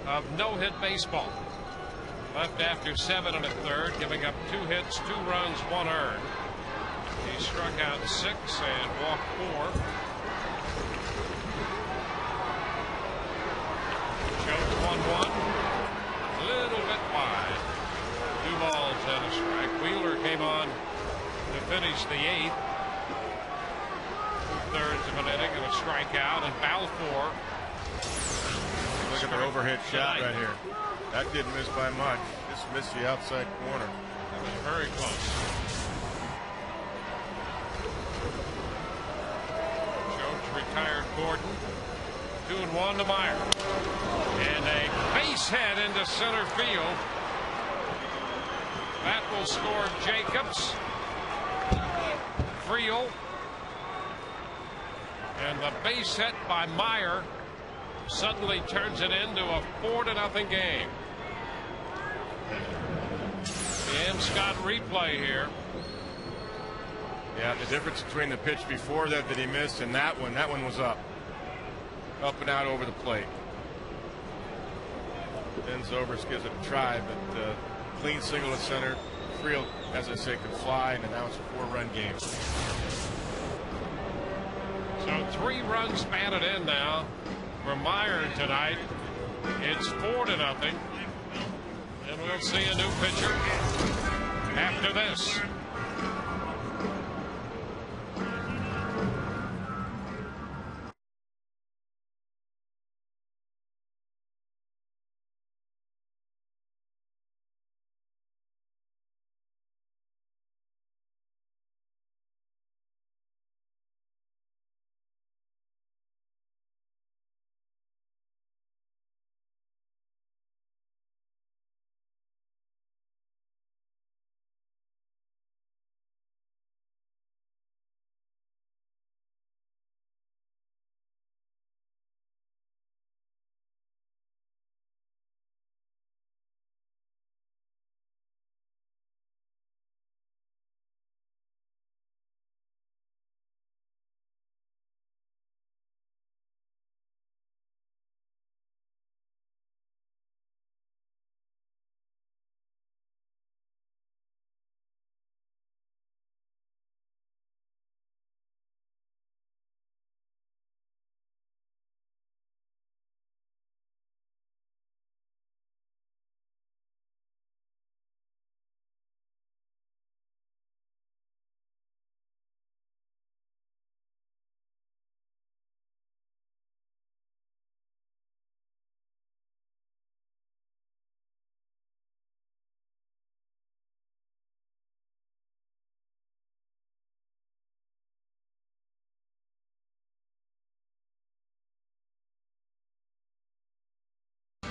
of no-hit baseball. Left after 7 1/3, giving up 2 hits, 2 runs, 1 earned. He struck out 6 and walked 4. Choate 1-1, a little bit wide. 2 balls and a strike. Wheeler came on to finish the 8th. 2/3 of an inning and a strikeout, and Balfour. Look at the overhead shot right here. That didn't miss by much. Just missed the outside corner. That was very close. Jones retired Gordon. 2-1 to Meyer. And a base hit into center field. That will score Jacobs. Friel. And the base hit by Meyer suddenly turns it into a 4-0 game. The M. Scott replay here. Yeah, the difference between the pitch before that he missed and that one was up and out over the plate. Then Zobrist gives it a try, but clean single to center. Friel, as I say, could fly, and now it's a 4-run game. So 3 runs batted in now for Meyer tonight. It's 4-0. And we'll see a new pitcher after this.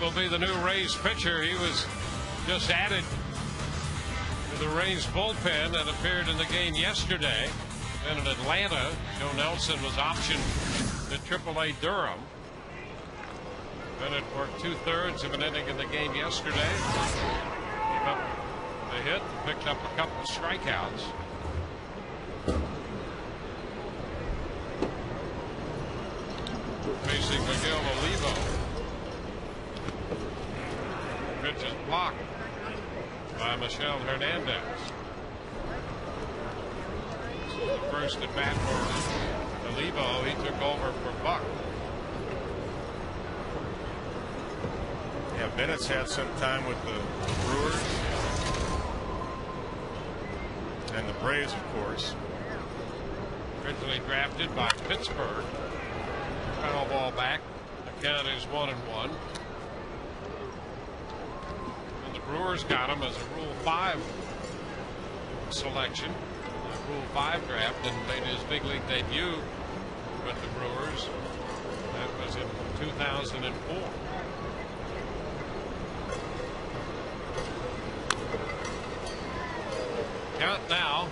Will be the new Rays pitcher. He was just added to the Rays bullpen and appeared in the game yesterday. And in Atlanta, Joe Nelson was optioned to AAA Durham. Bennett worked 2/3 of an inning in the game yesterday. Gave up the hit, picked up a couple of strikeouts. Facing Miguel Olivo. Pitch is blocked by Michel Hernandez. This is the first at bat for Olivo. He took over for Buck. Yeah, Bennett's had some time with the Brewers and the Braves, of course. Originally drafted by Pittsburgh. Foul ball back. The count is 1-1. And the Brewers got him as a Rule 5 selection. A Rule 5 draft, and made his big league debut with the Brewers. That was in 2004. Count now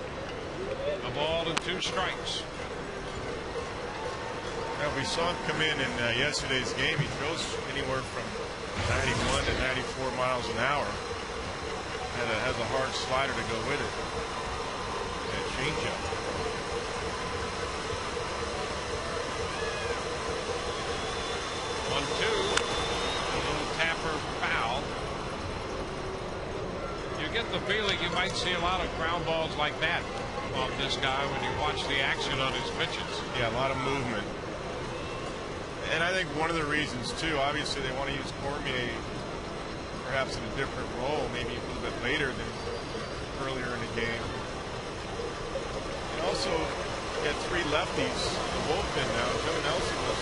ball and 2 strikes. Now, we saw him come in yesterday's game. He throws anywhere from 91 to 94 miles an hour. And it has a hard slider to go with it. And a changeup. 1-2. A little tapper foul. You get the feeling you might see a lot of ground balls like that off this guy when you watch the action on his pitches. Yeah, a lot of movement. And I think one of the reasons, too, obviously they want to use Cormier perhaps in a different role, maybe a little bit later than earlier in the game. And also, you got 3 lefties in the bullpen now. Joe Nelson was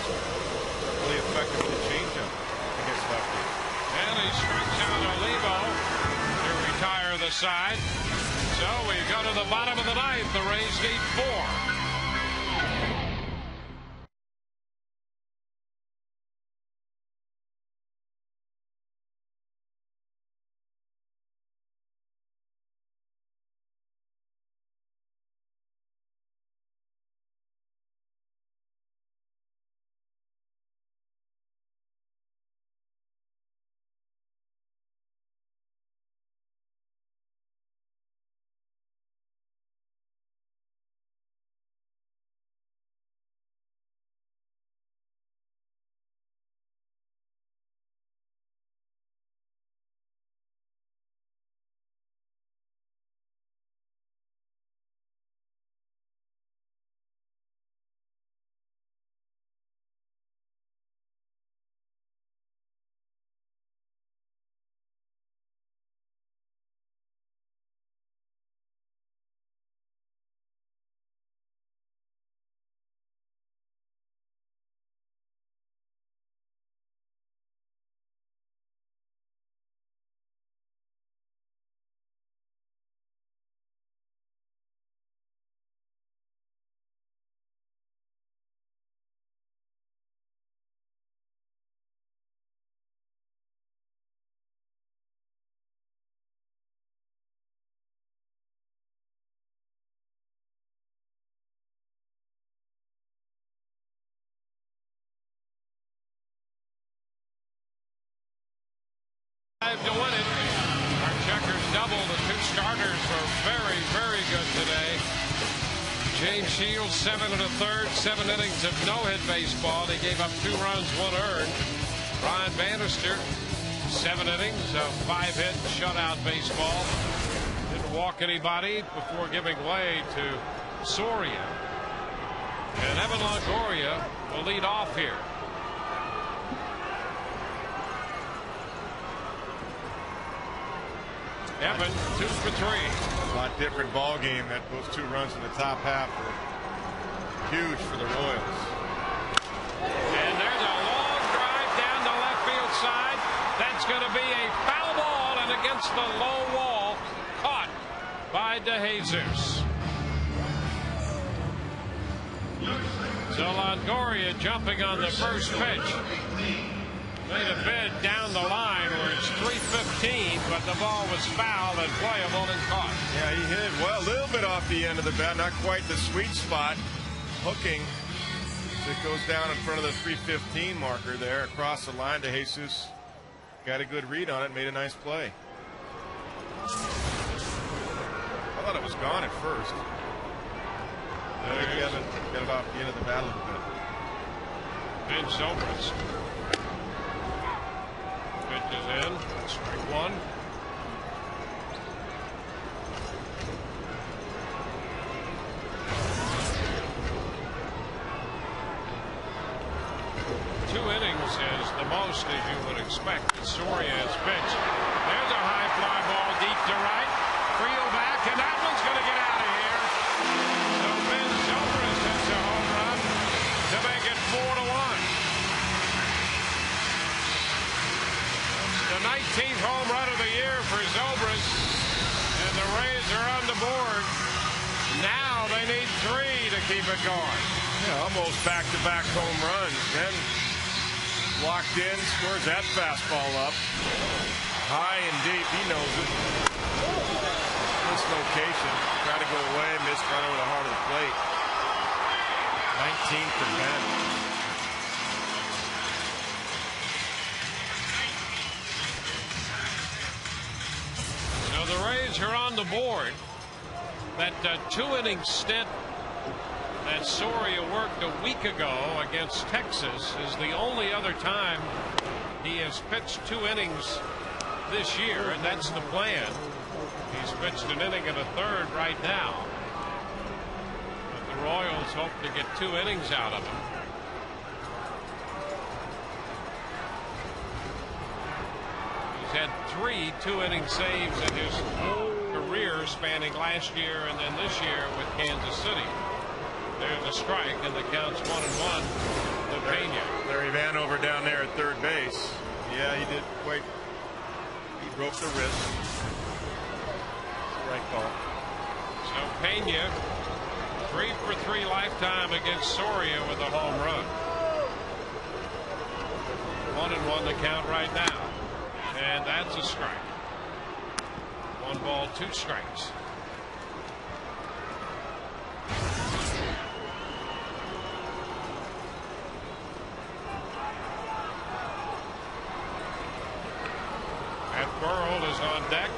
really effective with the changeup against lefties. And he strikes out Olivo to retire the side. So we go to the bottom of the 9th. The Rays need 4. To win it. Our checkers double. The 2 starters were very, very good today. James Shields, 7 1/3, 7 innings of no-hit baseball. He gave up 2 runs, 1 earned. Brian Bannister, 7 innings of 5-hit shutout baseball. Didn't walk anybody before giving way to Soria. And Evan Longoria will lead off here. Evan, 2 for 3. A lot different ball game. Those 2 runs in the top half were huge for the Royals. And there's a long drive down the left field side. That's going to be a foul ball and against the low wall. Caught by DeJesus. So Longoria jumping on the first pitch. Made a bid down the line where it's 3:15, but the ball was fouled and playable and caught. Yeah, he hit it well, a little bit off the end of the bat, not quite the sweet spot. Hooking. It goes down in front of the 3:15 marker there across the line. DeJesus got a good read on it, made a nice play. I thought it was gone at first. I think he hasn't got it off the end of the bat a little bit. And Zobrist. Pitch is in. Strike 1. Two innings is the most, as you would expect. Soria has pitched. There's a high fly ball deep to right. Creel back, and that one's going to get out of here. So Ben Zobrist hits a home run to make it 4-1. The 19th home run of the year for Zobrist, and the Rays are on the board. Now they need 3 to keep it going. Yeah, almost back-to-back home runs. Then locked in, scores that fastball up. High and deep, he knows it. dislocation. Tried to go away, missed right over the heart of the plate. 19 for Ben. So the Rays are on the board. That 2-inning stint that Soria worked a week ago against Texas is the only other time he has pitched 2 innings this year, and that's the plan. He's pitched an inning and a third right now. But the Royals hope to get 2 innings out of him. He's had 3 2-inning saves in his whole career, spanning last year and then this year with Kansas City. There's a strike, and the count's 1-1 to Pena. Larry Vanover down there at third base. Yeah, he did quite. He broke the wrist. Right call. So Pena 3 for 3 lifetime against Soria with a home run. 1-1 the count right now, and that's a strike. 1 ball, 2 strikes. Matt Burrell is on deck.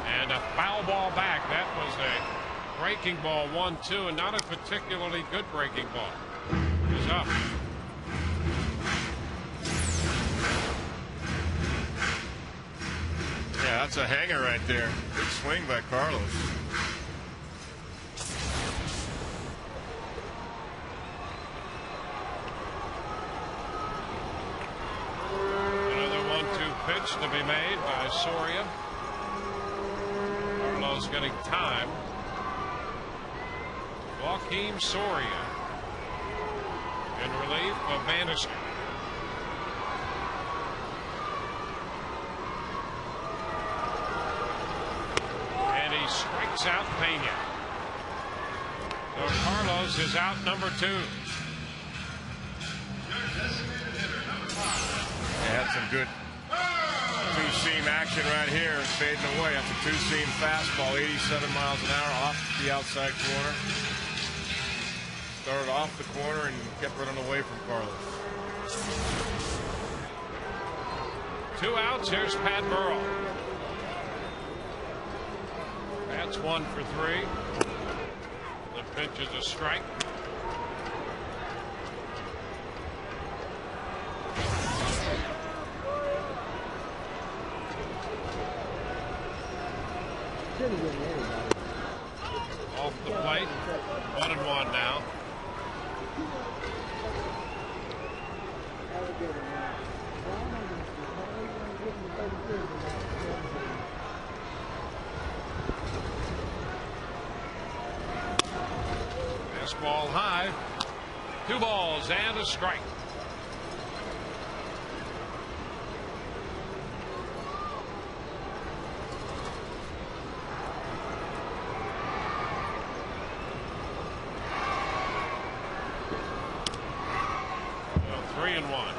And a foul ball back. That was a breaking ball, 1-2, and not a particularly good breaking ball. He's up. Yeah, that's a hanger right there. Good swing by Carlos. Another 1-2 pitch to be made by Soria. Carlos getting time. Joaquin Soria in relief of Bannister. And he strikes out Pena. So Carlos is out number 2. They had some good two-seam action right here, fading away. That's a two-seam fastball, 87 miles an hour off the outside corner. Started off the corner and kept running away from Carlos. 2 outs. Here's Pat Burrell. That's 1 for 3. The pitch is a strike. Off the plate. 1-1 now. Fastball high. 2 balls and a strike. Well, 3-1.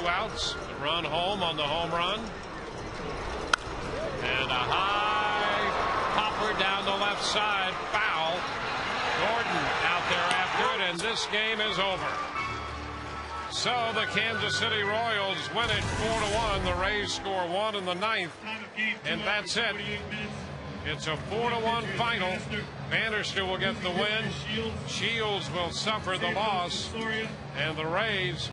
Outs, the run home on the home run, and a high popper down the left side, foul. Gordon out there after it, and this game is over. So the Kansas City Royals win it 4-1. The Rays score 1 in the 9th, and that's it. It's a 4-1 final. Bannister will get the win. Shields will suffer the loss, and the Rays